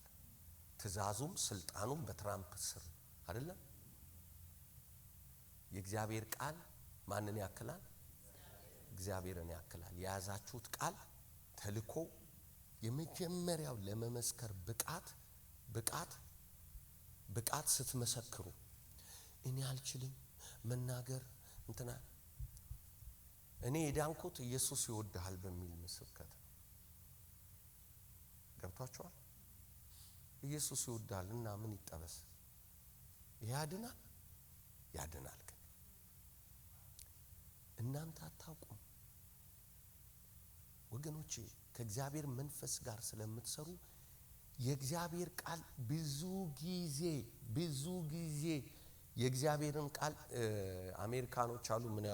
ትእዛዙም ስልጣኑም በትራምፕ ስር አይደለም። የእግዚአብሔር ቃል ማንን ያክላል? እግዚአብሔርን ያክላል። የያዛችሁት ቃል ተልኮ የመጀመሪያው ለመመስከር ብቃት ስትመሰክሩ እኔ አልችልም መናገር እንትና እኔ የዳንኩት ኢየሱስ ይወድሃል በሚል ምስክር ገብቷችኋል? ኢየሱስ ይወድሃልና ምን ይጠበስ? ያድናል። ግን እናንተ አታውቁም ወገኖቼ። ከእግዚአብሔር መንፈስ ጋር ስለምትሰሩ የእግዚአብሔር ቃል ብዙ ጊዜ የእግዚአብሔርን ቃል አሜሪካኖች አሉ ምን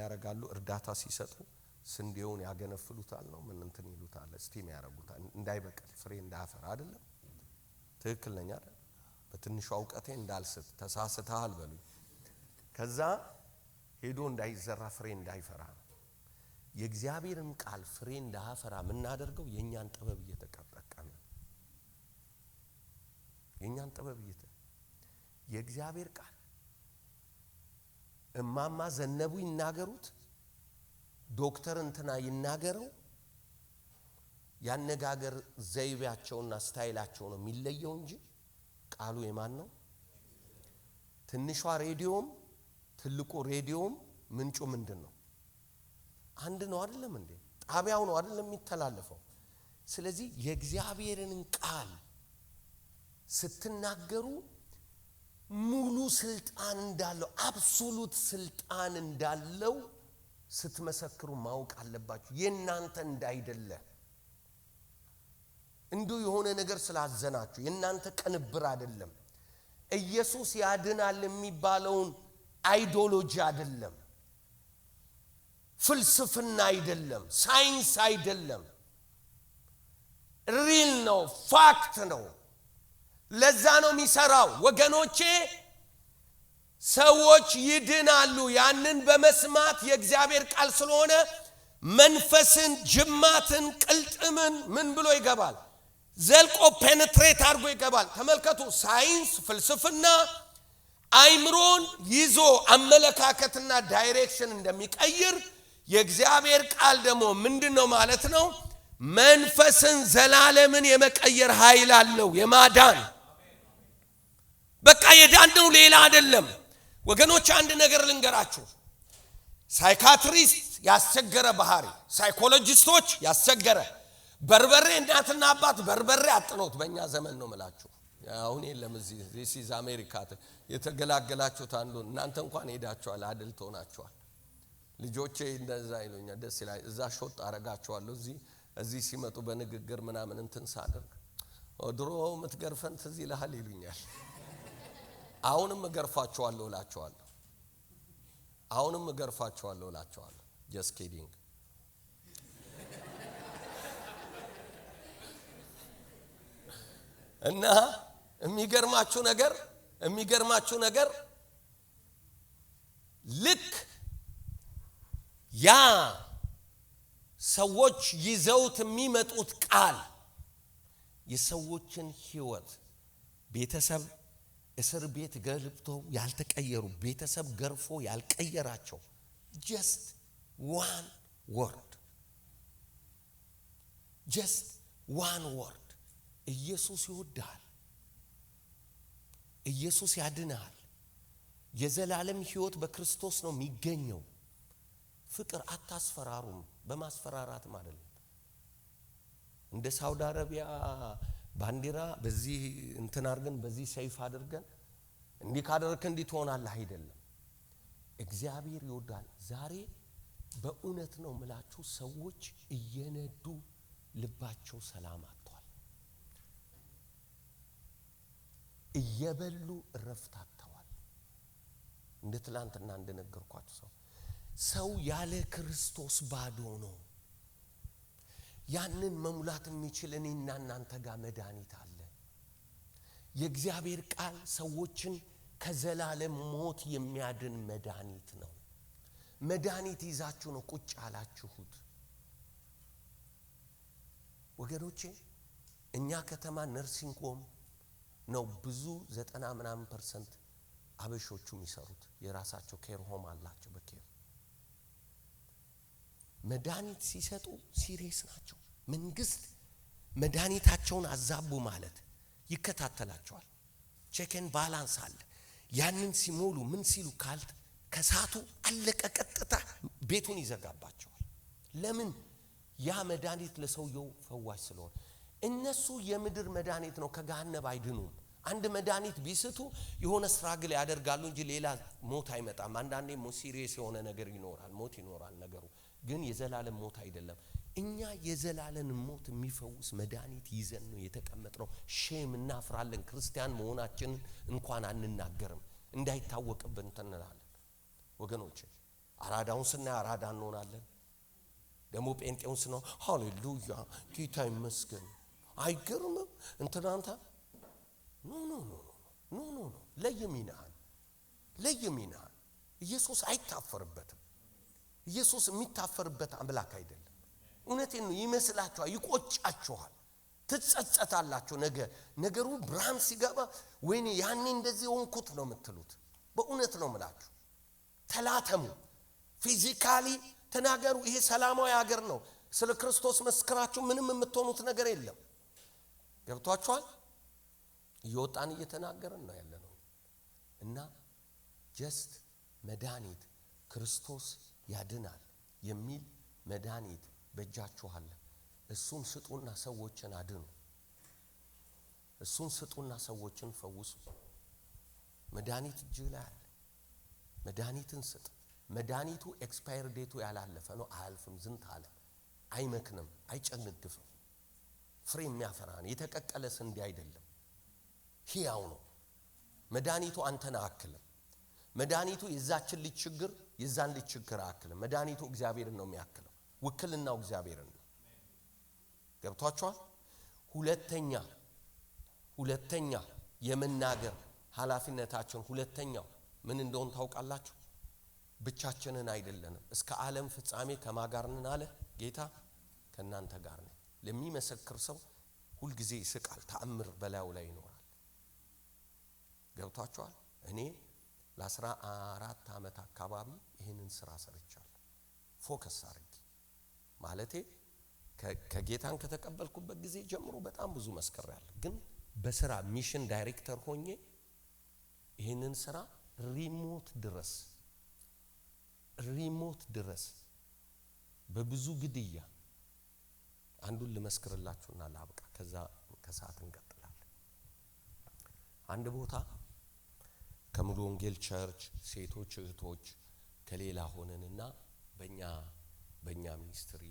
ያረጋሉ እርዳታ ሲሰጡ ስንዴውን ያገነፍሉታል ነው ምን እንትን ይሉታል ስቲም ያረጉታል እንዳይበቅል ፍሬ እንዳያፈራ አይደለም ትክክል ነኝ አይደል በትንሹ አውቀቴ እንዳልስት ተሳስተሃል በሉኝ ከዛ ሄዶ እንዳይዘራ ፍሬ እንዳይፈራ የእግዚአብሔርን ቃል ፍሬ እንዳያፈራ ምን እናደርገው የኛን ጥበብ እየተቀበቀመ የኛን ጥበብ የእግዚአብሔር ቃል እማማ ዘነቡ ይናገሩት ዶክተር እንትና ይናገረው ያነጋገር ዘይቤያቸውና ስታይላቸው ነው የሚለየው እንጂ ቃሉ የማን ነው ትንሿ ሬዲዮም ትልቁ ሬዲዮም ምንጩ ምንድነው አንድ ነው አይደለም እንዴ ጣቢያው ነው አይደለም የሚተላለፈው ስለዚህ የእግዚአብሔርን ቃል ስትናገሩ ሙሉ ስልጣን እንዳለው አብሶሉት ስልጣን እንዳለው ስትመሰክሩ ማወቅ አለባችሁ የናንተ እንዳይደለ እንዲሁ የሆነ ነገር ስላዘናችሁ የናንተ ቅንብር አይደለም ኢየሱስ ያድናል የሚባለውን አይዲዮሎጂ አይደለም ፍልስፍና አይደለም ሳይንስ አይደለም ሪል ነው ፋክት ነው ለዛ ነው የሚሰራው ወገኖቼ ሰዎች ይድናሉ ያንን በመስማት የእግዚአብሔር ቃል ስለሆነ መንፈስን ጅማትን ቅልጥምን ምን ብሎ ይገባል ዘልቆ ፔኔትሬት አድርጎ ይገባል ተመልከቱ ሳይንስ ፍልስፍና አይምሮን ይዞ አመለካከትና ዳይሬክሽን እንደሚቀይር የእግዚአብሔር ቃል ደግሞ ምንድነው ማለት ነው መንፈስን ዘላለምን የመቀየር ኃይል አለው የማዳን በቃ የዳነው ሌላ አይደለም ወገኖች አንድ ነገር ልንገራችሁ ሳይካትሪስት ያስቸገረ ባህሪ ሳይኮሎጂስቶች ያስቸገረ በርበሬ እናትና አባት በርበሬ አጥኖት በእኛ ዘመን ነው መላችሁ አሁን የለም እዚህ this is አሜሪካ የተገላገላችሁት አንዱ እናንተ እንኳን ሄዳችኋል አድልቶናችኋል ልጆቼ እንደዛ ይሉኛል ደስ ይላል እዛ ሾጥ አረጋችኋለሁ እዚህ ሲመጡ በንግግር ምናምን እንትን ሳደርግ ድሮ ምትገርፈን ትዝ ይልሃል ይሉኛል አሁንም እገርፋችኋለሁ እላችኋለሁ just kidding እና የሚገርማችሁ ነገር ልክ ያ ሰዎች ይዘውት የሚመጡት ቃል የሰዎችን ህይወት ቤተሰብ እስር ቤት ገልብተው ያልተቀየሩ ቤተሰብ ገርፎ ያልቀየራቸው just one word ኢየሱስ ይወዳል ኢየሱስ ያድናል የዘላለም ህይወት በክርስቶስ ነው የሚገኘው ፍቅር አታስፈራሩም በማስፈራራት ማለት ነው እንደ ሳውዲ አረቢያ ባንዲራ በዚህ እንትን አርገን በዚህ ሰይፍ አድርገን እንዲህ ካደረክ እንዲህ ትሆናለህ አይደለም እግዚአብሔር ይወዳል ዛሬ በእውነት ነው ምላችሁ ሰዎች እየነዱ ልባቸው ሰላም አጥቷል እየበሉ ረፍታተዋል እንደ ትላንትና እንደነገርኳችሁ ሰው ያለ ክርስቶስ ባዶ ነው ያንን መሙላት የሚችል እኔና እናንተ ጋር መድኃኒት አለ የእግዚአብሔር ቃል ሰዎችን ከዘላለም ሞት የሚያድን መድኃኒት ነው መድኃኒት ይዛችሁ ነው ቁጭ አላችሁት ወገኖቼ እኛ ከተማ ነርሲንግ ሆም ነው ብዙ 90% አበሾቹ የሚሰሩት የራሳቸው ኬር ሆም አላቸው በኬር መድኃኒት ሲሰጡ ሲሪየስ ናቸው መንግስት መድኃኒታቸውን አዛቡ ማለት ይከታተላቸዋል ቼክን ባላንስ አለ ያንን ሲሞሉ ምን ሲሉ ካልት ከሳቱ አለቀ ቀጥታ ቤቱን ይዘጋባቸዋል ለምን ያ መድኃኒት ለሰውየው ፈዋሽ ስለሆነ እነሱ የምድር መድኃኒት ነው ከገሃነም አይድኑም አንድ መድኃኒት ቢስቱ የሆነ ስትራግል ያደርጋሉ እንጂ ሌላ ሞት አይመጣም አንዳንዴ ሲሪየስ የሆነ ነገር ይኖራል ሞት ይኖራል ነገሩ ግን የዘላለም ሞት አይደለም እኛ የዘላለም ሞት የሚፈውስ መድኃኒት ይዘን ነው የተቀመጥነው። ሼም እናፍራለን። ክርስቲያን መሆናችንን እንኳን አንናገርም እንዳይታወቅብን እንላለን። ወገኖቼ አራዳውን ስናይ አራዳ እንሆናለን። ደግሞ ጴንጤውን ስናይ ሃሌሉያ ጌታ ይመስገን አይገርምም እንትናንተ ኖ ለየሚናን ኢየሱስ አይታፈርበትም። ኢየሱስ የሚታፈርበት አምላክ አይደለም። እውነቴን ነው። ይመስላችኋል፣ ይቆጫችኋል፣ ትጸጸታላችሁ። ነገሩ ብርሃን ሲገባ ወይኔ ያኔ እንደዚህ ሆንኩት ነው የምትሉት። በእውነት ነው የምላችሁ። ተላተሙ፣ ፊዚካሊ ተናገሩ። ይሄ ሰላማዊ ሀገር ነው። ስለ ክርስቶስ መስክራችሁ ምንም የምትሆኑት ነገር የለም። ገብቷችኋል? እየወጣን እየተናገርን ነው ያለነው እና ጀስት መድኃኒት ክርስቶስ ያድናል የሚል መድኃኒት በእጃችሁ አለ። እሱን ስጡና ሰዎችን አድኑ። እሱን ስጡና ሰዎችን ፈውሱ። መድኃኒት እጅ ላይ አለ። መድኃኒትን ስጥ። መድኃኒቱ ኤክስፓየር ዴቱ ያላለፈ ነው። አያልፍም። ዝንት አለ። አይመክንም፣ አይጨንግፍም። ፍሬ የሚያፈራ ነው። የተቀቀለ ስንዴ አይደለም፣ ሕያው ነው። መድኃኒቱ አንተን አያክልም። መድኃኒቱ የዛችን ልጅ ችግር የዛን ልጅ ችግር አያክልም። መድኃኒቱ እግዚአብሔርን ነው የሚያክለው። ውክልናው እግዚአብሔርን ነው። ገብቷችኋል? ሁለተኛ የመናገር ኃላፊነታችን ሁለተኛው ምን እንደሆነ ታውቃላችሁ? ብቻችንን አይደለንም። እስከ ዓለም ፍጻሜ ከማጋር ነን አለ ጌታ። ከናንተ ጋር ነኝ። ለሚመሰክር ሰው ሁሉ ጊዜ ይስቃል። ተአምር በላዩ ላይ ይኖራል። ገብቷችኋል? እኔ ለ14 ዓመት አካባቢ ይሄንን ስራ ሰርቻለሁ። ፎከስ አድርጌ ማለቴ ከጌታን ከተቀበልኩበት ጊዜ ጀምሮ በጣም ብዙ መስከራለሁ። ግን በስራ ሚሽን ዳይሬክተር ሆኜ ይሄንን ስራ ሪሞት ድረስ በብዙ ግድያ አንዱን ልመስክርላችሁና ላብቃ። ከዛ ከሰዓት እንቀጥላለን። አንድ ቦታ ከሙሉ ወንጌል ቸርች ሴቶች እህቶች ከሌላ ሆነንና በእኛ ሚኒስትሪ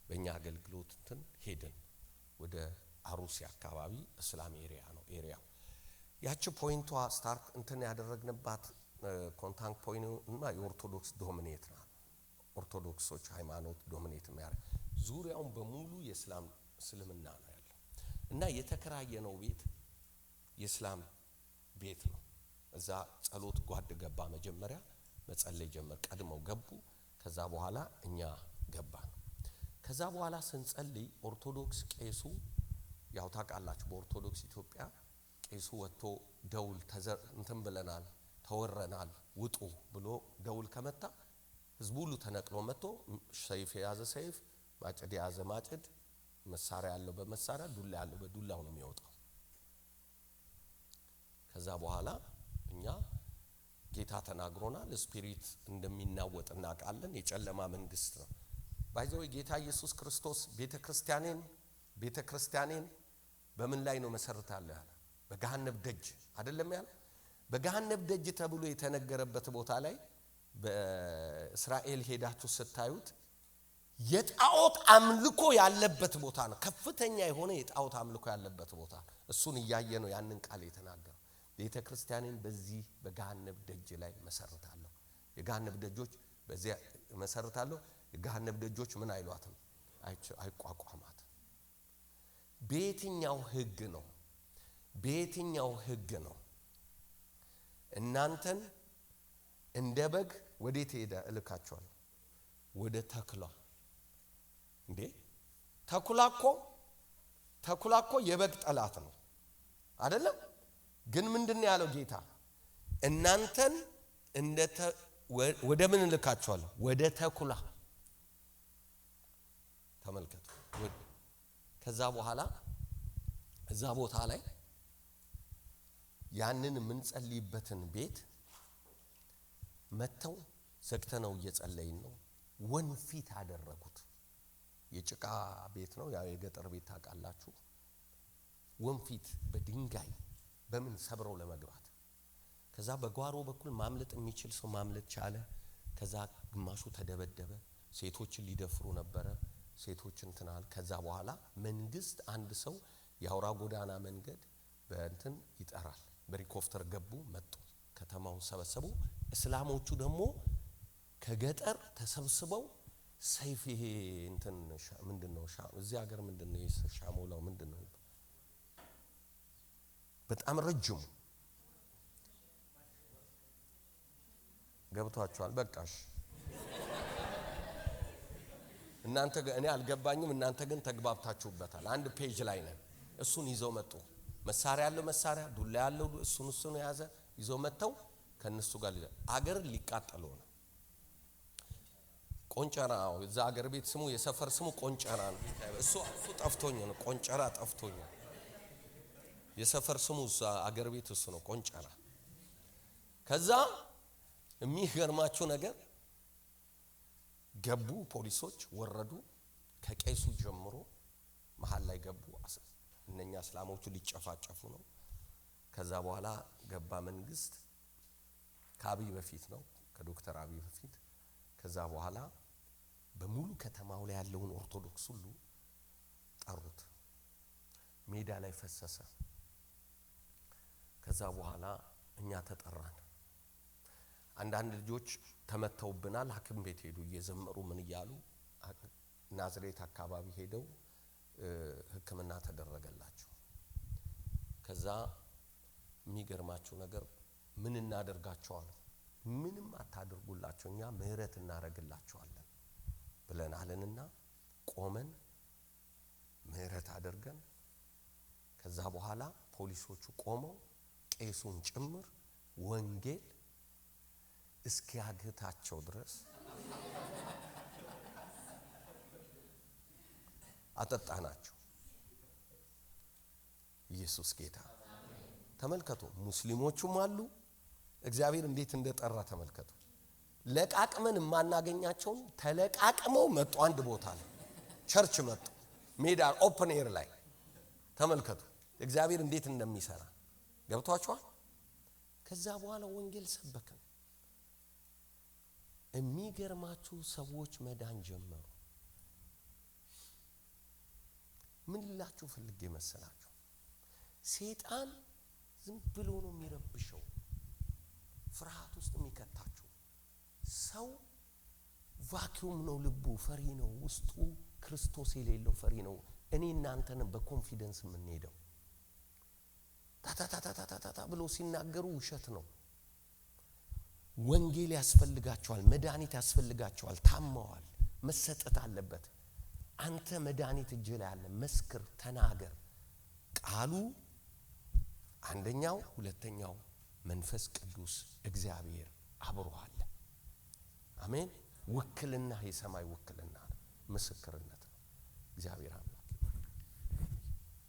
በእኛ አገልግሎት እንትን ሄድን። ወደ አሩሲ አካባቢ እስላም ኤሪያ ነው ኤሪያው። ያቺ ፖይንቷ ስታርት እንትን ያደረግንባት ኮንታክት ፖይንቱ እና የኦርቶዶክስ ዶሚኔት ነው። ኦርቶዶክሶች ሃይማኖት ዶሚኔት የሚያደርግ ዙሪያውን በሙሉ እስልምና ነው ያለው እና የተከራየነው ቤት የእስላም ቤት ነው። እዛ ጸሎት ጓድ ገባ። መጀመሪያ መጸለይ ጀመር። ቀድመው ገቡ። ከዛ በኋላ እኛ ገባን። ከዛ በኋላ ስንጸልይ ኦርቶዶክስ ቄሱ ያው ታውቃላችሁ፣ በኦርቶዶክስ ኢትዮጵያ ቄሱ ወጥቶ ደውል እንትን ብለናል፣ ተወረናል፣ ውጡ ብሎ ደውል ከመታ ህዝቡ ሁሉ ተነቅሎ መጥቶ ሰይፍ የያዘ ሰይፍ፣ ማጭድ የያዘ ማጭድ፣ መሳሪያ ያለው በመሳሪያ፣ ዱላ ያለው በዱላው ነው የሚወጣው። ከዛ በኋላ እኛ ጌታ ተናግሮናል። ስፒሪት እንደሚናወጥ እናውቃለን። የጨለማ መንግስት ነው። ባይዘው ጌታ ኢየሱስ ክርስቶስ ቤተክርስቲያኔን በምን ላይ ነው መሰረታለሁ ያለ? በገሃነም ደጅ አይደለም ያለ? በገሃነም ደጅ ተብሎ የተነገረበት ቦታ ላይ በእስራኤል ሄዳችሁ ስታዩት የጣዖት አምልኮ ያለበት ቦታ ነው። ከፍተኛ የሆነ የጣዖት አምልኮ ያለበት ቦታ። እሱን እያየ ነው ያንን ቃል የተናገረው። ቤተክርስቲያኔን በዚህ በገሃነም ደጅ ላይ መሰረታለሁ። የገሃነም ደጆች በዚያ መሰረታለሁ። የገሃነም ደጆች ምን አይሏትም? አይቋቋማትም። በየትኛው ህግ ነው እናንተን እንደ በግ ወዴት ሄደ እልካቸዋለሁ? ወደ ተኩላ። እንዴ ተኩላ እኮ የበግ ጠላት ነው አይደለም? ግን ምንድነው ያለው ጌታ? እናንተን ወደ ምን እልካቸዋለሁ? ወደ ተኩላ። ተመልከቱ። ከዛ በኋላ እዛ ቦታ ላይ ያንን የምንጸልይበትን ቤት መተው ዘግተነው እየጸለይን ነው። ወንፊት አደረጉት። የጭቃ ቤት ነው፣ ያው የገጠር ቤት ታውቃላችሁ። ወንፊት በድንጋይ በምን ሰብረው ለመግባት። ከዛ በጓሮ በኩል ማምለጥ የሚችል ሰው ማምለጥ ቻለ። ከዛ ግማሹ ተደበደበ። ሴቶችን ሊደፍሩ ነበረ። ሴቶች እንትናል። ከዛ በኋላ መንግስት አንድ ሰው የአውራ ጎዳና መንገድ በእንትን ይጠራል። በሄሊኮፕተር ገቡ፣ መጡ፣ ከተማውን ሰበሰቡ። እስላሞቹ ደግሞ ከገጠር ተሰብስበው ሰይፍ ይሄ እንትን ምንድነው እዚህ ሀገር ምንድነው ሻሞላው ምንድነው በጣም ረጅሙ ገብቷቸዋል። በቃሽ እናንተ እኔ አልገባኝም፣ እናንተ ግን ተግባብታችሁበታል። አንድ ፔጅ ላይ ነን። እሱን ይዘው መጡ። መሳሪያ ያለው መሳሪያ፣ ዱላ ያለው እሱን ያዘ። ይዘው መተው ከነሱ ጋር አገር ሊቃጠሉ ነው። ቆንጨራ እዛ አገር ቤት ስሙ የሰፈር ስሙ ቆንጨራ ነው። እሱ ጠፍቶኝ ነው። ቆንጨራ ጠፍቶኝ ነው። የሰፈር ስሙ እዛ አገር ቤት እሱ ነው ቆንጨራ። ከዛ የሚገርማችሁ ነገር ገቡ፣ ፖሊሶች ወረዱ። ከቄሱ ጀምሮ መሃል ላይ ገቡ። እነኛ እስላሞቹ ሊጨፋጨፉ ነው። ከዛ በኋላ ገባ መንግስት። ከአብይ በፊት ነው፣ ከዶክተር አብይ በፊት። ከዛ በኋላ በሙሉ ከተማው ላይ ያለውን ኦርቶዶክስ ሁሉ ጠሩት። ሜዳ ላይ ፈሰሰ። ከዛ በኋላ እኛ ተጠራን። አንዳንድ ልጆች ተመተውብናል። ሐኪም ቤት ሄዱ እየዘመሩ ምን እያሉ ናዝሬት አካባቢ ሄደው ሕክምና ተደረገላቸው። ከዛ የሚገርማችሁ ነገር ምን እናደርጋቸዋለን? ምንም አታድርጉላቸው፣ እኛ ምህረት እናደርግላቸዋለን ብለናልና ቆመን ምህረት አድርገን ከዛ በኋላ ፖሊሶቹ ቆመው ቄሱን ጭምር ወንጌል እስኪያግታቸው ድረስ አጠጣናቸው። ኢየሱስ ጌታ። ተመልከቱ፣ ሙስሊሞቹም አሉ። እግዚአብሔር እንዴት እንደጠራ ተመልከቱ። ለቃቅመን ማናገኛቸውን ተለቃቅመው መጡ። አንድ ቦታ ላይ ቸርች መጡ፣ ሜዳ ኦፕን ኤር ላይ ተመልከቱ። እግዚአብሔር እንዴት እንደሚሰራ ገብቷችኋል? ከዛ በኋላ ወንጌል ሰበከን። የሚገርማችሁ ሰዎች መዳን ጀመሩ። ምን ልላችሁ ፈልጌ መሰላችሁ? ሰይጣን ዝም ብሎ ነው የሚረብሸው፣ ፍርሃት ውስጥ የሚከታችሁ። ሰው ቫኪዩም ነው፣ ልቡ ፈሪ ነው፣ ውስጡ ክርስቶስ የሌለው ፈሪ ነው። እኔ እናንተን በኮንፊደንስ የምንሄደው ታታታታታታ ብሎ ሲናገሩ ውሸት ነው። ወንጌል ያስፈልጋቸዋል፣ መድኃኒት ያስፈልጋቸዋል። ታመዋል፣ መሰጠት አለበት። አንተ መድኃኒት እጅ ላይ አለ። መስክር፣ ተናገር። ቃሉ አንደኛው፣ ሁለተኛው መንፈስ ቅዱስ እግዚአብሔር አብሮሃል። አሜን። ውክልና የሰማይ ውክልና ምስክርነት ነው። እግዚአብሔር